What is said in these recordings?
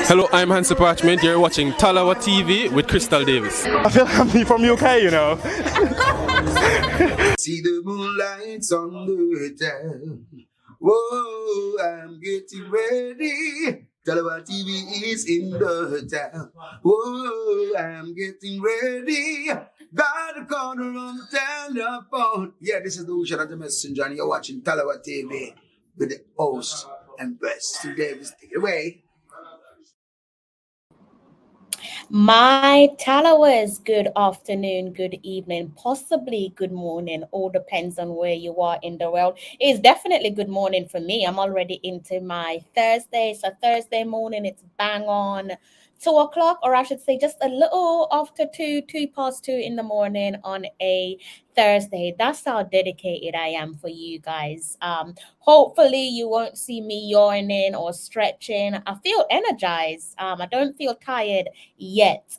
Hello, I'm Hansi Parchment. You're watching Tallawah TV with Crystal Davis. I feel like I'm from UK, you know. See the moonlights on the town. Whoa, I'm getting ready. Tallawah TV is in the town. Whoa, I'm getting ready. Got a corner on the telephone. Yeah, this is the Ocean of the Messenger, and you're watching Tallawah TV with the host and best Davis. Take it away. My Tallawahs, good afternoon, good evening, possibly good morning. All depends on where you are in the world. It's definitely good morning for me. I'm already into my Thursday. So Thursday morning, it's bang on 2 o'clock, or I should say just a little after 2 past 2 in the morning on a Thursday. That's how dedicated I am for you guys. Hopefully you won't see me yawning or stretching. I feel energized. I don't feel tired yet.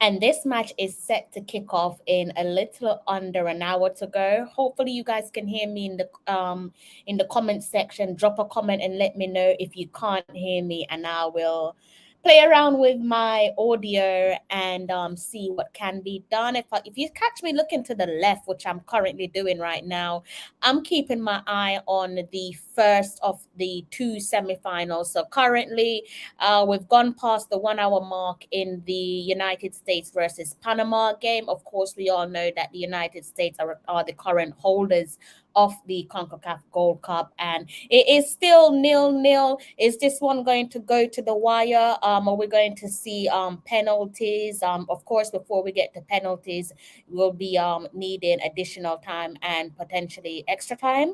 And this match is set to kick off in a little under an hour to go. Hopefully you guys can hear me in the comment section. Drop a comment and let me know if you can't hear me, and I will play around with my audio and see what can be done. If you catch me looking to the left, which I'm currently doing right now, I'm keeping my eye on the first of the two semifinals. So currently, we've gone past the 1 hour mark in the United States versus Panama game. Of course, we all know that the United States are the current holders of the Concacaf Gold Cup, and it is still 0-0. Is this one going to go to the wire? Are we going to see penalties? Of course, before we get to penalties, we'll be needing additional time and potentially extra time.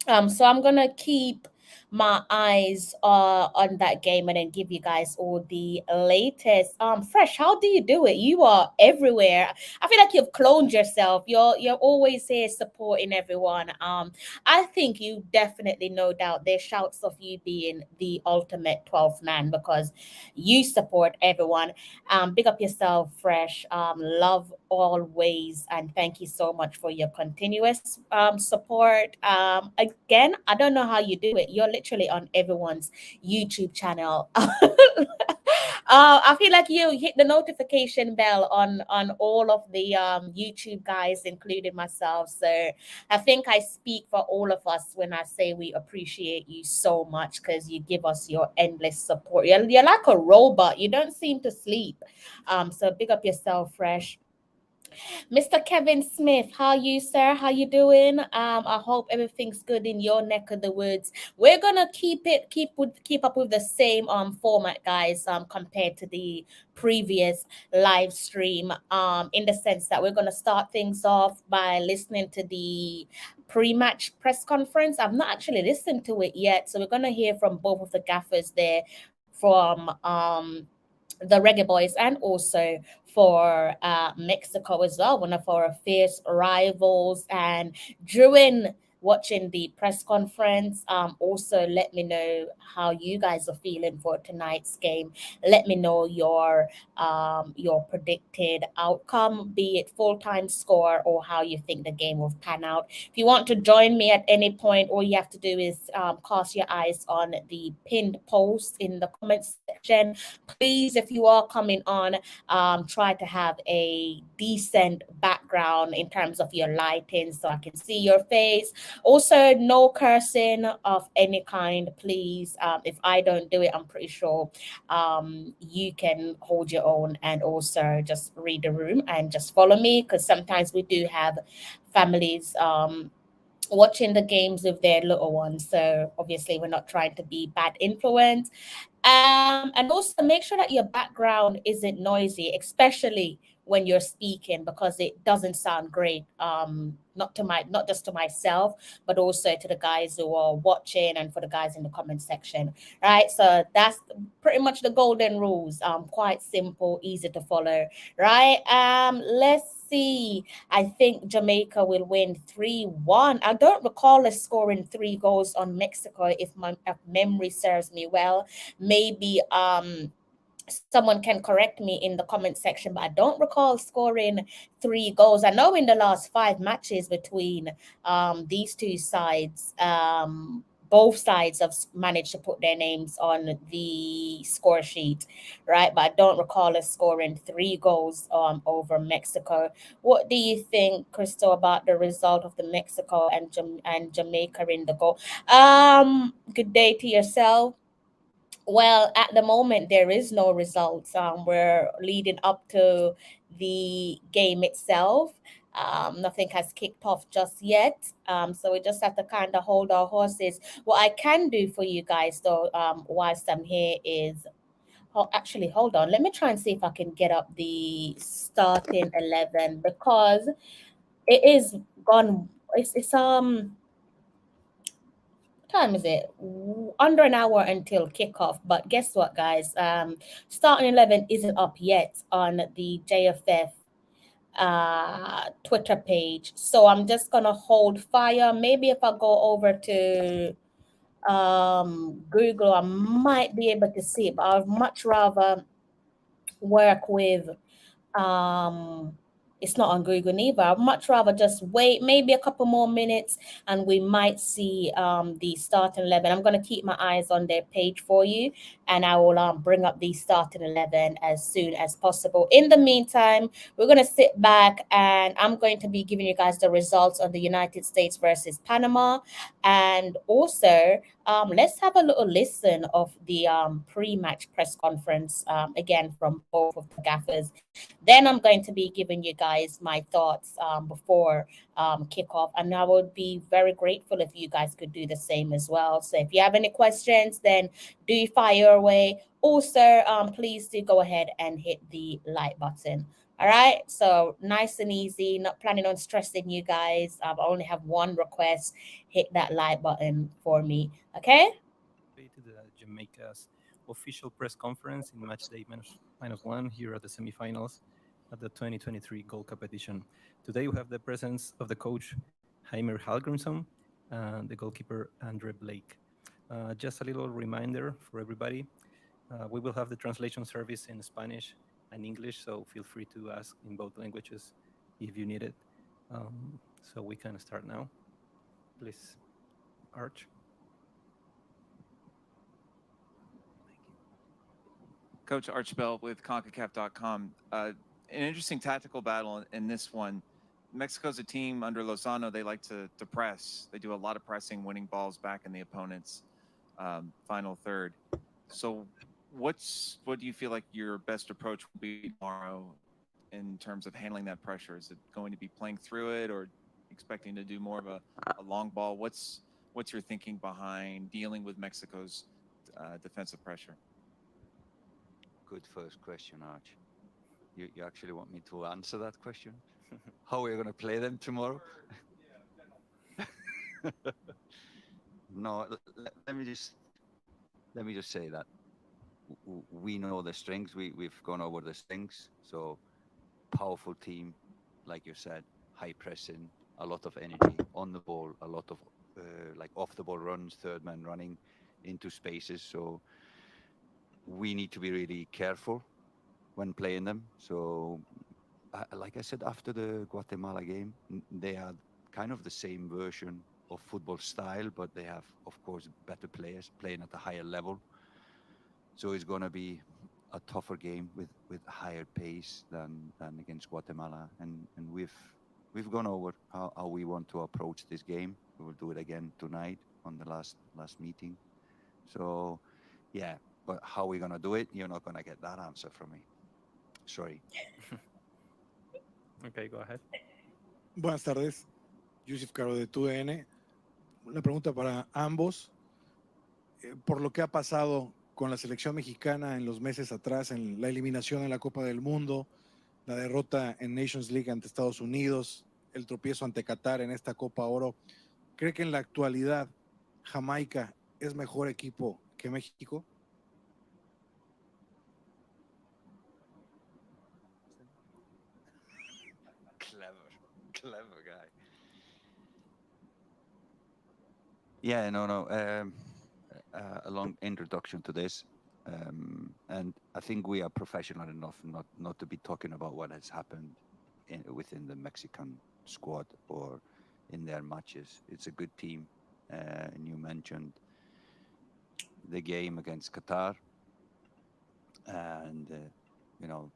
So I'm gonna keep my eyes on that game and then give you guys all the latest. Fresh, how do you do it? You are everywhere. I feel like you've cloned yourself. You're always here supporting everyone. I think you definitely, no doubt, there's shouts of you being the ultimate 12th man because you support everyone. Big up yourself, Fresh. Love always, and thank you so much for your continuous support. Again, I don't know how you do it. You're literally on everyone's YouTube channel. I feel like you hit the notification bell on all of the YouTube guys, including myself. So I think I speak for all of us when I say we appreciate you so much because you give us your endless support. You're like a robot. You don't seem to sleep. So big up yourself, Fresh. Mr. Kevin Smith, how you, sir? How you doing? I hope everything's good in your neck of the woods. We're gonna keep up with the same format, guys, compared to the previous live stream. In the sense that we're gonna start things off by listening to the pre-match press conference. I've not actually listened to it yet, so we're gonna hear from both of the gaffers there from the Reggae Boyz and also for Mexico as well, one of our fierce rivals. And during watching the press conference, also let me know how you guys are feeling for tonight's game. Let me know your predicted outcome, be it full-time score or how you think the game will pan out. If you want to join me at any point, all you have to do is cast your eyes on the pinned post in the comments section. Please, if you are coming on, try to have a decent background in terms of your lighting so I can see your face. Also, no cursing of any kind, please. If I don't do it, I'm pretty sure you can hold your own and also just read the room and just follow me, because sometimes we do have families watching the games with their little ones. So obviously we're not trying to be bad influence. And also make sure that your background isn't noisy, especially when you're speaking, because it doesn't sound great. Not just to myself, but also to the guys who are watching and for the guys in the comment section. Right. So that's pretty much the golden rules. Quite simple, easy to follow. Right. Let's see. I think Jamaica will win 3-1. I don't recall us scoring 3 goals on Mexico, if memory serves me well. Maybe someone can correct me in the comment section, but I don't recall scoring 3 goals. I know in the last 5 matches between these two sides, both sides have managed to put their names on the score sheet, right? But I don't recall us scoring 3 goals over Mexico. What do you think, Crystal, about the result of the Mexico and Jamaica in the goal? Good day to yourself. Well, at the moment, there is no results. We're leading up to the game itself. Nothing has kicked off just yet. So we just have to kind of hold our horses. What I can do for you guys, though, whilst I'm here, is actually hold on. Let me try and see if I can get up the starting 11 because it is gone. It's time is it? Under an hour until kickoff. But guess what, guys? Starting 11 isn't up yet on the JFF Twitter page. So I'm just gonna hold fire. Maybe if I go over to Google, I might be able to see it, but I'd much rather work with um it's not on Google neither. I'd much rather just wait maybe a couple more minutes and we might see the starting 11. I'm going to keep my eyes on their page for you and I will bring up the starting 11 as soon as possible. In the meantime, we're going to sit back and I'm going to be giving you guys the results on the United States versus Panama. And also, let's have a little listen of the pre-match press conference again from both of the gaffers. Then I'm going to be giving you guys my thoughts before kickoff, and I would be very grateful if you guys could do the same as well. So if you have any questions, then do fire away. Also, please do go ahead and hit the like button. All right, so nice and easy. Not planning on stressing you guys. I only have one request: hit that like button for me. Okay. To the Jamaica's official press conference in match day -1 here at the semifinals at the 2023 Gold Cup edition. Today we have the presence of the coach Heimer Hallgrimsson and the goalkeeper Andre Blake. Just a little reminder for everybody, we will have the translation service in Spanish and English, so feel free to ask in both languages if you need it. So we can start now. Please, Arch. Coach Archibald with Concacaf.com. An interesting tactical battle in this one. Mexico's a team under Lozano. They like to press. They do a lot of pressing, winning balls back in the opponent's final third. So what do you feel like your best approach will be tomorrow in terms of handling that pressure? Is it going to be playing through it or expecting to do more of a long ball? What's your thinking behind dealing with Mexico's defensive pressure? Good first question, Arch. You actually want me to answer that question? How are we going to play them tomorrow? No, let me just say that we know the strengths. We've gone over the strengths. So powerful team, like you said, high pressing, a lot of energy on the ball, a lot of like off the ball runs, third man running into spaces. So we need to be really careful when playing them. So, like I said, after the Guatemala game, they had kind of the same version of football style, but they have, of course, better players playing at a higher level. So it's going to be a tougher game with higher pace than against Guatemala. And we've gone over how we want to approach this game. We will do it again tonight on the last meeting. So, yeah. But how we're going to do it, you're not going to get that answer from me. Sorry. Okay, go ahead. Buenas tardes, Yusuf Caro de TUDN. Una pregunta para ambos. Por lo que ha pasado con la selección mexicana en los meses atrás, en la eliminación en la Copa del Mundo, la derrota en Nations League ante Estados Unidos, el tropiezo ante Qatar en esta Copa Oro, ¿cree que en la actualidad Jamaica es mejor equipo que México? Clever guy. Yeah, no. A long introduction to this, and I think we are professional enough not to be talking about what has happened within the Mexican squad or in their matches. It's a good team, and you mentioned the game against Qatar, and you know,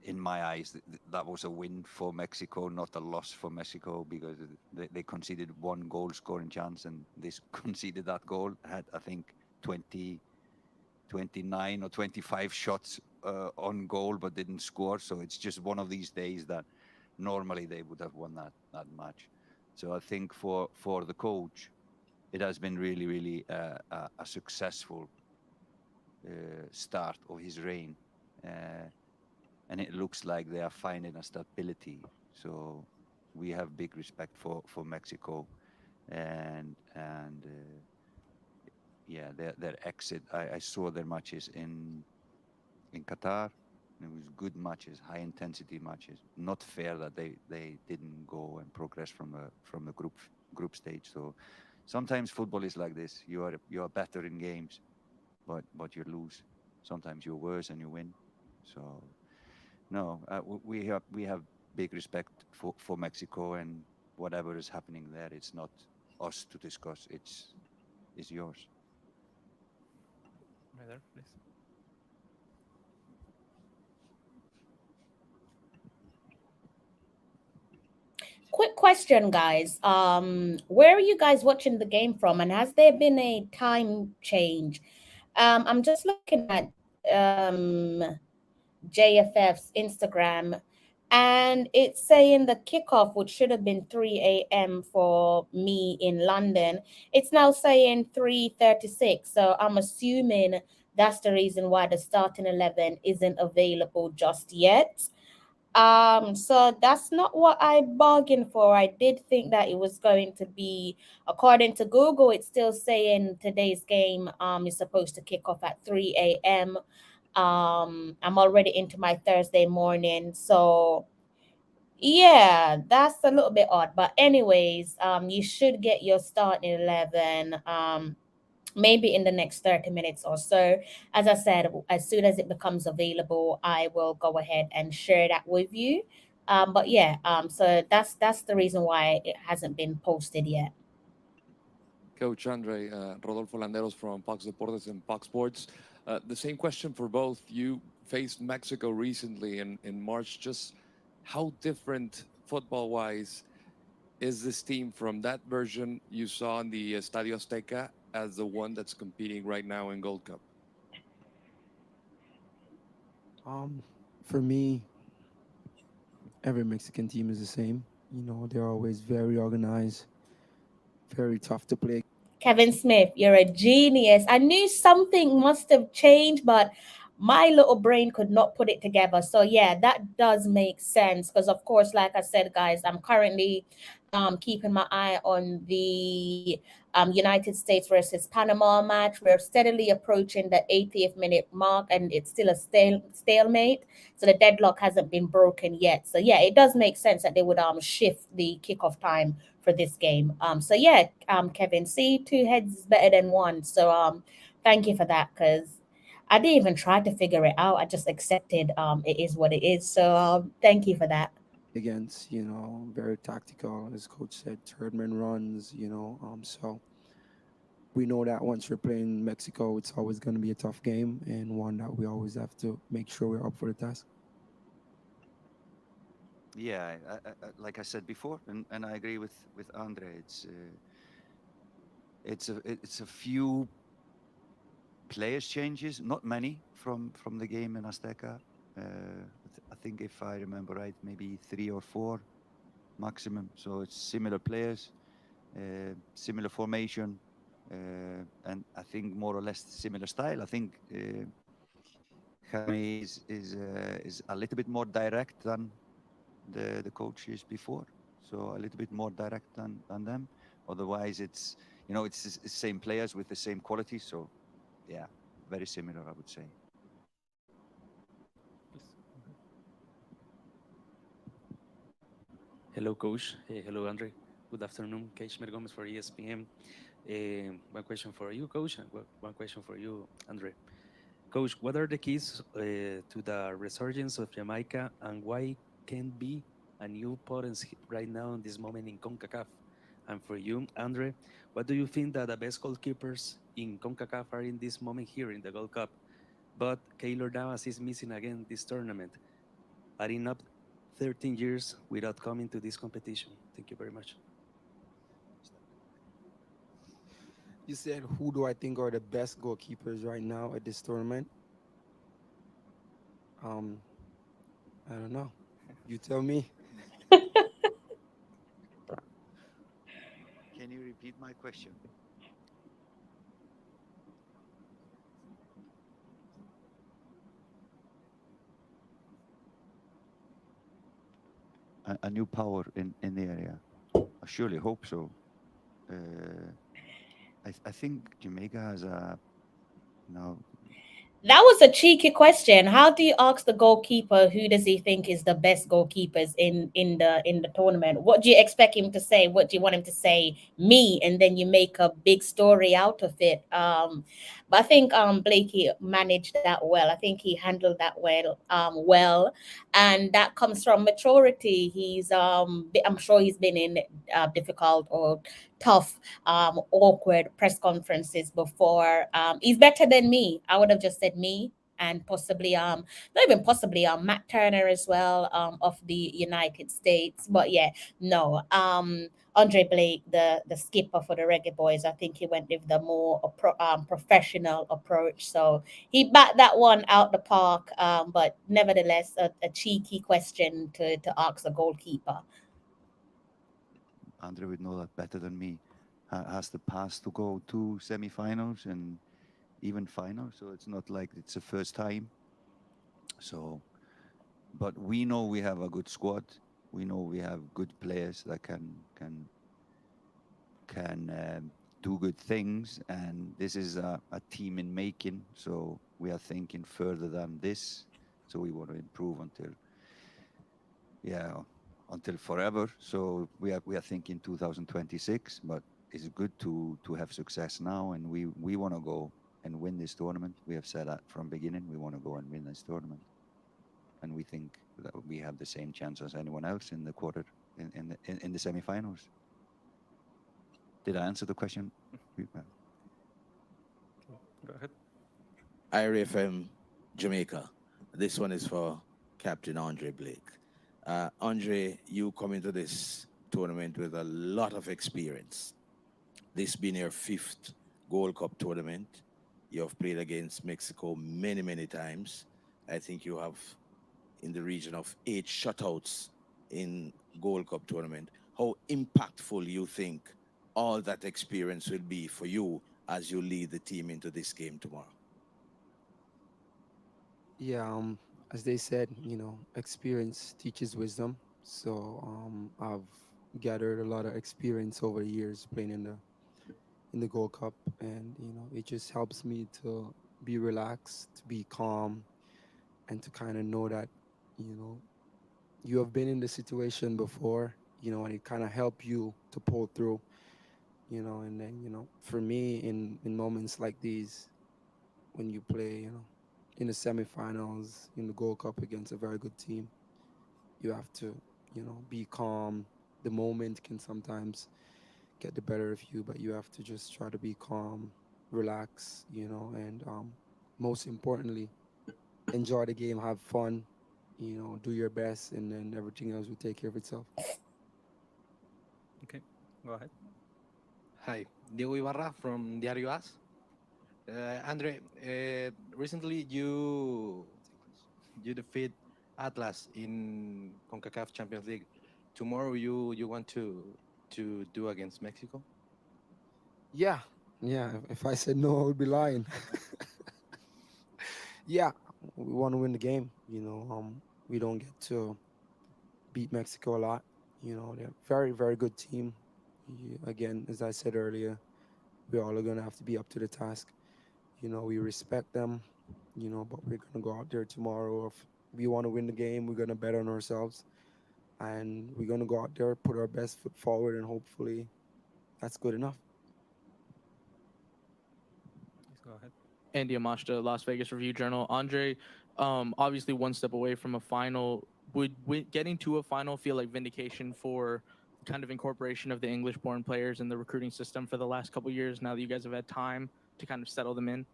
in my eyes, that was a win for Mexico, not a loss for Mexico, because they conceded one goal scoring chance, and they conceded that goal. Had, I think, 29 or 25 shots on goal, but didn't score. So it's just one of these days that normally they would have won that match. So I think for the coach, it has been really a successful start of his reign. And it looks like they are finding a stability. So we have big respect for Mexico, and yeah, their exit. I saw their matches in Qatar. It was good matches, high intensity matches. Not fair that they didn't go and progress from the group stage. So sometimes football is like this. You are better in games, but you lose. Sometimes you're worse and you win. So. No, we have big respect for Mexico, and whatever is happening there, it's not us to discuss. It's yours. Right there, please. Quick question, guys. Where are you guys watching the game from, and has there been a time change? I'm just looking at JFF's Instagram, and it's saying the kickoff, which should have been 3 a.m. for me in London, it's now saying 3:36. So I'm assuming that's the reason why the starting 11 isn't available just yet. So that's not what I bargained for. I did think that it was going to be, according to Google, it's still saying today's game is supposed to kick off at 3 a.m. I'm already into my Thursday morning, so yeah, that's a little bit odd. But anyways, you should get your starting 11 maybe in the next 30 minutes or so. As I said, as soon as it becomes available, I will go ahead and share that with you. But yeah, so that's the reason why it hasn't been posted yet. Coach Andre, Rodolfo Landeros from Fox Deportes and Fox Sports. The same question for both. You faced Mexico recently in March. Just how different football-wise is this team from that version you saw in the Estadio Azteca as the one that's competing right now in Gold Cup? For me, every Mexican team is the same. You know, they're always very organized, very tough to play. Kevin Smith, you're a genius. I knew something must have changed, but my little brain could not put it together. So yeah, that does make sense. Because of course, like I said, guys, I'm currently keeping my eye on the United States versus Panama match. We're steadily approaching the 80th minute mark, and it's still a stalemate. So the deadlock hasn't been broken yet. So yeah, it does make sense that they would shift the kickoff time for this game. So yeah, Kevin, see, 2 heads is better than 1. So thank you for that, because I didn't even try to figure it out. I just accepted it is what it is. So thank you for that. Against, you know, very tactical, as coach said, third man runs, you know. So we know that once we're playing Mexico, it's always going to be a tough game, and one that we always have to make sure we're up for the task. Yeah, like I said before, and I agree with Andre. It's a few players changes, not many from the game in Azteca. I think if I remember right, maybe 3 or 4 maximum. So it's similar players, similar formation, and I think more or less similar style. I think Jaime is a little bit more direct than the coaches before, so a little bit more direct than them. Otherwise, it's, you know, it's the same players with the same quality. So yeah, very similar, I would say. Hello, Coach. Hello, Andre. Good afternoon. Kashmir Gomez for ESPN. One question for you, Coach, and one question for you, Andre. Coach, what are the keys to the resurgence of Jamaica, and why can be a new potency right now in this moment in Concacaf? And for you, Andre, what do you think that the best goalkeepers in CONCACAF are in this moment here in the Gold Cup? But Keylor Navas is missing again this tournament, adding up 13 years without coming to this competition. Thank you very much. You said, who do I think are the best goalkeepers right now at this tournament? I don't know. You tell me. Can you repeat my question? A new power in the area. I surely hope so. I think Jamaica has a now. That was a cheeky question. How do you ask the goalkeeper who does he think is the best goalkeepers in the tournament? What do you expect him to say? What do you want him to say? Me, and then you make a big story out of it. But I think Blakey managed that well. I think he handled that well, and that comes from maturity. I'm sure he's been in difficult or tough, awkward press conferences before. He's better than me. I would have just said me, and possibly not even possibly Matt Turner as well, of the United States. But yeah, no. Andre Blake, the skipper for the Reggae Boyz, I think he went with the more professional approach. So he backed that one out the park. But nevertheless, a cheeky question to ask a goalkeeper. Andre would know that better than me. Has the past to go to semi-finals and even finals, so it's not like it's the first time. So, but we know we have a good squad. We know we have good players that can do good things, and this is a team in making. So we are thinking further than this. So we want to improve until forever. So we are thinking 2026, but it's good to have success now, and we want to go and win this tournament. We have said that from beginning. We want to go and win this tournament, and we think that we have the same chance as anyone else in the in the semifinals. Did I answer the question? Go ahead. IRFM Jamaica. This one is for Captain Andre Blake. Andre, you come into this tournament with a lot of experience. This being your 5th Gold Cup tournament. You have played against Mexico many, many times. I think you have in the region of 8 shutouts in Gold Cup tournament. How impactful you think all that experience will be for you as you lead the team into this game tomorrow? Yeah, as they said, experience teaches wisdom. So I've gathered a lot of experience over the years playing in the Gold Cup, and it just helps me to be relaxed, to be calm, and to kind of know that you have been in the situation before, and it kind of help you to pull through, and then for me in moments like these, when you play in the semifinals in the Gold Cup against a very good team, you have to be calm. The moment can sometimes get the better of you, but you have to just try to be calm, relax, and most importantly, enjoy the game, have fun, do your best, and then everything else will take care of itself. Okay, go ahead. Hi, Diego Ibarra from Diario AS. Andre, recently you defeat Atlas in Concacaf Champions League. Tomorrow you want to do against Mexico? Yeah. If I said no, I would be lying. Yeah, we want to win the game. We don't get to beat Mexico a lot. They're a very, very good team. Again, as I said earlier, we all are going to have to be up to the task. We respect them, but we're going to go out there tomorrow. If we want to win the game, we're going to bet on ourselves. And we're going to go out there, put our best foot forward, and hopefully that's good enough. Please go ahead. Andy Amashta, Las Vegas Review Journal. Andre, obviously one step away from a final. Would getting to a final feel like vindication for the kind of incorporation of the English-born players in the recruiting system for the last couple years? Now that you guys have had time to kind of settle them in.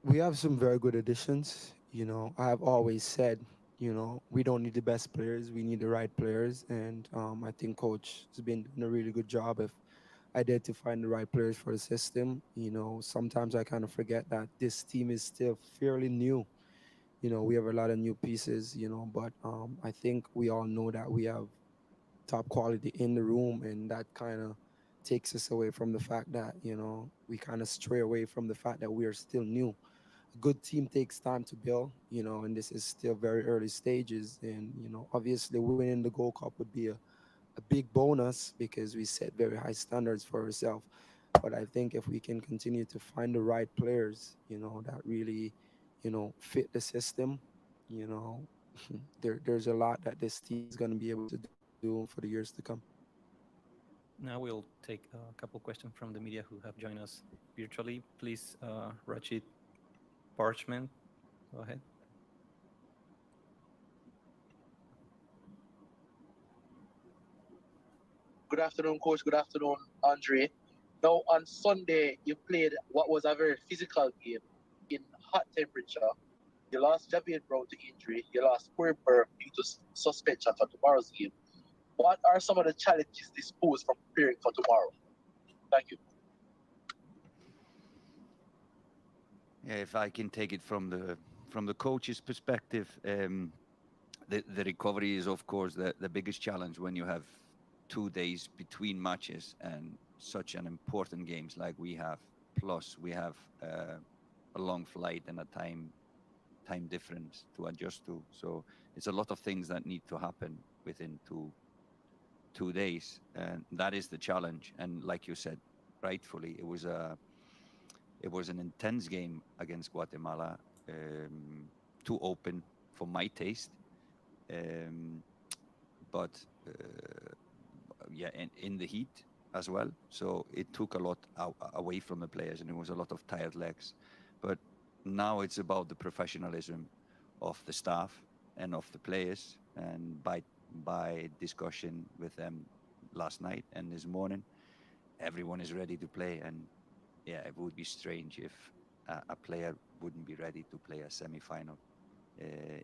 We have some very good additions. I have always said, we don't need the best players, we need the right players, and I think coach has been doing a really good job of identifying the right players for the system. Sometimes I kind of forget that this team is still fairly new. We have a lot of new pieces, but I think we all know that we have top quality in the room, and that kind of takes us away from the fact that, we kind of stray away from the fact that we are still new. A good team takes time to build, and this is still very early stages. And, obviously winning the Gold Cup would be a big bonus because we set very high standards for ourselves. But I think if we can continue to find the right players, that really, fit the system, you know, there's a lot that this team is going to be able to do for the years to come. Now we'll take a couple questions from the media who have joined us virtually. Please, Rachid Parchment, go ahead. Good afternoon, Coach. Good afternoon, Andre. Now, on Sunday, you played what was a very physical game in hot temperature. You lost Javier Brown to injury. You lost Corey Burke due to suspension for tomorrow's game. What are some of the challenges this poses for preparing for tomorrow? Thank you. Yeah, if I can take it from the coach's perspective, the recovery is of course the biggest challenge when you have 2 days between matches and such an important games like we have. Plus we have a long flight and a time difference to adjust to. So it's a lot of things that need to happen within two days, and that is the challenge. And like you said, rightfully, it was an intense game against Guatemala, too open for my taste, but yeah, in the heat as well. So it took a lot away from the players, and it was a lot of tired legs. But now it's about the professionalism of the staff and of the players, and by discussion with them last night and this morning, everyone is ready to play. And yeah, it would be strange if a player wouldn't be ready to play a semi-final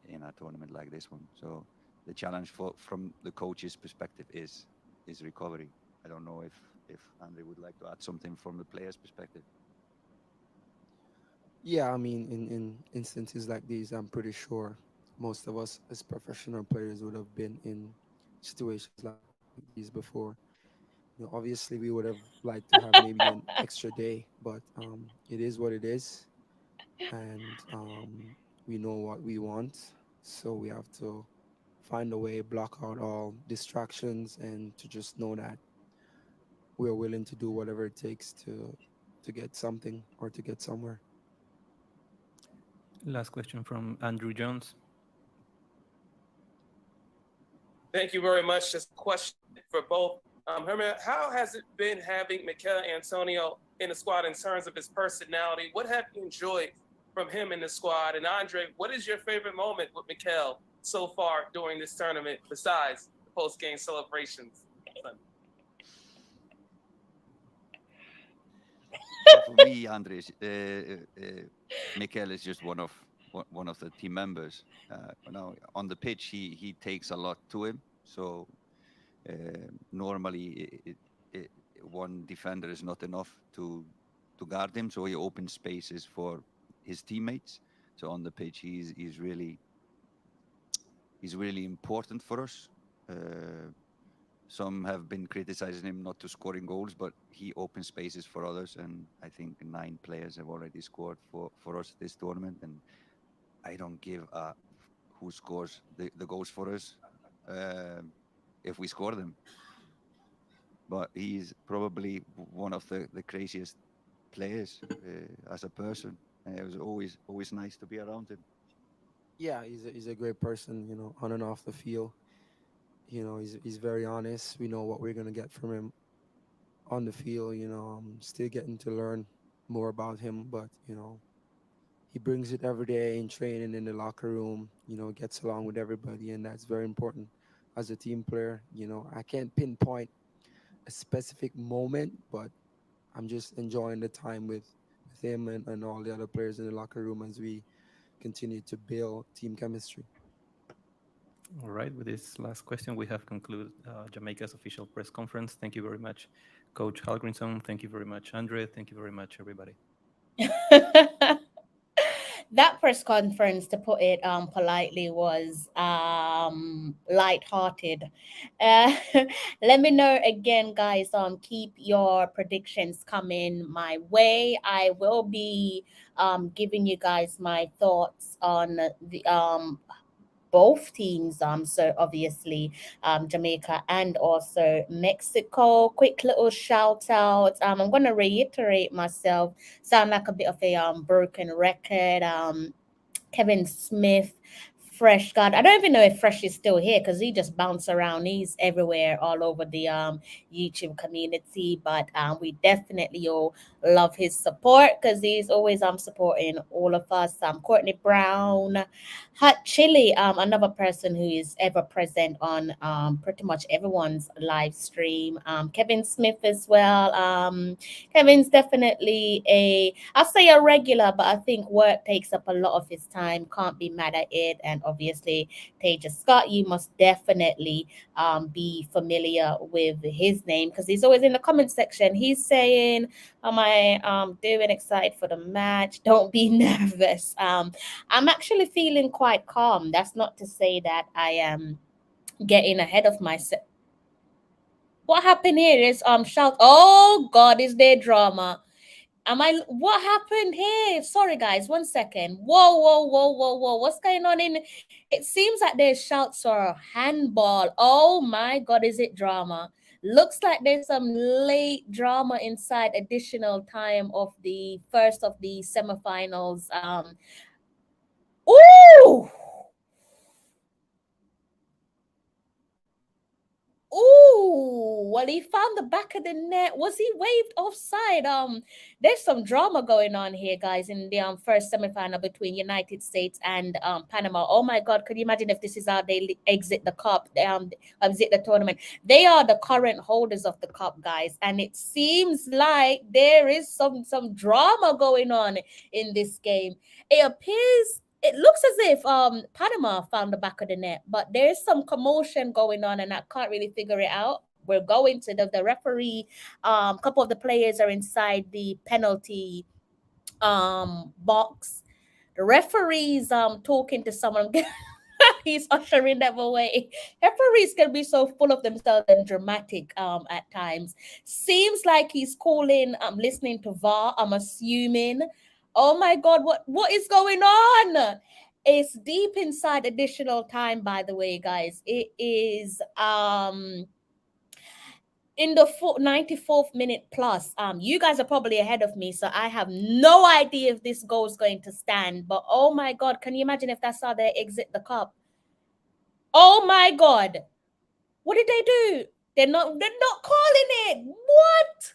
in a tournament like this one. So the challenge from the coach's perspective is recovery. I don't know if Andre would like to add something from the player's perspective. Yeah, I mean, in instances like these, I'm pretty sure most of us as professional players would have been in situations like these before. Obviously, we would have liked to have maybe an extra day, but it is what it is, and we know what we want, so we have to find a way, block out all distractions, and to just know that we're willing to do whatever it takes to get something or to get somewhere. Last question from Andrew Jones. Thank you very much. Just a question for both. Herman, how has it been having Mikel Antonio in the squad in terms of his personality? What have you enjoyed from him in the squad? And Andre, what is your favorite moment with Mikel so far during this tournament besides the post-game celebrations? For me, Andres, Mikel is just one of the team members. Now on the pitch, he takes a lot to him. So normally, one defender is not enough to guard him. So he opens spaces for his teammates. So on the pitch, he's really important for us. Some have been criticizing him not to scoring goals, but he opens spaces for others. And I think 9 players have already scored for us this tournament. And I don't give a who scores the goals for us if we score them. But he's probably one of the craziest players as a person. And it was always nice to be around him. Yeah, he's a great person, on and off the field. He's very honest. We know what we're going to get from him on the field. I'm still getting to learn more about him, but, he brings it every day in training, in the locker room, gets along with everybody, and that's very important as a team player. I can't pinpoint a specific moment, but I'm just enjoying the time with him and all the other players in the locker room as we continue to build team chemistry. All right, with this last question, we have concluded Jamaica's official press conference. Thank you very much, Coach Halgrinson. Thank you very much, Andre. Thank you very much, everybody. That press conference, to put it politely, was light-hearted. Uh, let me know again, guys. Keep your predictions coming my way. I will be giving you guys my thoughts on the both teams. So obviously, Jamaica and also Mexico. Quick little shout out. I'm gonna reiterate myself. Sound like a bit of a broken record. Kevin Smith, Fresh. God, I don't even know if Fresh is still here because he just bounced around. He's everywhere, all over the YouTube community. But we definitely all love his support because he's always supporting all of us. Courtney Brown, Hot Chili, another person who is ever present on pretty much everyone's live stream. Kevin Smith as well. Kevin's definitely I'll say a regular, but I think work takes up a lot of his time. Can't be mad at it. And obviously, Taja Scott, you must definitely be familiar with his name because he's always in the comment section. He's saying, am I doing excited for the match? Don't be nervous. I'm actually feeling quite calm. That's not to say that I am getting ahead of myself. What happened here is shout. Oh God, is there drama? What happened here? Sorry guys, 1 second. Whoa. What's going on in it? Seems like there's shouts for handball. Oh my God, is it drama? Looks like there's some late drama inside additional time of the first of the semifinals. Ooh! Ooh, well, he found the back of the net. Was he waved offside? There's some drama going on here, guys, in the first semifinal between United States and Panama. Oh my God, could you imagine if this is how they exit the cup, exit the tournament? They are the current holders of the cup, guys, and it seems like there is some drama going on in this game. It looks as if Panama found the back of the net, but there's some commotion going on and I can't really figure it out. We're going to the referee. Couple of the players are inside the penalty box. The referee's talking to someone. He's ushering them away. Referees can be so full of themselves and dramatic at times. Seems like he's calling, listening to VAR, I'm assuming. Oh my God, what is going on? It's deep inside additional time, by the way, guys. It is in the 94th minute plus. You guys are probably ahead of me, so I have no idea if this goal is going to stand. But oh my God, can you imagine if that's how they exit the cup? Oh my God. What did they do? They're not calling it. What?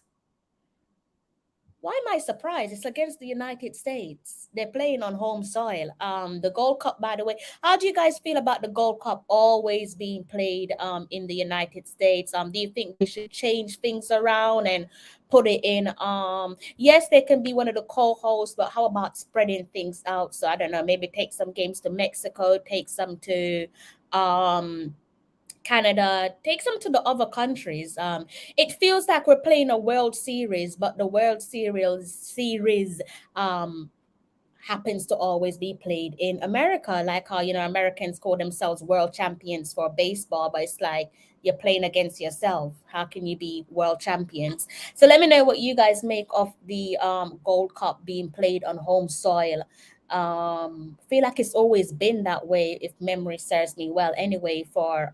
Why am I surprised? It's against the United States. They're playing on home soil. The Gold Cup, by the way. How do you guys feel about the Gold Cup always being played in the United States? Do you think they should change things around and put it in? Yes, they can be one of the co-hosts, but how about spreading things out? So I don't know, maybe take some games to Mexico, take some to Canada, take some to the other countries. It feels like we're playing a World Series, but the World Series happens to always be played in America, like how Americans call themselves world champions for baseball, but it's like you're playing against yourself. How can you be world champions? So let me know what you guys make of the Gold Cup being played on home soil. Feel like it's always been that way, if memory serves me well anyway, for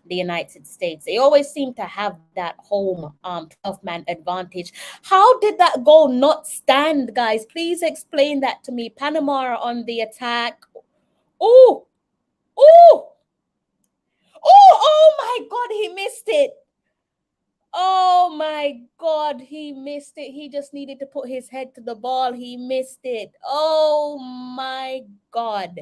the United States. They always seem to have that home 12-man advantage. How did that goal not stand, guys? Please explain that to me. Panama on the attack. Oh my God, he missed it. Oh my God, he missed it. He just needed to put his head to the ball. He missed it. Oh my God.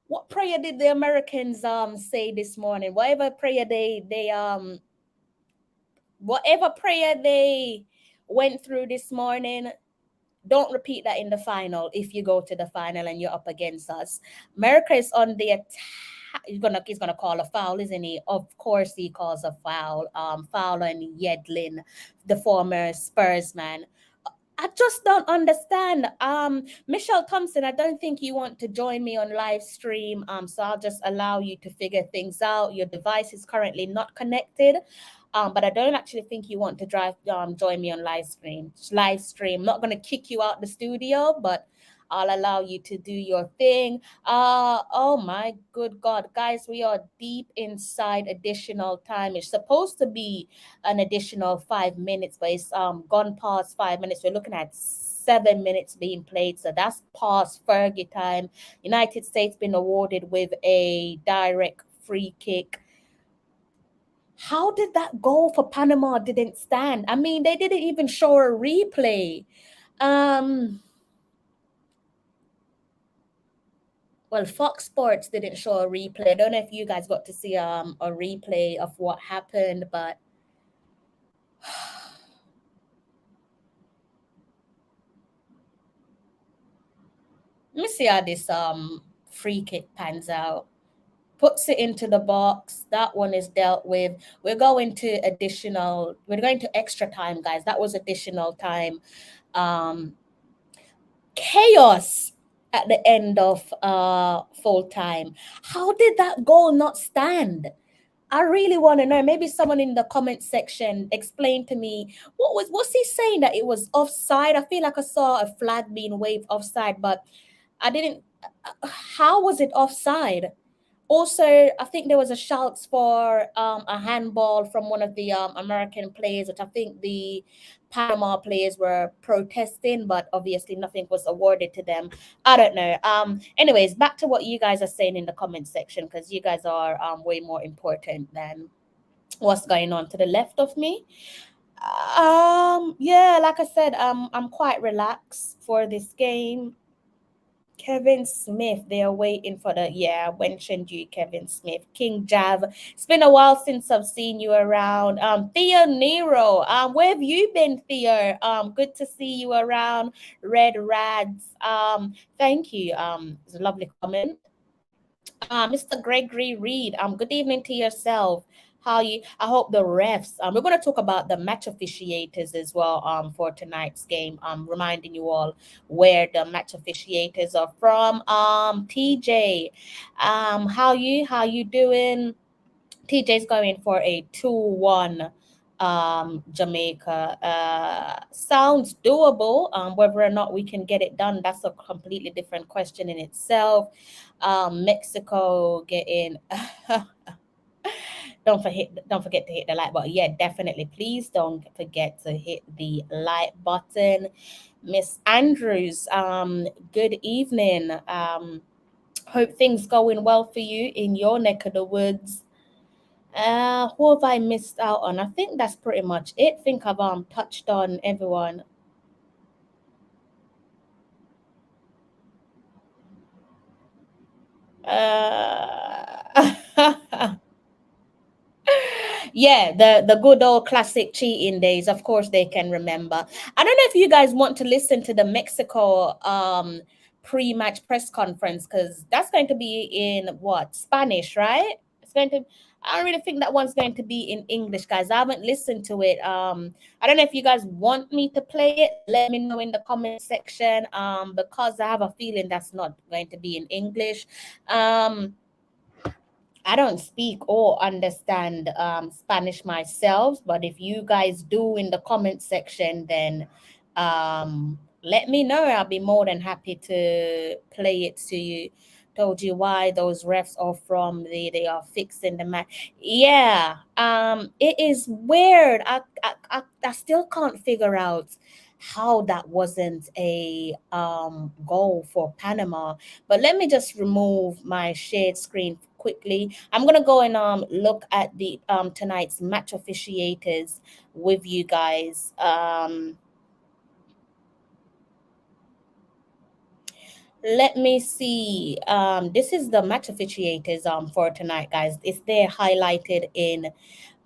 what prayer did the Americans say this morning? Whatever prayer they went through this morning, don't repeat that in the final if you go to the final and you're up against us. America is on the attack. He's gonna call a foul, isn't he? Of course he calls a foul. Foul on Yedlin, the former Spurs man. I just don't understand. Michelle Thompson, I don't think you want to join me on live stream. So I'll just allow you to figure things out. Your device is currently not connected. But I don't actually think you want to join me on live stream. I'm not gonna kick you out the studio, but I'll allow you to do your thing. Oh my good God, guys, we are deep inside additional time. It's supposed to be an additional 5 minutes, but it's gone past 5 minutes. We're looking at 7 minutes being played, so that's past Fergie time. United States been awarded with a direct free kick. How did that goal for Panama didn't stand? I mean, they didn't even show a replay. Well, Fox Sports didn't show a replay. I don't know if you guys got to see a replay of what happened, but let me see how this free kick pans out. Puts it into the box. That one is dealt with. We're going to extra time, guys. That was additional time. Chaos at the end of full time. How did that goal not stand? I really want to know. Maybe someone in the comment section explain to me what's he saying, that it was offside? I feel like I saw a flag being waved offside, but I didn't. How was it offside? Also, I think there was a shout for a handball from one of the American players, which I think the Panama players were protesting, but obviously nothing was awarded to them. I don't know. Anyways, back to what you guys are saying in the comment section, because you guys are way more important than what's going on to the left of me. Yeah, like I said, I'm quite relaxed for this game. Kevin Smith, they are waiting for I mentioned you, Kevin Smith. King Jav, it's been a while since I've seen you around. Theo Nero, where have you been, Theo? Good to see you around. Red Rads, thank you. It's a lovely comment. Mr. Gregory Reed, good evening to yourself. I hope the refs, we're going to talk about the match officiators as well for tonight's game. Reminding you all where the match officiators are from. TJ, how you doing? TJ's going for a 2-1 Jamaica. Sounds doable. Whether or not we can get it done, that's a completely different question in itself. Mexico getting don't forget to hit the like button. Yeah, definitely. Please don't forget to hit the like button. Miss Andrews, good evening. Hope things going well for you in your neck of the woods. Who have I missed out on? I think that's pretty much it. I think I've touched on everyone. Yeah, the good old classic cheating days. Of course they can remember. I don't know if you guys want to listen to the Mexico pre-match press conference, because that's going to be in Spanish, right? I don't really think that one's going to be in English, guys. I haven't listened to it. I don't know if you guys want me to play it. Let me know in the comment section. Because I have a feeling that's not going to be in English. I don't speak or understand Spanish myself, but if you guys do in the comment section, then let me know. I'll be more than happy to play it to you. Told you why those refs are from they are fixing the match. Yeah, it is weird. I still can't figure out how that wasn't a goal for Panama. But let me just remove my shared screen quickly. I'm gonna go and look at the tonight's match officiators with you guys. Let me see. This is the match officiators for tonight, guys. It's there highlighted in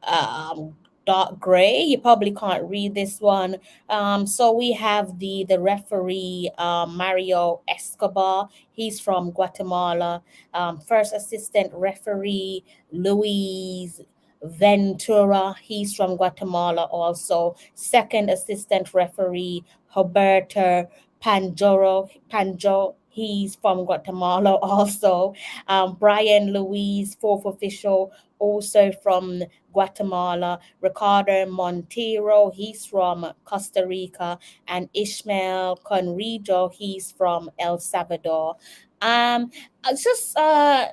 um dark gray. You probably can't read this one. So we have the referee, Mario Escobar. He's from Guatemala. First assistant referee, Luis Ventura. He's from Guatemala also. Second assistant referee, Roberto Panjo. He's from Guatemala also. Brian Luis, fourth official, also from Guatemala. Ricardo Montero, he's from Costa Rica. And Ishmael Conrijo, he's from El Salvador. Um, uh, just uh,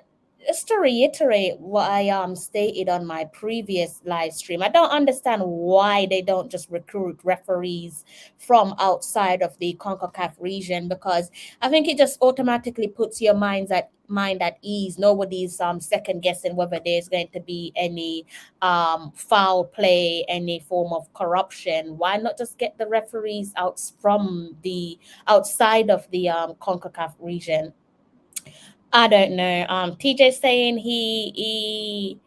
just to reiterate what I stated on my previous live stream, I don't understand why they don't just recruit referees from outside of the CONCACAF region, because I think it just automatically puts your mind at ease. Nobody's second guessing whether there's going to be any foul play, any form of corruption. Why not just get the referees out from the outside of the CONCACAF region? I don't know. TJ saying he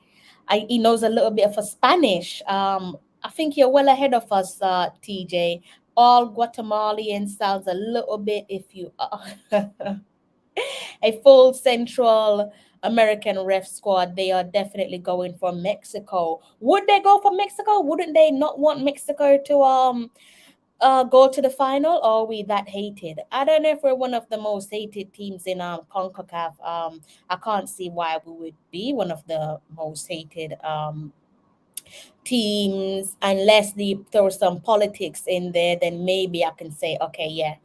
knows a little bit of a Spanish. I think you're well ahead of us, TJ. All Guatemalans sounds a little bit, if you are a full Central American ref squad, they are definitely going for Mexico. Would they go for Mexico? Wouldn't they not want Mexico to go to the final, or are we that hated? I don't know if we're one of the most hated teams in CONCACAF. I can't see why we would be one of the most hated teams, unless they throw some politics in there, then maybe I can say, okay, yeah,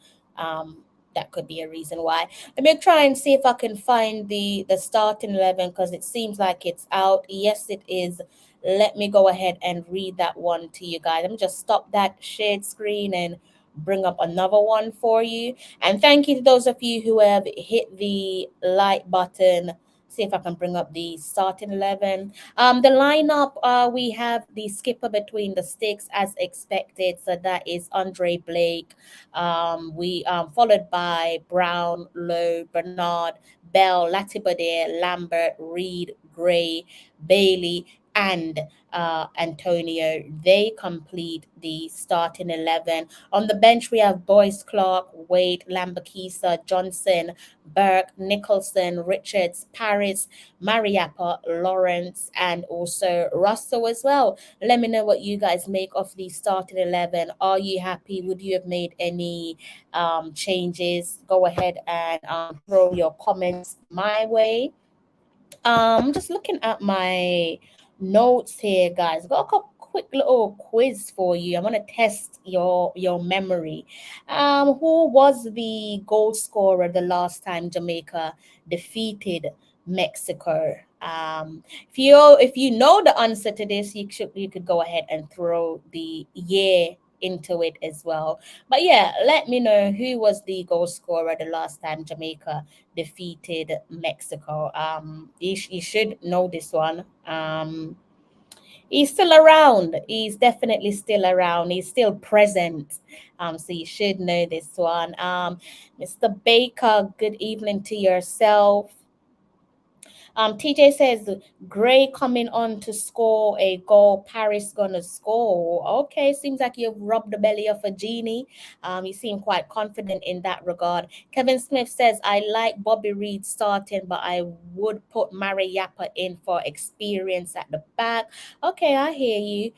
that could be a reason why. Let me try and see if I can find the starting 11, because it seems like it's out. Yes, it is. Let me go ahead and read that one to you guys. Let me just stop that shared screen and bring up another one for you. And thank you to those of you who have hit the like button. See if I can bring up the starting 11. The lineup, we have the skipper between the sticks as expected. So that is Andre Blake. We followed by Brown, Lowe, Bernard, Bell, Latibade, Lambert, Reed, Gray, Bailey, and Antonio. They complete the starting 11. On the bench, we have Boyce, Clark, Wade, Lambakisa, Johnson, Burke, Nicholson, Richards, Paris, Mariappa, Lawrence, and also Russell as well. Let me know what you guys make of the starting 11. Are you happy? Would you have made any changes? Go ahead and throw your comments my way. Just looking at my notes here, guys. Got a quick little quiz for you. I want to test your memory. Who was the goal scorer the last time Jamaica defeated Mexico? If you know the answer to this, you could go ahead and throw the year into it as well. But yeah, let me know who was the goal scorer the last time Jamaica defeated Mexico. You should know this one. He's still around. He's definitely still around. He's still present. So you should know this one. Mr. Baker, good evening to yourself. TJ says Gray coming on to score a goal. Paris gonna score. Okay, seems like you've rubbed the belly of a genie. You seem quite confident in that regard. Kevin Smith says I like Bobby Reed starting, but I would put Mariappa in for experience at the back. Okay, I hear you.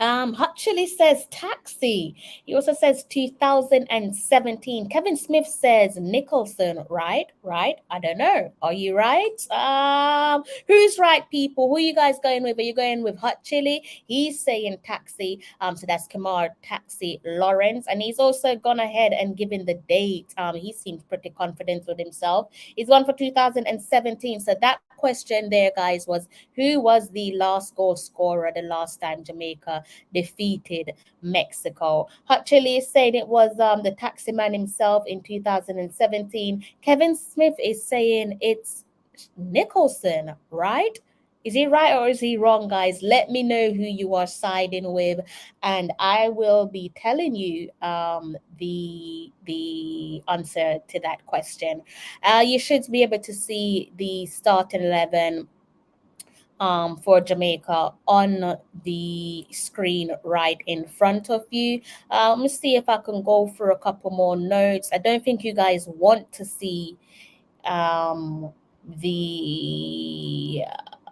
Hutchley says taxi. He also says 2017. Kevin Smith says Nicholson. Right. I don't know. Are you right? Who's right, people? Who are you guys going with? Are you going with Hutchley? He's saying taxi. So that's Kamar Taxi Lawrence, and he's also gone ahead and given the date. He seems pretty confident with himself. He's one for 2017. So that question there, guys, was who was the last goal scorer the last time Jamaica defeated Mexico? Hutchley said it was the taxi man himself in 2017. Kevin Smith is saying it's Nicholson, right? Is he right or is he wrong, guys? Let me know who you are siding with, and I will be telling you the answer to that question. You should be able to see the starting 11 for Jamaica on the screen right in front of you. Let me see if I can go through a couple more notes. I don't think you guys want to see the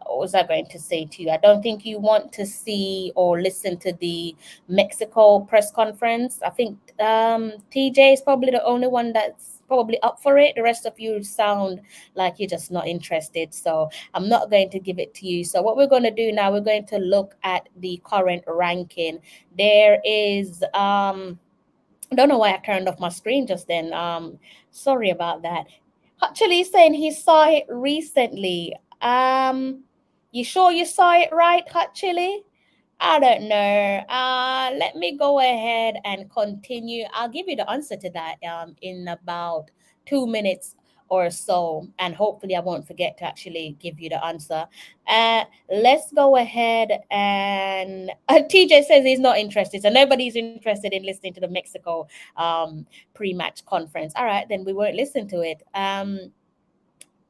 what was I going to say to you? I don't think you want to see or listen to the Mexico press conference. I think TJ is probably the only one that's probably up for it. The rest of you sound like you're just not interested. So I'm not going to give it to you. So what we're going to do now, we're going to look at the current ranking. There is I don't know why I turned off my screen just then. Sorry about that. Actually saying he saw it recently. You sure you saw it right, Hot Chili? I don't know. Let me go ahead and continue. I'll give you the answer to that in about 2 minutes or so, and hopefully I won't forget to actually give you the answer. Let's go ahead and TJ says he's not interested, so nobody's interested in listening to the Mexico pre-match conference. All right, then we won't listen to it.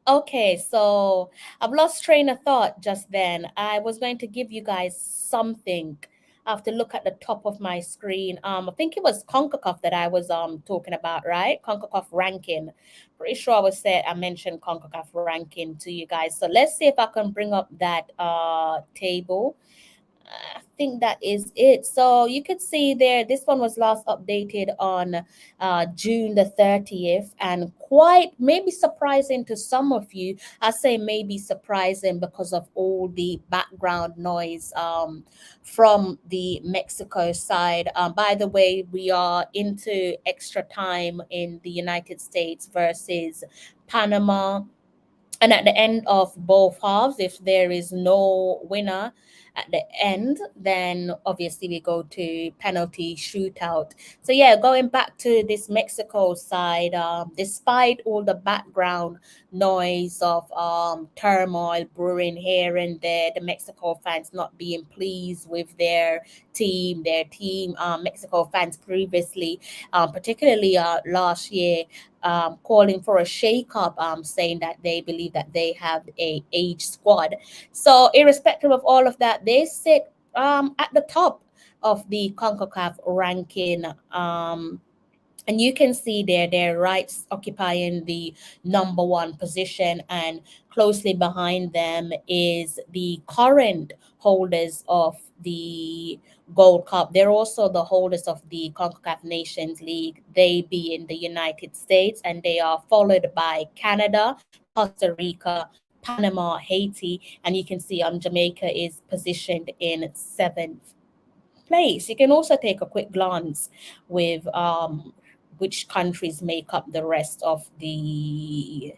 Okay, so I've lost train of thought just then. I was going to give you guys something. I have to look at the top of my screen. I think it was Concacaf that I was talking about, right? Concacaf ranking. Pretty sure I mentioned Concacaf ranking to you guys. So let's see if I can bring up that table. I think that is it. So you could see there, this one was last updated on June the 30th, and quite maybe surprising to some of you. I say maybe surprising because of all the background noise from the Mexico side. By the way, we are into extra time in the United States versus Panama. And at the end of both halves, if there is no winner at the end, then obviously we go to penalty shootout. So yeah, going back to this Mexico side, despite all the background noise of turmoil brewing here and there, the Mexico fans not being pleased with their team, Mexico fans previously, particularly last year, calling for a shake-up, saying that they believe that they have a age squad. So irrespective of all of that, they sit at the top of the CONCACAF ranking. And you can see there, their rights occupying the number one position, and closely behind them is the current holders of the Gold Cup. They're also the holders of the CONCACAF Nations League, they being the United States, and they are followed by Canada, Costa Rica, Panama, Haiti, and you can see Jamaica is positioned in 7th place. You can also take a quick glance with which countries make up the rest of the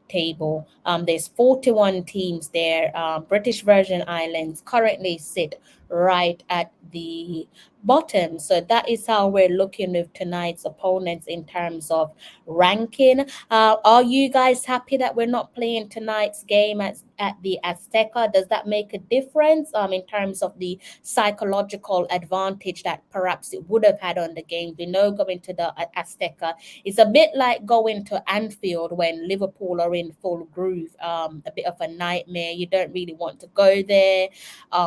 table. There's 41 teams there. British Virgin Islands currently sit right at the bottom. So that is how we're looking with tonight's opponents in terms of ranking. Are you guys happy that we're not playing tonight's game at the Azteca? Does that make a difference in terms of the psychological advantage that perhaps it would have had on the game? We know going to the Azteca is a bit like going to Anfield when Liverpool are in full groove. A bit of a nightmare. You don't really want to go there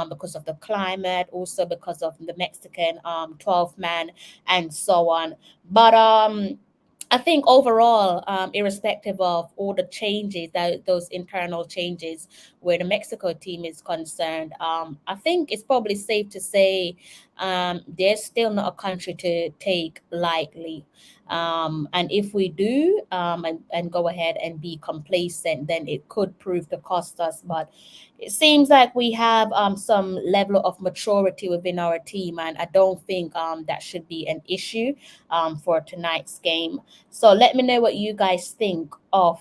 because of the climate, also because of the Mexican 12th man and so on. But I think overall, irrespective of all the changes, those internal changes where the Mexico team is concerned, I think it's probably safe to say they're still not a country to take lightly. And if we do and go ahead and be complacent, then it could prove to cost us. But it seems like we have some level of maturity within our team, and I don't think that should be an issue for tonight's game. So let me know what you guys think of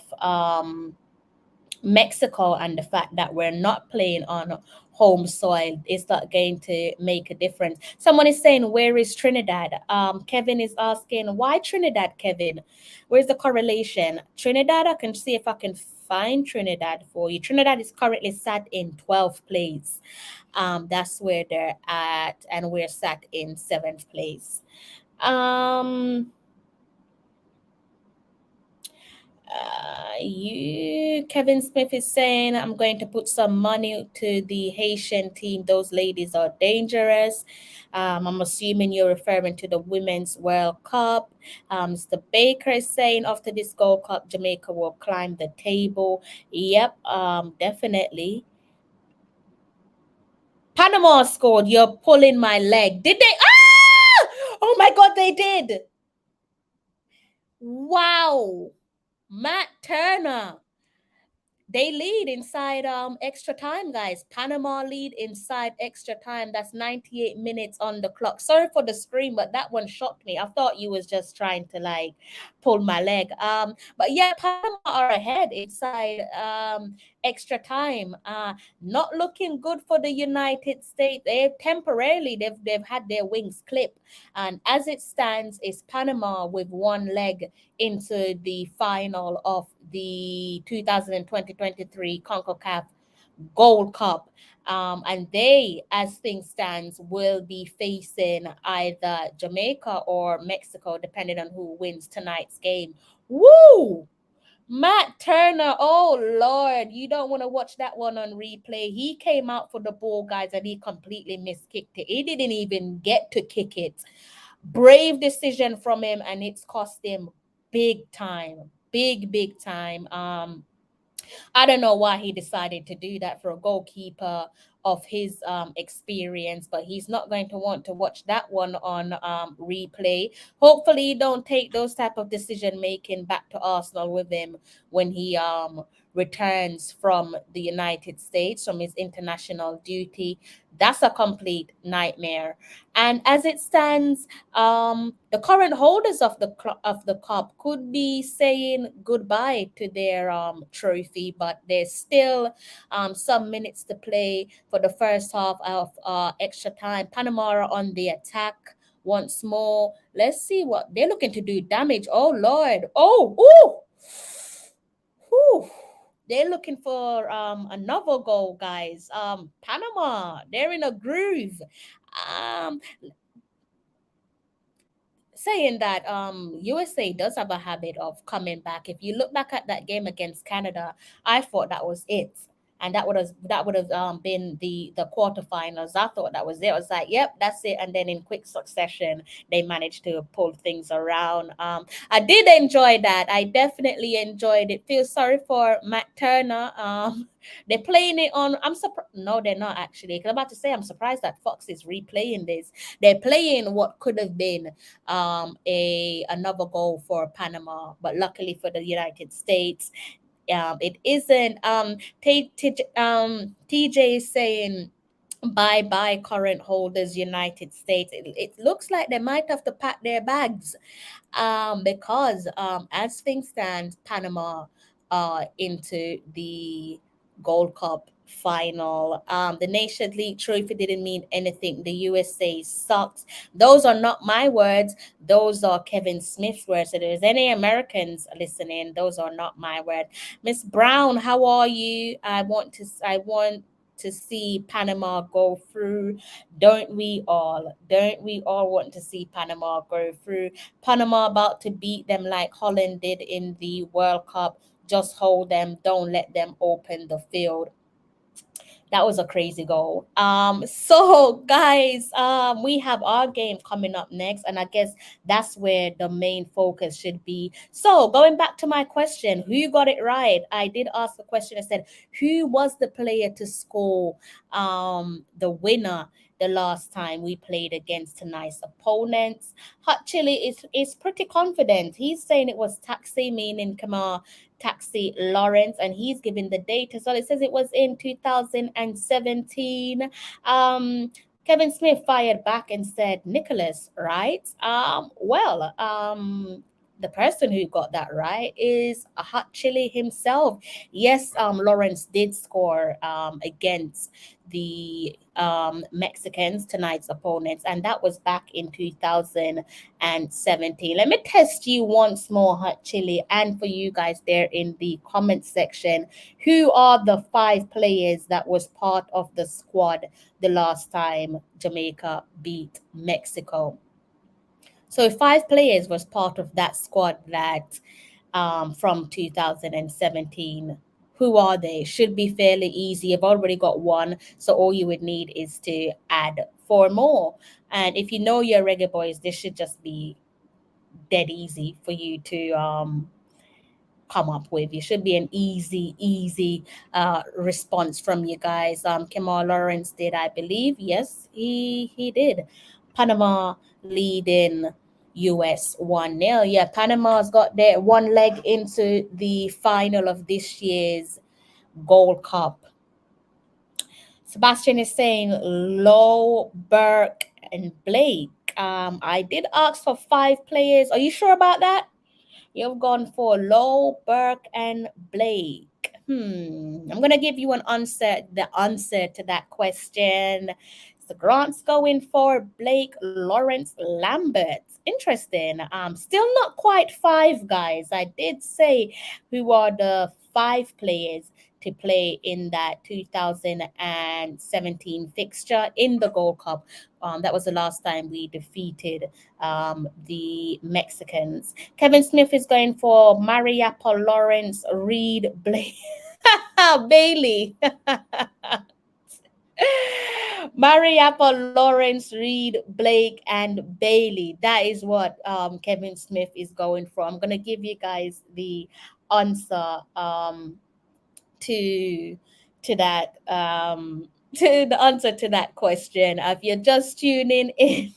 Mexico and the fact that we're not playing on home soil. Is that going to make a difference? Someone is saying, where is Trinidad? Kevin is asking, why Trinidad, Kevin? Where's the correlation? Trinidad, I can see if I can find Trinidad for you. Trinidad is currently sat in 12th place. That's where they're at, and we're sat in 7th place. Kevin Smith is saying, I'm going to put some money to the Haitian team. Those ladies are dangerous. I'm assuming you're referring to the Women's World Cup. Mr. Baker is saying, after this Gold Cup, Jamaica will climb the table. Yep, definitely. Panama scored. You're pulling my leg. Did they? Ah! Oh my God, they did. Wow. Matt Turner. They lead inside extra time, guys. Panama lead inside extra time. That's 98 minutes on the clock. Sorry for the scream, but that one shocked me. I thought you was just trying to like pull my leg. But yeah, Panama are ahead inside extra time. Not looking good for the United States. They've had their wings clipped. And as it stands, it's Panama with one leg into the final of the 2020-23 Concacaf Gold Cup. And they, as things stands, will be facing either Jamaica or Mexico, depending on who wins tonight's game. Woo! Matt Turner, oh Lord, you don't want to watch that one on replay. He came out for the ball, guys, and he completely miskicked it. He didn't even get to kick it. Brave decision from him, and it's cost him big time. Big time. I don't know why he decided to do that for a goalkeeper of his experience, but he's not going to want to watch that one on replay. Hopefully he don't take those type of decision making back to Arsenal with him when he returns from the United States from his international duty. That's a complete nightmare. And as it stands, the current holders of the cup could be saying goodbye to their trophy, but there's still some minutes to play for the first half of extra time. Panama are on the attack once more. Let's see what they're looking to do. Damage. Oh Lord. Oh, ooh. They're looking for another goal, guys. Panama, they're in a groove. Saying that USA does have a habit of coming back. If you look back at that game against Canada, I thought that was it. And that would have been the quarterfinals. I thought that was it. I was like, yep, that's it. And then in quick succession, they managed to pull things around. I did enjoy that. I definitely enjoyed it. Feel sorry for Matt Turner. They're playing it on. I'm surprised. No, they're not actually. Because I'm about to say, I'm surprised that Fox is replaying this. They're playing what could have been another goal for Panama, but luckily for the United States, it isn't. TJ is saying bye current holders United States. It looks like they might have to pack their bags because as things stand, Panama into the Gold Cup final. The Nations League trophy didn't mean anything. The USA sucks. Those are not my words. Those are Kevin Smith's words. So if there's any Americans listening, those are not my words. Miss Brown, how are you? I want to see Panama go through. Don't we all? Don't we all want to see Panama go through? Panama about to beat them like Holland did in the World Cup. Just hold them. Don't let them open the field. That was a crazy goal. So guys, we have our game coming up next, and I guess that's where the main focus should be. So going back to my question, who got it right? I did ask the question. I said, who was the player to score the winner the last time we played against tonight's opponents? Hot Chili is pretty confident. He's saying it was Taxi, meaning Kamar Taxi Lawrence, and he's giving the data. So it says it was in 2017. Kevin Smith fired back and said Nicholas, right? The person who got that right is a Hot Chili himself. Yes, Lawrence did score against the Mexicans, tonight's opponents, and that was back in 2017. Let me test you once more, Hot Chili, and for you guys there in the comment section, who are the 5 players that was part of the squad the last time Jamaica beat Mexico? So 5 players was part of that squad that from 2017. Who are they? Should be fairly easy. I've already got 1, so all you would need is to add 4 more. And if you know your Reggae Boyz, this should just be dead easy for you to come up with. It should be an easy response from you guys. Kemal Lawrence did, I believe. Yes, he did. Panama leading US 1-0. Yeah, Panama's got their 1 leg into the final of this year's Gold Cup. Sebastian is saying Low, Burke, and Blake. I did ask for 5 players. Are you sure about that? You've gone for Low, Burke, and Blake. I'm gonna give you the answer to that question. So Grant's going for Blake, Lawrence, Lambert. Interesting. Still not quite 5, guys. I did say who are the 5 players to play in that 2017 fixture in the Gold Cup. That was the last time we defeated the Mexicans. Kevin Smith is going for Mariappa, Lawrence, Reed, Blake, Bailey. Mariappa, Lawrence, Reed, Blake, and Bailey. That is what Kevin Smith is going for. I'm going to give you guys the answer to that to the answer to that question. If you're just tuning in,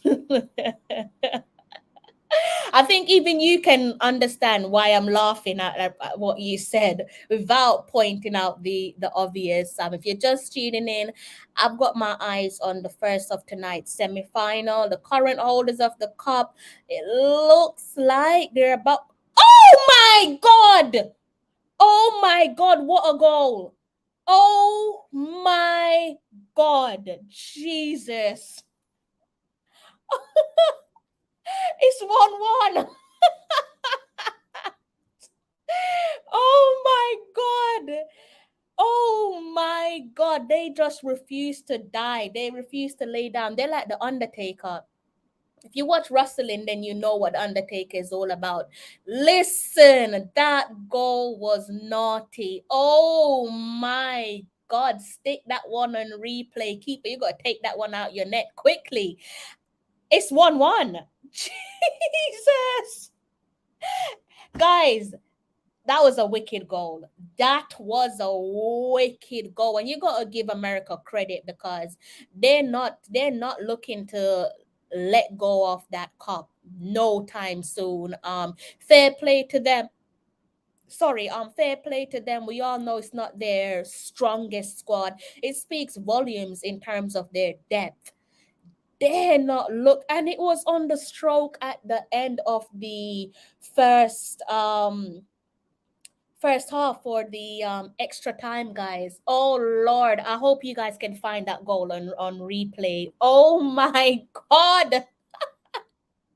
I think even you can understand why I'm laughing at what you said without pointing out the obvious. If you're just tuning in, I've got my eyes on the first of tonight's semi-final. The current holders of the cup. It looks like they're about. Oh my God! Oh my God! What a goal! Oh my God! Jesus! It's 1-1. Oh my God. Oh my God. They just refuse to die. They refuse to lay down. They're like the Undertaker. If you watch wrestling, then you know what Undertaker is all about. Listen, that goal was naughty. Oh my God. Stick that one on replay. Keeper, you got to take that one out your net quickly. It's 1-1. Jesus. Guys, that was a wicked goal. That was a wicked goal. And you got to give America credit because they're not looking to let go of that cup no time soon. Fair play to them. Fair play to them. We all know it's not their strongest squad. It speaks volumes in terms of their depth. Dare not look, and it was on the stroke at the end of the first half for the extra time, guys. Oh Lord, I hope you guys can find that goal on replay. Oh my God.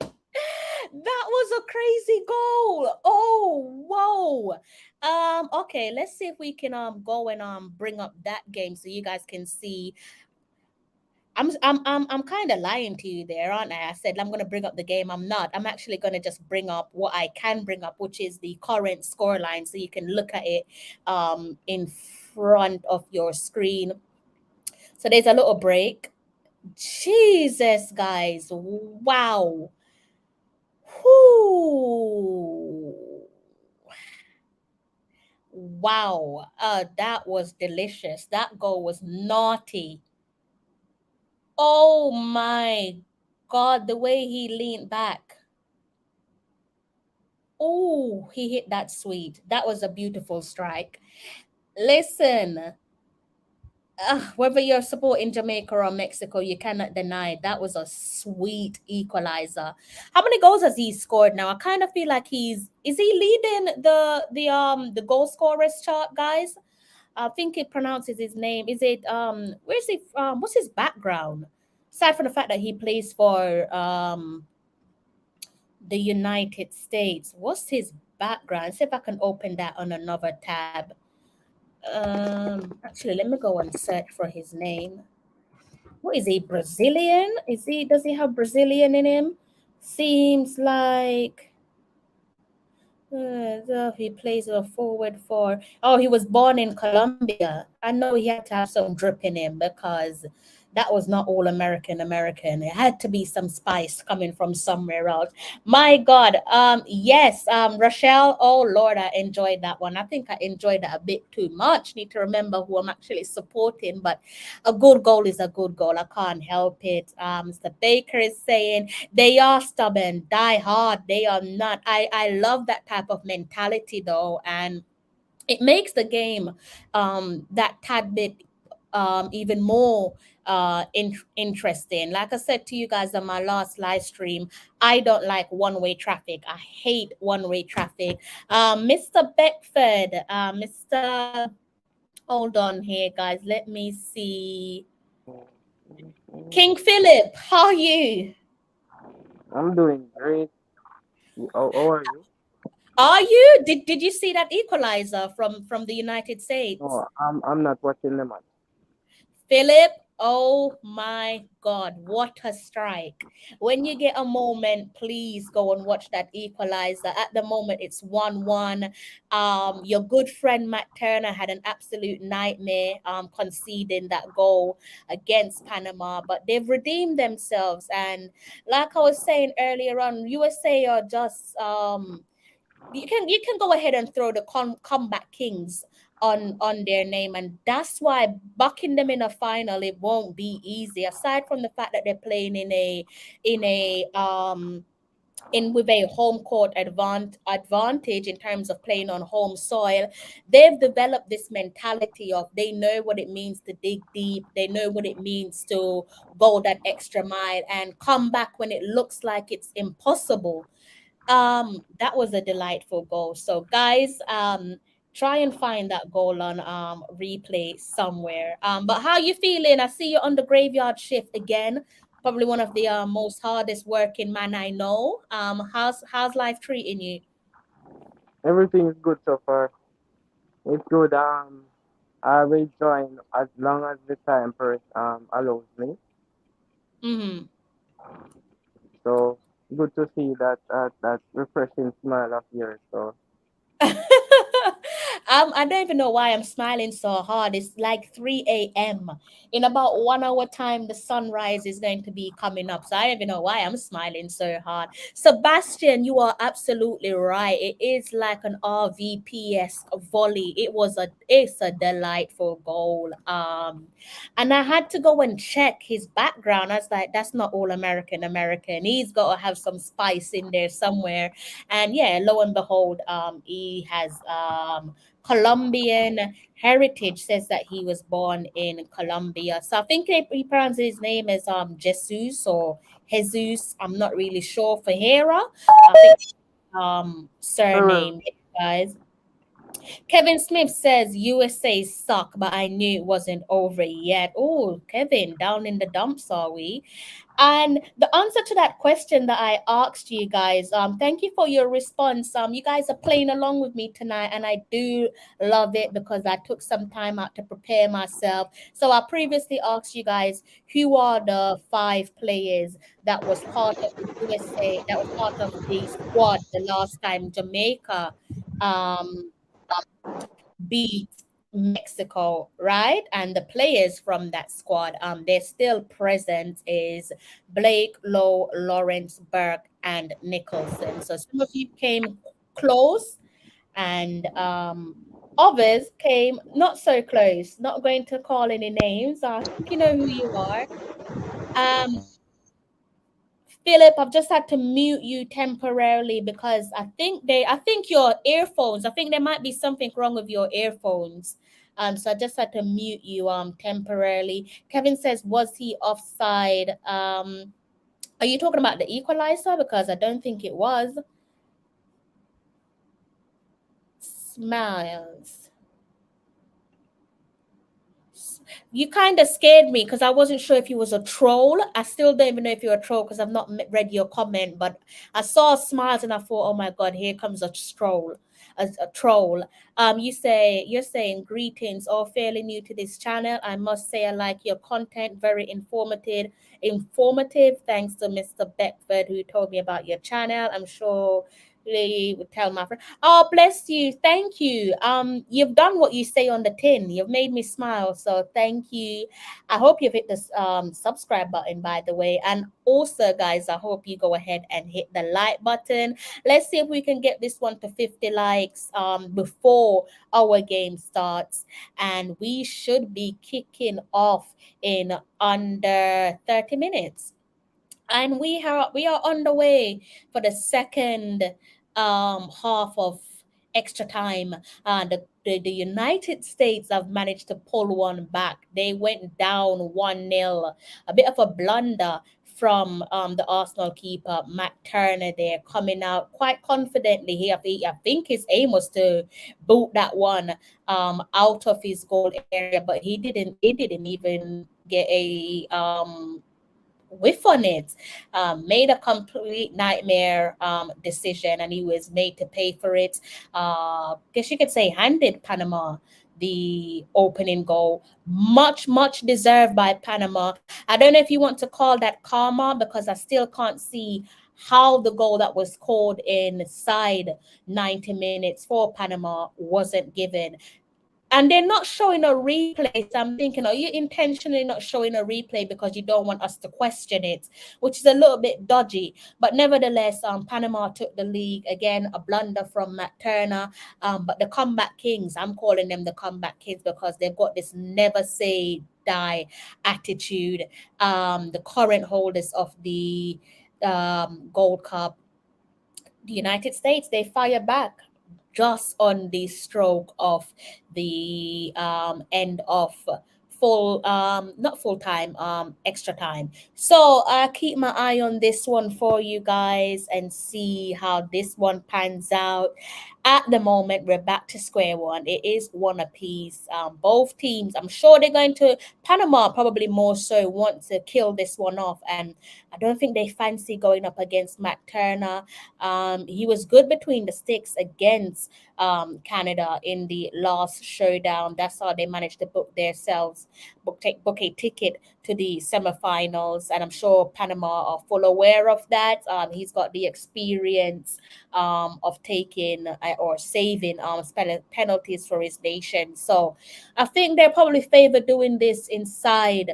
That was a crazy goal. Oh, whoa. Okay, let's see if we can go and bring up that game so you guys can see. I'm kind of lying to you there, aren't I? I said I'm going to bring up the game. I'm not. I'm actually going to just bring up what I can bring up, which is the current scoreline, so you can look at it in front of your screen. So there's a little break. Jesus, guys. Wow. Whoo. Wow. That was delicious. That goal was naughty. Oh my God, the way he leaned back. Oh, he hit that sweet. That was a beautiful strike. Listen, whether you're supporting Jamaica or Mexico, you cannot deny that was a sweet equalizer. How many goals has he scored now? I kind of feel like is he leading the goal scorers chart, guys? I think it pronounces his name. Is it where's he from? What's his background? Aside from the fact that he plays for the United States, what's his background? See if I can open that on another tab. Actually, let me go and search for his name. What is he? Brazilian? Does he have Brazilian in him? Seems like he plays a forward for. Oh, he was born in Colombia. I know he had to have some drip in him because that was not all American. It had to be some spice coming from somewhere else. My God. Yes. Rochelle. Oh Lord, I enjoyed that one. I think I enjoyed that a bit too much. Need to remember who I'm actually supporting, but a good goal is a good goal. I can't help it. Mr. Baker is saying they are stubborn, die hard. They are not. I love that type of mentality though, and it makes the game that tad bit even more interesting. Like I said to you guys on my last live stream, I don't like one-way traffic. I hate one-way traffic. Mr. Beckford, Mr. Hold on here, guys. Let me see. King Philip, how are you? I'm doing great. How are you? Are you? Did you see that equalizer from the United States? No, I'm not watching the match. Philip, oh my God, what a strike. When you get a moment, please go and watch that equalizer. At the moment, it's 1-1. Your good friend Matt Turner had an absolute nightmare conceding that goal against Panama, but they've redeemed themselves. And like I was saying earlier on, USA are just you can go ahead and throw the comeback kings on their name, and that's why bucking them in a final, it won't be easy. Aside from the fact that they're playing in with a home court advantage in terms of playing on home soil, they've developed this mentality of they know what it means to dig deep, they know what it means to go that extra mile and come back when it looks like it's impossible. That was a delightful goal. So guys, try and find that goal on replay somewhere. But how you feeling? I see you on the graveyard shift again. Probably one of the most hardest working man I know. How's life treating you? Everything is good so far. It's good. I will join as long as the time allows me. Mm-hmm. So good to see that refreshing smile of yours. So I don't even know why I'm smiling so hard. It's like 3 a.m. In about 1 hour time, the sunrise is going to be coming up. So I don't even know why I'm smiling so hard. Sebastian, you are absolutely right. It is like an RVPS volley. It's a delightful goal. And I had to go and check his background. I was like, that's not all American. He's got to have some spice in there somewhere. And yeah, lo and behold, he has Colombian heritage. Says that he was born in Colombia. So I think he pronounces his name as Jesus or Jesus. I'm not really sure for Hera. I think surname, guys. Kevin Smith says USA suck, but I knew it wasn't over yet. Oh, Kevin, down in the dumps are we? And the answer to that question that I asked you guys, thank you for your response. You guys are playing along with me tonight, and I do love it because I took some time out to prepare myself. So I previously asked you guys, who are the 5 players that was part of the USA, that was part of the squad the last time Jamaica beat Mexico, right? And the players from that squad, they're still present is Blake, Lowe, Lawrence, Burke, and Nicholson. So some of you came close, and others came not so close. Not going to call any names. I think you know who you are. Philip, I've just had to mute you temporarily because I think your earphones, I think there might be something wrong with your earphones. So I just had to mute you temporarily. Kevin says, was he offside? Are you talking about the equalizer? Because I don't think it was. Smiles. You kind of scared me because I wasn't sure if you was a troll. I still don't even know if you're a troll because I've not read your comment, but I saw smiles and I thought, oh my God, here comes a troll. A troll. You're saying greetings, all fairly new to this channel. I must say I like your content, very informative. Informative. Thanks to Mr. Beckford who told me about your channel. I'm sure they would tell my friend. Oh, bless you. Thank you. You've done what you say on the tin. You've made me smile. So thank you. I hope you've hit the subscribe button, by the way. And also, guys, I hope you go ahead and hit the like button. Let's see if we can get this one to 50 likes before our game starts. And we should be kicking off in under 30 minutes. And we are on the way for the second half of extra time. The United States have managed to pull one back. They went down 1-0, a bit of a blunder from the Arsenal keeper Matt Turner there, coming out quite confidently here. I think his aim was to boot that one out of his goal area, but he didn't even get a whiff on it. Made a complete nightmare decision, and he was made to pay for it. Guess you could say handed Panama the opening goal. Much deserved by Panama. I don't know if you want to call that karma, because I still can't see how the goal that was scored inside 90 minutes for Panama wasn't given. And they're not showing a replay. So I'm thinking, are you intentionally not showing a replay because you don't want us to question it, which is a little bit dodgy. But nevertheless, Panama took the league again, a blunder from Matt Turner. But the comeback kings, I'm calling them the comeback kings because they've got this never say die attitude. The current holders of the Gold Cup, the United States, they fire back just on the stroke of the end of not full time, extra time. So I keep my eye on this one for you guys and see how this one pans out. At the moment, we're back to square one. It is one apiece. Both teams, I'm sure they're going to, Panama probably more so, want to kill this one off. And I don't think they fancy going up against Matt Turner. He was good between the sticks against Canada in the last showdown. That's how they managed to book themselves, book a ticket to the semifinals. And I'm sure Panama are full aware of that. He's got the experience of taking or saving penalties for his nation. So I think they're probably favor doing this inside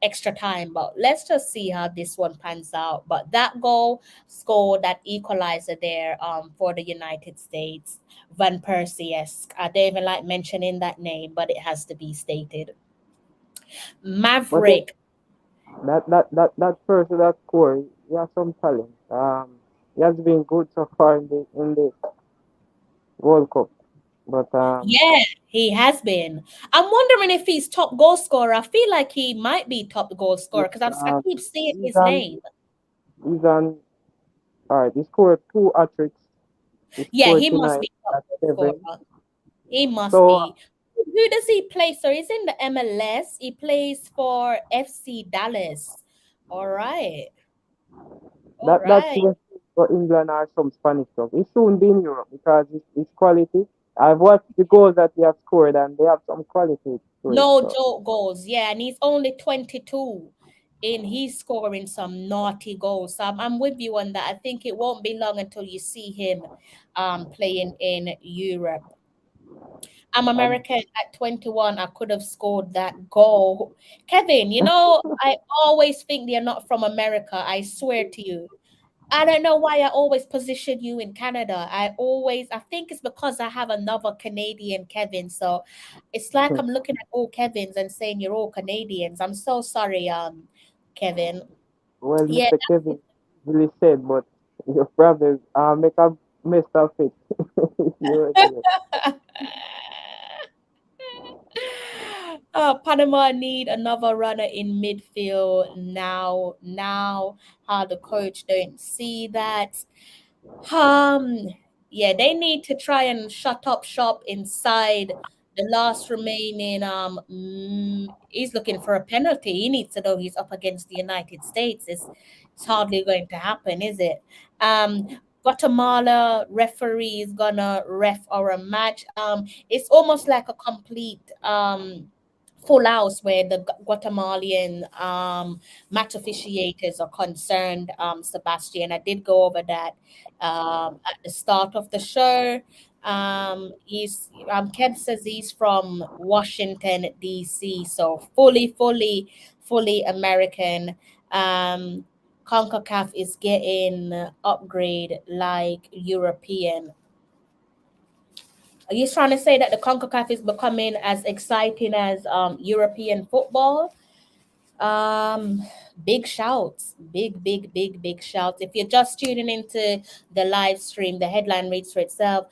extra time, but let's just see how this one pans out. But that goal scored, that equalizer there for the United States, Van Persie-esque. I don't even like mentioning that name, but it has to be stated. Maverick. That person that scored, he has some talent. He has been good so far in the World Cup. But Yeah, he has been. I'm wondering if he's top goal scorer. I feel like he might be top goal scorer because I keep seeing his name. He's on. All right, he scored 2 hat-tricks. Yeah, he must be top goal scorer. He must be. Who does he play? So he's in the MLS. He plays for FC Dallas. All right. That's for England or some Spanish stuff. He soon be in Europe because it's quality. I've watched the goals that he has scored, and they have some quality. No joke goals, yeah, and he's only 22, and he's scoring some naughty goals. So I'm with you on that. I think it won't be long until you see him playing in Europe. I'm American at 21. I could have scored that goal. Kevin, I always think they're not from America. I swear to you. I don't know why I always position you in Canada. I think it's because I have another Canadian Kevin. So it's like I'm looking at all Kevins and saying you're all Canadians. I'm so sorry, Kevin. Well, Yeah, Mr. Kevin really said, but your brothers make a mess of it. Panama need another runner in midfield now. How the coach don't see that. Yeah, they need to try and shut up shop inside the last remaining he's looking for a penalty. He needs to know he's up against the United States. It's hardly going to happen, is it? Guatemala referee is gonna ref our match. It's almost like a complete full house where the Guatemalan match officiators are concerned. Sebastian, I did go over that at the start of the show. Kev says he's from Washington D.C., so fully American. Concacaf is getting upgrade like European. Are you trying to say that the CONCACAF is becoming as exciting as European football? Big shouts, big shouts. If you're just tuning into the live stream, the headline reads for itself.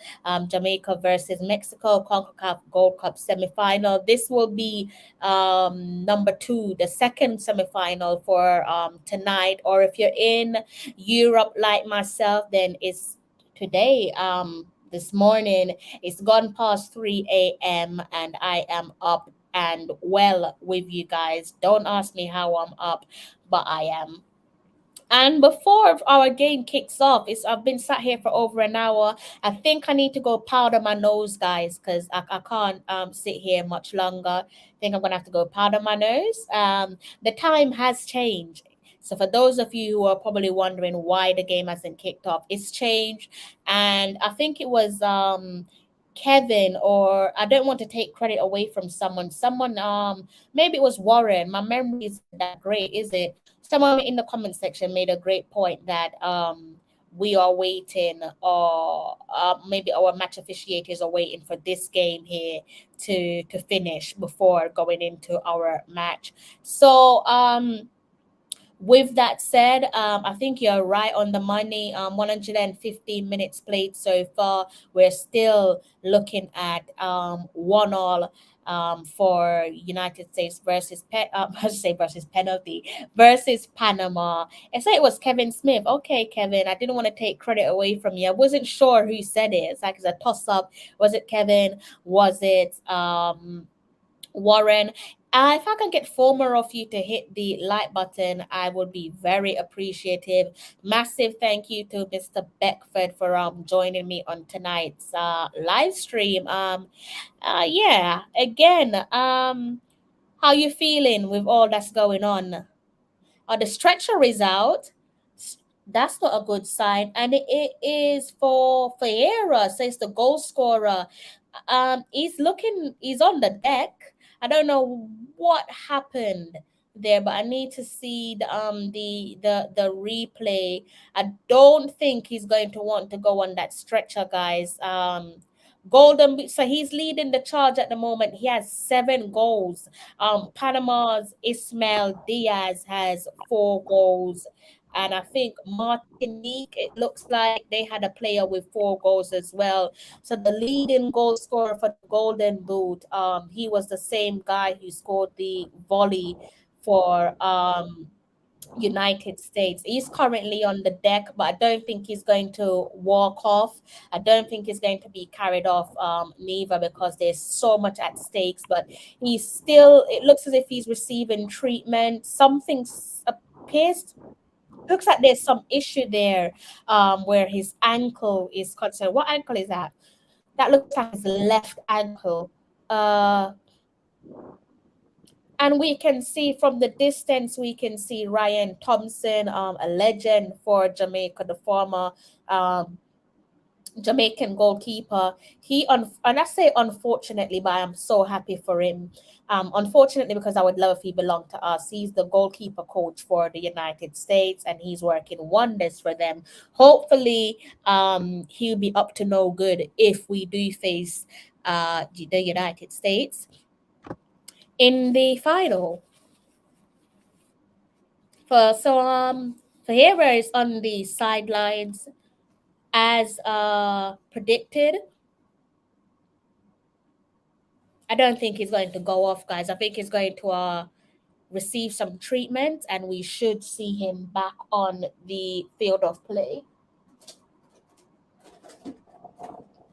Jamaica versus Mexico, Concacaf Gold Cup semifinal. This will be number 2, the second semifinal for tonight. Or if you're in Europe like myself, then it's today. This morning it's gone past 3 a.m. and I am up and well with you guys. Don't ask me how I'm up, but I am. And before our game kicks off, I've been sat here for over an hour. I think I need to go powder my nose, guys, because I can't sit here much longer. I think I'm gonna have to go powder my nose. The time has changed. So for those of you who are probably wondering why the game hasn't kicked off, it's changed. And I think it was Kevin, or I don't want to take credit away from someone. Maybe it was Warren. My memory isn't that great, is it? Someone in the comment section made a great point that we are waiting, or maybe our match officiators are waiting for this game here to finish before going into our match. So with that said, I think you're right on the money. 115 minutes played so far. We're still looking at 1-1 for United States versus versus penalty versus Panama. I say it was Kevin Smith. Okay, Kevin, I didn't want to take credit away from you. I wasn't sure who said it. It's like it's a toss up. Was it Kevin? Was it Warren? If I can get 4 more of you to hit the like button, I would be very appreciative. Massive thank you to Mr. Beckford for joining me on tonight's live stream. Yeah, again, how you feeling with all that's going on? The stretcher is out. That's not a good sign, and it is for Ferreira, says the goal scorer. He's on the deck. I don't know what happened there, but I need to see the replay. I don't think he's going to want to go on that stretcher, guys. Golden Boot, so he's leading the charge at the moment. He has 7 goals. Panama's Ismael Diaz has 4 goals. And I think Martinique, it looks like they had a player with 4 goals as well. So the leading goal scorer for the Golden Boot, he was the same guy who scored the volley for United States. He's currently on the deck, but I don't think he's going to walk off. I don't think he's going to be carried off neither, because there's so much at stakes. But he's still, it looks as if he's receiving treatment. Something appears, looks like there's some issue there where his ankle is concerned. What ankle is that? That looks like his left ankle. And we can see from the distance, we can see Ryan Thompson, a legend for Jamaica, the former Jamaican goalkeeper. And I say unfortunately, but I'm so happy for him. Unfortunately, because I would love if he belonged to us. He's the goalkeeper coach for the United States, and he's working wonders for them. Hopefully, he'll be up to no good if we do face the United States in the final. Ferreira is on the sidelines as predicted. I don't think he's going to go off, guys. I think he's going to receive some treatment, and we should see him back on the field of play.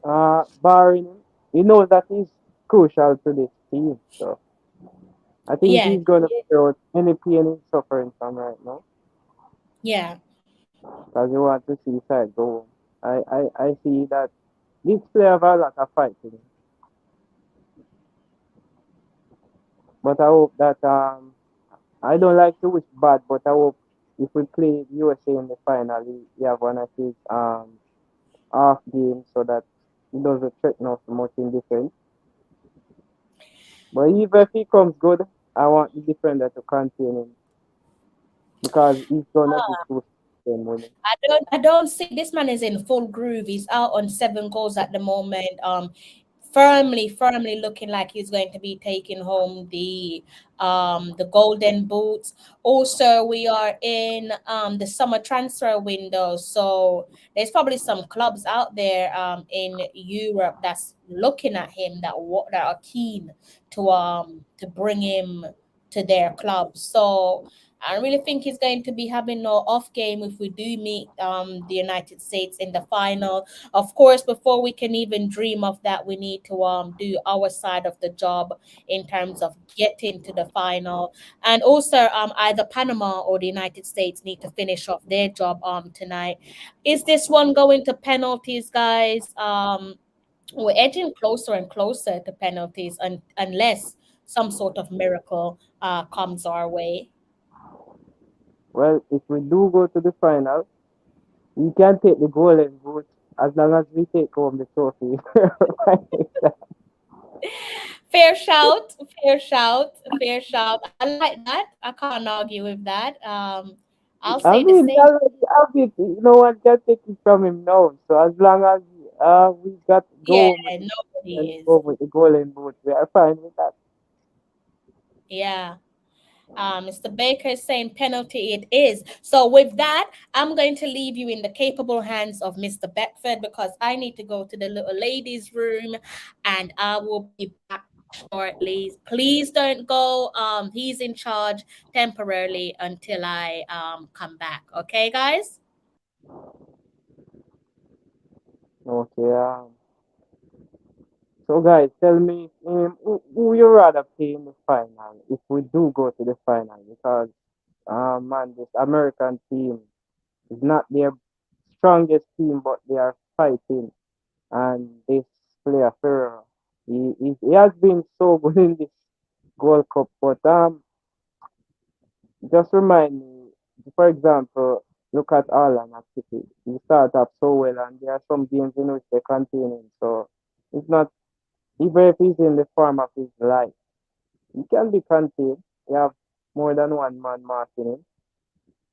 Barring, he knows that his crucial to this team. So I think Yeah, he's gonna feel out any pain he's suffering from right now. yeah. Because he wants to see his side go home. I see that this player have a lot of fight in him. But I hope that I don't like to wish bad, but I hope if we play USA in the final, he have one of his off games so that he doesn't threaten us much in defense. But even if he comes good, I want the defender to contain him because he's gonna do two them winning. I don't see this man is in full groove. He's out on 7 goals at the moment. Firmly looking like he's going to be taking home the golden boots. Also, we are in the summer transfer window, so there's probably some clubs out there in Europe that's looking at him that are keen to bring him to their club. So I really think he's going to be having no off game if we do meet the United States in the final. Of course, before we can even dream of that, we need to do our side of the job in terms of getting to the final. And also either Panama or the United States need to finish off their job tonight. Is this one going to penalties, guys? We're edging closer and closer to penalties unless some sort of miracle comes our way. Well, if we do go to the final, we can take the golden boot as long as we take home the trophy. Fair shout, fair shout, fair shout. I like that. I can't argue with that. I'll I say the mean, same. no one can take it from him now. So as long as we got Yeah, go home with nobody and is. go with the golden boot, we are fine with that. Yeah. Mr. Baker is saying penalty it is. So with that, I'm going to leave you in the capable hands of Mr. Beckford because I need to go to the little ladies' room and I will be back shortly. Please don't go. He's in charge temporarily until I come back. Okay, guys? Okay. So guys, tell me who you rather play in the final if we do go to the final because man, this American team is not their strongest team, but they are fighting. And this player Ferrer, he has been so good in this Gold Cup, but just remind me, for example, look at Alan at City. He started up so well, and there are some games in which they contain him. So it's not even if he's in the form of his life, he can be contained. You have more than one man marking him.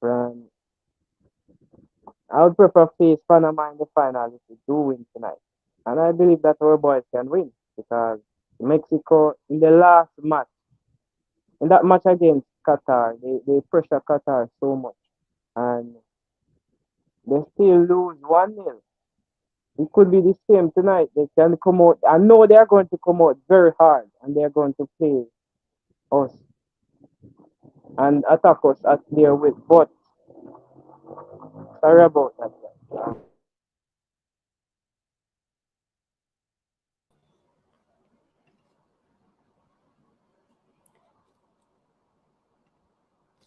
And I would prefer face Panama in the final if we do win tonight. And I believe that our boys can win because Mexico in the last match, in that match against Qatar, they pressure Qatar so much and they still lose 1-0. It could be the same tonight. They can come out. I know they are going to come out very hard and they are going to play us and attack us at their will. But sorry about that.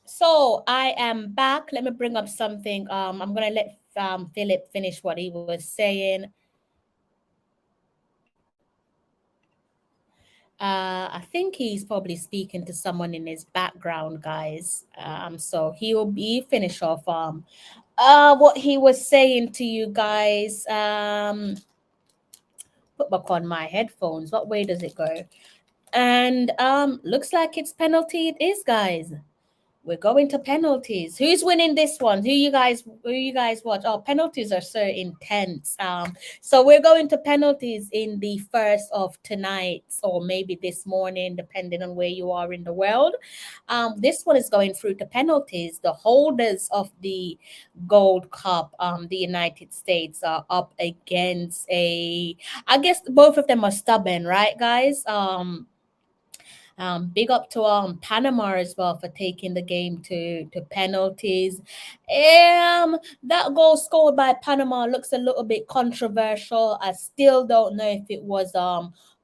So I am back. Let me bring up something. I'm gonna let Philip finish what he was saying. I think he's probably speaking to someone in his background, guys. So he'll be finish off what he was saying to you guys. Put back on my headphones. What way does it go? And looks like it's penalty it is, guys. We're going to penalties. Who's winning this one? Who you guys watch? Oh, penalties are so intense. So we're going to penalties in the first of tonight, or maybe this morning, depending on where you are in the world. This one is going through to penalties. The holders of the Gold Cup, the United States, are up against I guess both of them are stubborn, right, guys? Big up to Panama as well for taking the game to penalties. That goal scored by Panama looks a little bit controversial. I still don't know if it was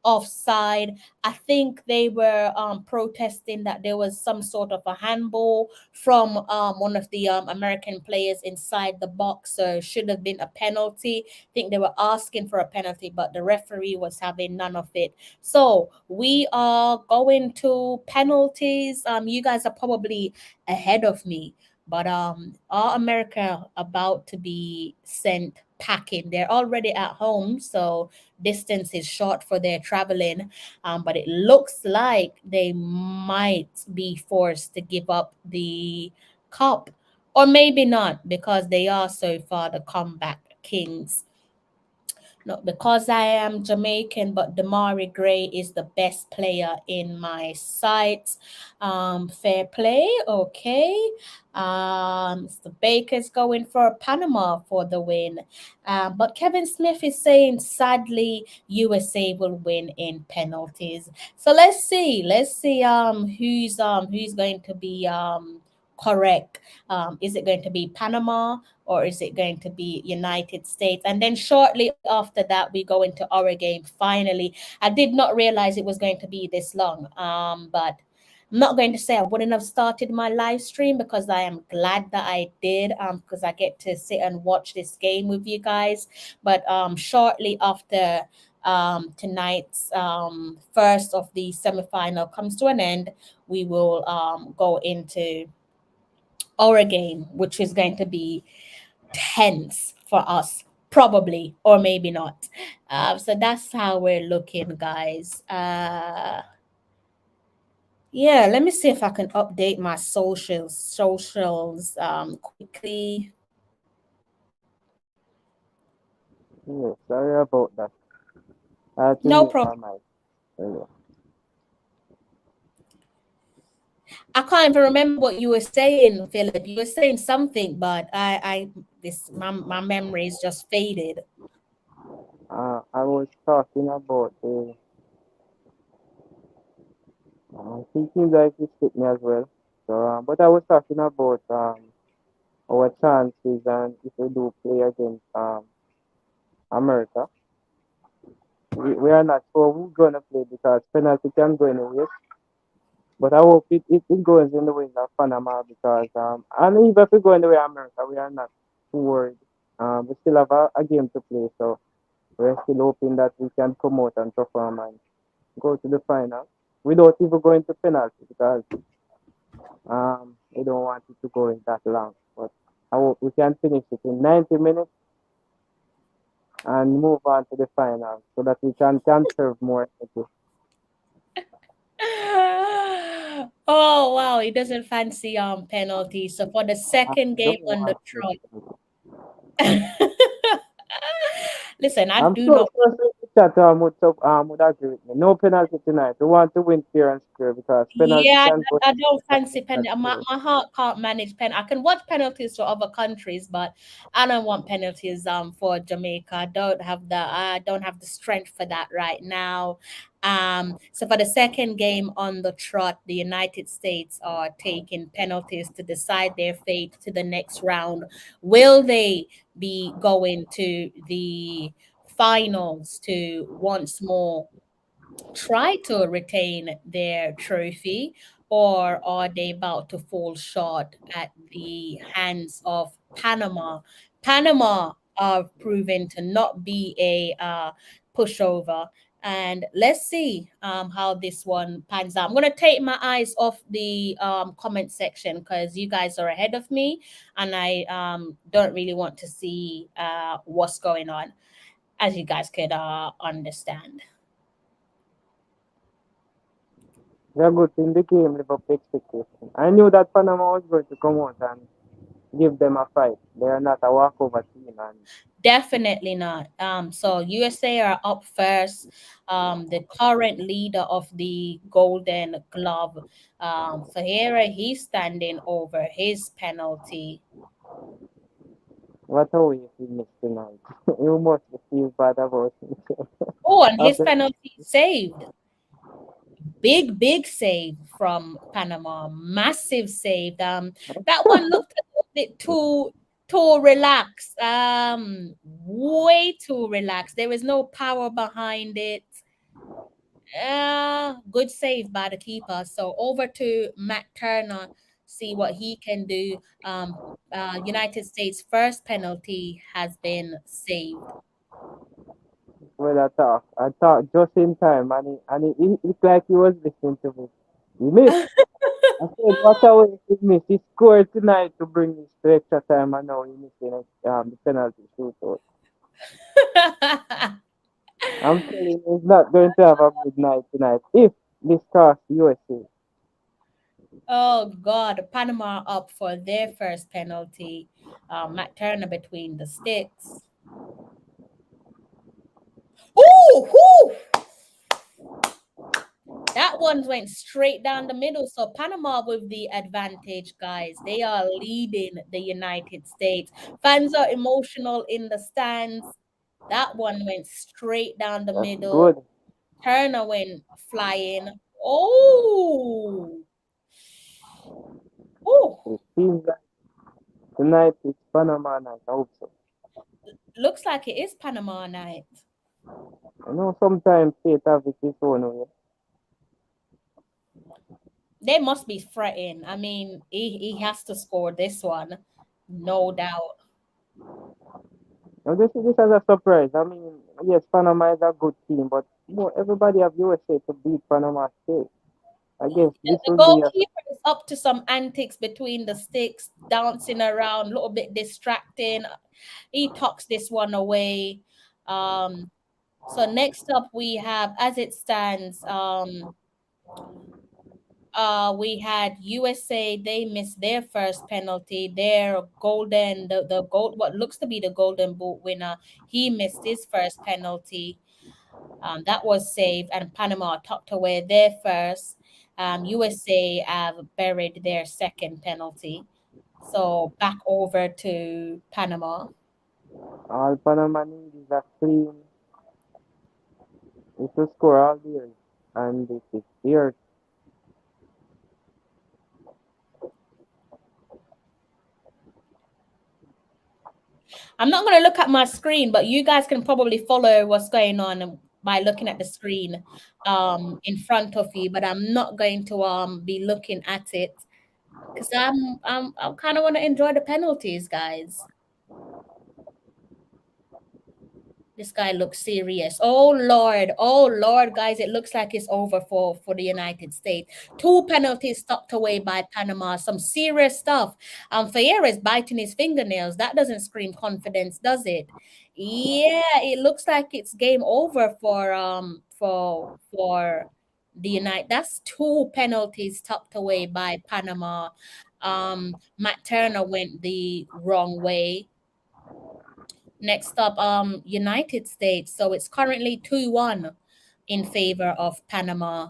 offside. I think they were protesting that there was some sort of a handball from one of the American players inside the box, so should have been a penalty. I think they were asking for a penalty, but the referee was having none of it. So we are going to penalties. You guys are probably ahead of me, but are America about to be sent packing? They're already at home, so distance is short for their traveling. But it looks like they might be forced to give up the cup, or maybe not, because they are so far the comeback kings. Not because I am Jamaican, but Damari Gray is the best player in my sight. Fair play, okay. Mr. Baker's going for Panama for the win. But Kevin Smith is saying, sadly, USA will win in penalties. So let's see. Who's going to be correct. Is it going to be Panama, or is it going to be United States? And then shortly after that, we go into our game. Finally, I did not realize it was going to be this long. But I'm not going to say I wouldn't have started my live stream, because I am glad that I did, because I get to sit and watch this game with you guys. But shortly after tonight's first of the semifinal comes to an end, we will go into our game, which is going to be tense for us, probably, or maybe not. So that's how we're looking, guys. Yeah, let me see if I can update my socials quickly. Yeah, sorry about that. I had to No mute problem. my mic earlier. I can't even remember what you were saying, Philip. You were saying something, but my memory is just faded. I was talking about the teaching guys to fit me as well. So, but I was talking about our chances, and if we do play against America, we are not sure who's gonna play, because penalty can go anywhere. But I hope it goes in the way of Panama, because and even if we go in the way of America, we are not too worried. We still have a game to play, so we're still hoping that we can come out and perform and go to the final without even going to penalty, because we don't want it to go in that long. But I hope we can finish it in 90 minutes and move on to the final, so that we can conserve more energy. Oh wow, he doesn't fancy penalties. So for the second game Don't on the want to. trot. Listen, I I'm do sure not. person in the chat would agree with me. No penalty tonight. We want to win fair and square, because penalty Yeah, can go. I don't fancy pen. My heart can't manage pen. I can watch penalties for other countries, but I don't want penalties for Jamaica. I don't have the strength for that right now. So for the second game on the trot, the United States are taking penalties to decide their fate to the next round. Will they be going to the finals to once more try to retain their trophy, or are they about to fall short at the hands of Panama? Panama are proven to not be a pushover. And let's see how this one pans out. I'm going to take my eyes off the comment section, because you guys are ahead of me, and I don't really want to see what's going on, as you guys could understand. We are good in the game, live up to expectation. I knew that Panama was going to come out and give them a fight. They are not a walkover team, and Definitely not. So USA are up first. The current leader of the Golden Glove, Ferreira, he's standing over his penalty. what a way he missed tonight. You must feel bad about it. Oh, and his After penalty saved. Big save from Panama. Massive save. That one looked a little bit too relaxed. Way too relaxed. There was no power behind it. Good save by the keeper. So over to Matt Turner, see what he can do. United States' first penalty has been saved. Well, I thought just in time, and it like he was listening to me. He missed. I said, what a way he missed. He scored tonight to bring this to extra time, and now he's missing the penalty shootout. I'm telling you, he's not going to have a good night tonight if this costs USA. Oh God, Panama up for their first penalty. Matt Turner between the sticks. Ooh! That one went straight down the middle. So Panama with the advantage, guys. They are leading the United States. Fans are emotional in the stands. That one went straight down the That's middle. good. Turner went flying. Oh! Ooh. It seems like tonight it's Panama night. I hope so. Looks like it is Panama night. I know sometimes fate have it its own way. They must be fretting. I mean, he has to score this one, no doubt. Now this is a surprise. I mean, yes, Panama is a good team, but everybody have USA to beat Panama State. I guess this The will be a goalkeeper is up to some antics between the sticks, dancing around, a little bit distracting. He tucks this one away. So next up we have, as it stands, we had USA. They missed their first penalty. Their golden, the gold, what looks to be the golden boot winner. He missed his first penalty. That was saved, and Panama tucked away their first. USA have buried their second penalty. So back over to Panama. all Panama need is a clean. It's to score all years, and it is here. I'm not going to look at my screen, but you guys can probably follow what's going on by looking at the screen in front of you. But I'm not going to be looking at it because I kind of want to enjoy the penalties, guys. This guy looks serious. Oh Lord, guys, it looks like it's over for the United States. 2 penalties tucked away by Panama. Some serious stuff. Ferreira is biting his fingernails. That doesn't scream confidence, does it? Yeah, it looks like it's game over for the United. That's 2 penalties tucked away by Panama. Matt Turner went the wrong way. Next up, United States. So it's currently 2-1 in favor of Panama.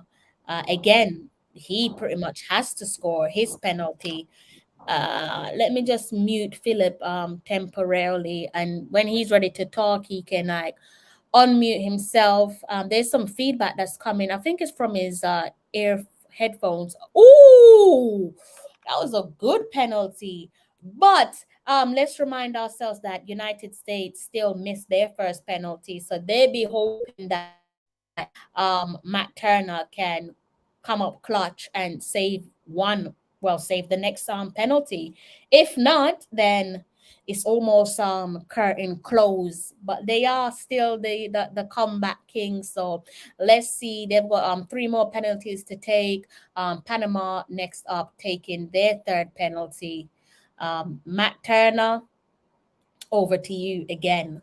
Again, he pretty much has to score his penalty. Let me just mute Philip temporarily, and when he's ready to talk, he can like unmute himself. There's some feedback that's coming. I think it's from his ear headphones. Ooh, that was a good penalty. But let's remind ourselves that United States still missed their first penalty, so they be hoping that Matt Turner can come up clutch and save the next penalty. If not, then it's almost curtain close. But they are still the comeback king. So let's see. They've got 3 more penalties to take. Panama next up taking their 3rd penalty. Matt Turner, over to you again.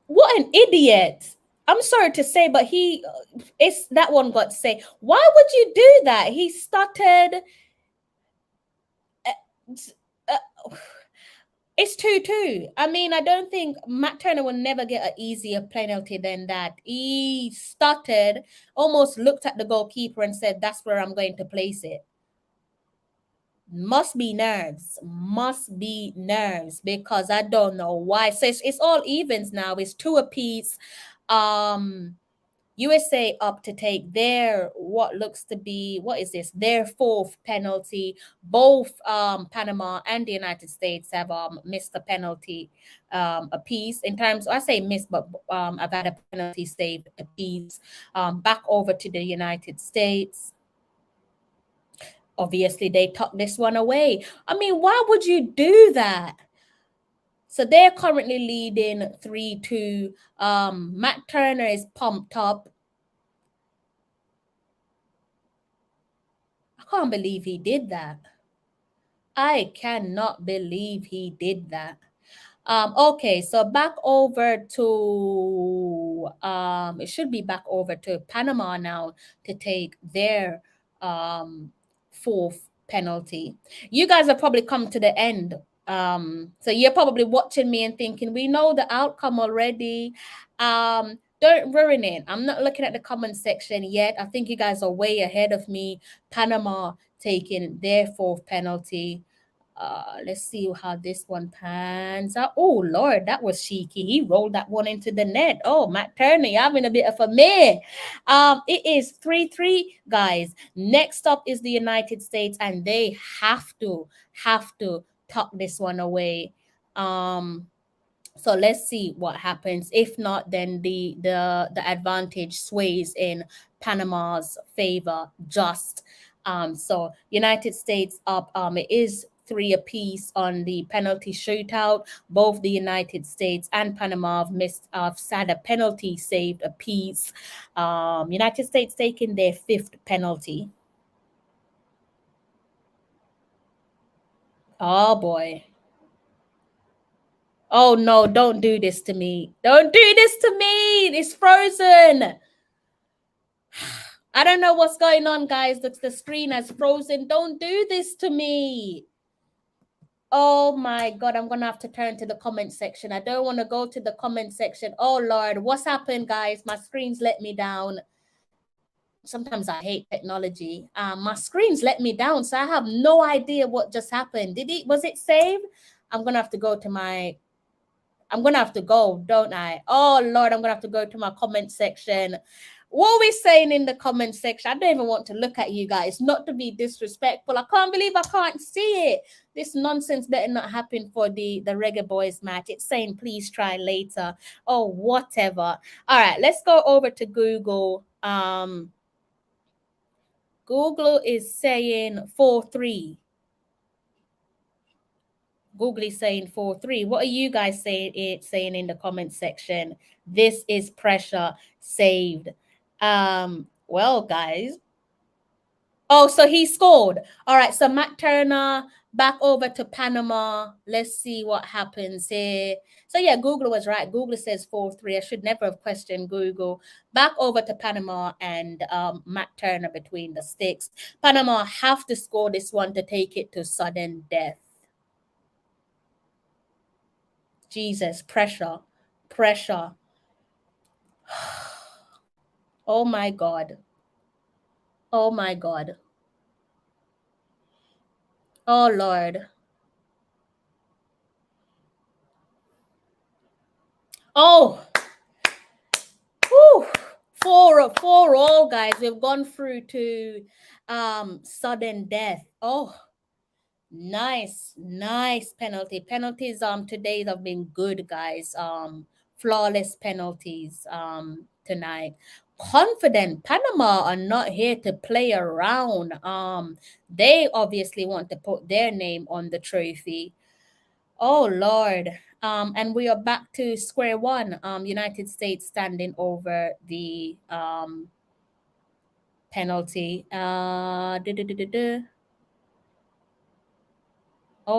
What an idiot. I'm sorry to say, but that one got saved. Why would you do that? He stuttered. It's 2-2. I mean, I don't think Matt Turner will never get an easier penalty than that. He stuttered, almost looked at the goalkeeper and said, "That's where I'm going to place it." Must be nerves, because I don't know why. So it's all evens now. It's 2 apiece. USA up to take their what looks to be, what is this, their 4th penalty. Both Panama and the United States have missed a penalty apiece. In terms, I say missed, but I've had a penalty saved apiece. Back over to the United States. Obviously, they tucked this one away. I mean, why would you do that? So they're currently leading 3-2. Matt Turner is pumped up. I can't believe he did that. I cannot believe he did that. Okay, so back over to it should be back over to Panama now to take their 4th penalty. You guys have probably come to the end. So you're probably watching me and thinking, we know the outcome already. Don't ruin it. I'm not looking at the comment section yet. I think you guys are way ahead of me. Panama taking their 4th penalty. Let's see how this one pans out. Oh, Lord, that was cheeky. He rolled that one into the net. Oh, Matt Turner, you're having a bit of a mare. It is 3-3, guys. Next up is the United States, and they have to tuck this one away. So let's see what happens. If not, then the advantage sways in Panama's favor. Just so United States up. It is 3 apiece on the penalty shootout. Both the United States and Panama have had a penalty saved apiece. United States taking their 5th penalty. Oh boy. Oh no, don't do this to me. Don't do this to me. It's frozen. I don't know what's going on, guys. The screen has frozen. Don't do this to me. Oh my God, I'm going to have to turn to the comment section. I don't want to go to the comment section. Oh Lord, what's happened, guys? My screen's let me down. Sometimes I hate technology. My screen's let me down, so I have no idea what just happened. Was it saved? I'm going to have to go, don't I? Oh Lord, I'm going to have to go to my comment section. What are we saying in the comment section? I don't even want to look at you guys, not to be disrespectful. I can't believe I can't see it. This nonsense better not happen for the Reggae Boyz match. It's saying, please try later. Oh, whatever. All right, let's go over to Google. Google is saying 4-3. Google is saying 4-3. What are you guys saying in the comment section? This is pressure saved. Well, guys. Oh, so he scored. All right, so Matt Turner back over to Panama. Let's see what happens here. So yeah, Google was right. Google says 4-3. I should never have questioned Google. Back over to Panama and Matt Turner between the sticks. Panama have to score this one to take it to sudden death. Jesus, pressure. Oh my God. Oh my God. Oh Lord. Oh. Whew. 4-4 guys. We've gone through to sudden death. Oh. Nice penalty. Penalties today have been good, guys. Flawless penalties tonight. Confident. Panama are not here to play around. They obviously want to put their name on the trophy. Oh Lord. And we are back to square one. United States standing over the penalty. Oh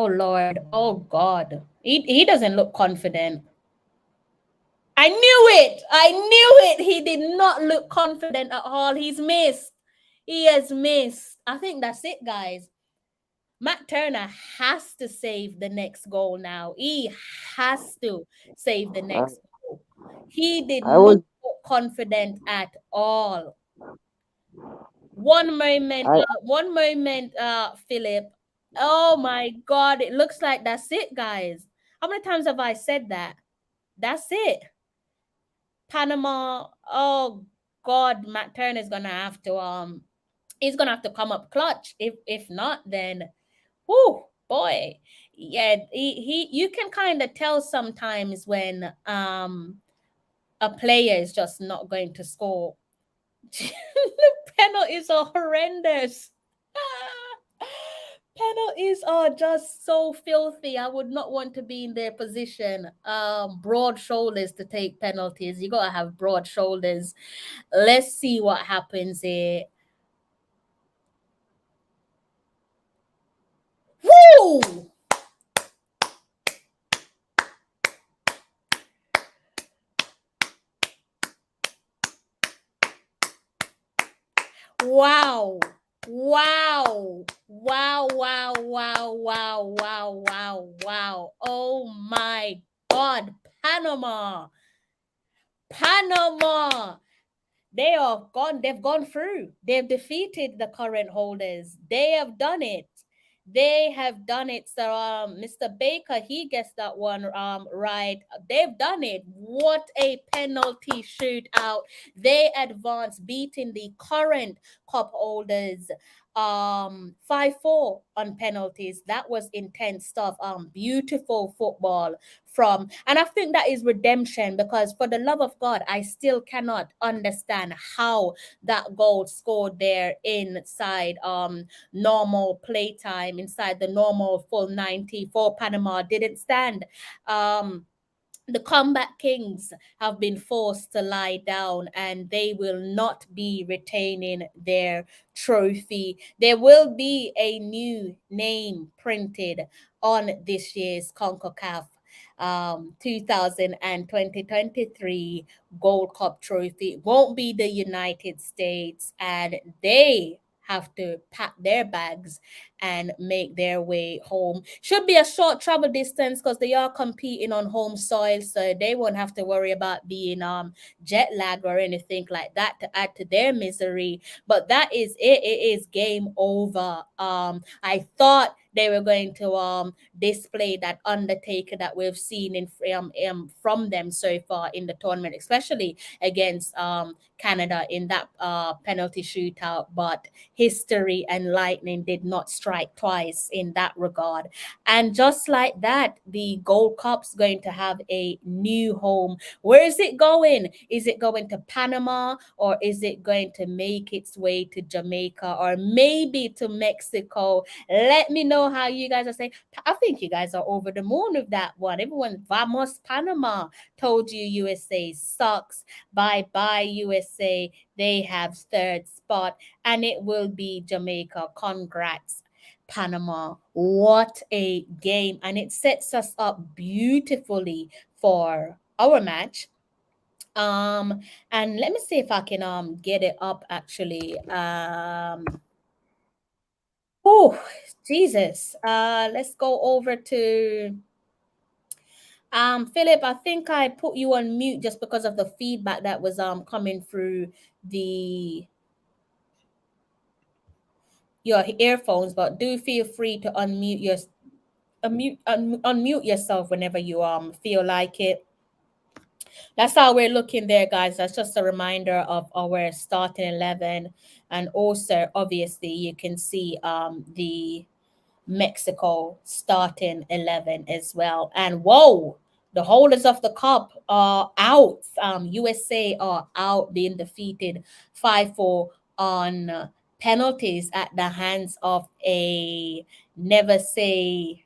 Lord. Oh God. He doesn't look confident. I knew it. He did not look confident at all. He's missed. He has missed. I think that's it, guys. Matt Turner has to save the next goal now. He has to save the next goal. He did not look confident at all. One moment, Philip. Oh my God. It looks like that's it, guys. How many times have I said that? That's it. Panama. Oh God, Matt Turner's gonna have to he's gonna have to come up clutch. If not, then whoo boy. Yeah, he you can kind of tell sometimes when a player is just not going to score. The penalties are horrendous. Penalties are just so filthy. I would not want to be in their position. Broad shoulders to take penalties. You gotta have broad shoulders. Let's see what happens here. Woo! Wow. Wow. Wow, wow, wow, wow, wow, wow, wow. Oh my God. Panama. Panama. They are gone. They've gone through. They've defeated the current holders. They have done it. They have done it. So Mr. Baker, he gets that one right. They've done it. What a penalty shootout. They advanced, beating the current cup holders 5-4 on penalties. That was intense stuff. Beautiful football from, and I think that is redemption, because for the love of God, I still cannot understand how that goal scored there inside normal playtime, inside the normal full 90 for Panama didn't stand. The Comeback Kings have been forced to lie down, and they will not be retaining their trophy. There will be a new name printed on this year's Concacaf 2000 and 2023 Gold Cup trophy. It won't be the United States, and they have to pack their bags and make their way home. Should be a short travel distance because they are competing on home soil, so they won't have to worry about being jet lag or anything like that to add to their misery. But that is it. It is game over. I thought they were going to display that undertaker that we've seen from them so far in the tournament, especially against Canada in that penalty shootout. But history and lightning did not strike twice in that regard. And just like that, the Gold Cup's going to have a new home. Where is it going? Is it going to Panama, or is it going to make its way to Jamaica, or maybe to Mexico? Let me know how you guys are saying. I think you guys are over the moon with that one. Everyone, vamos Panama. Told you USA sucks. Bye bye USA. They have third spot, and it will be Jamaica. Congrats, Panama. What a game. And it sets us up beautifully for our match. And let me see if I can get it up actually. Oh, Jesus. Let's go over to Philip. I think I put you on mute just because of the feedback that was coming through the your earphones, but do feel free to unmute yourself whenever you feel like it. That's how we're looking there, guys. That's just a reminder of our starting 11, and also obviously you can see the Mexico starting 11 as well. And whoa, the holders of the cup are out. USA are out, being defeated 5-4 on penalties at the hands of a never say.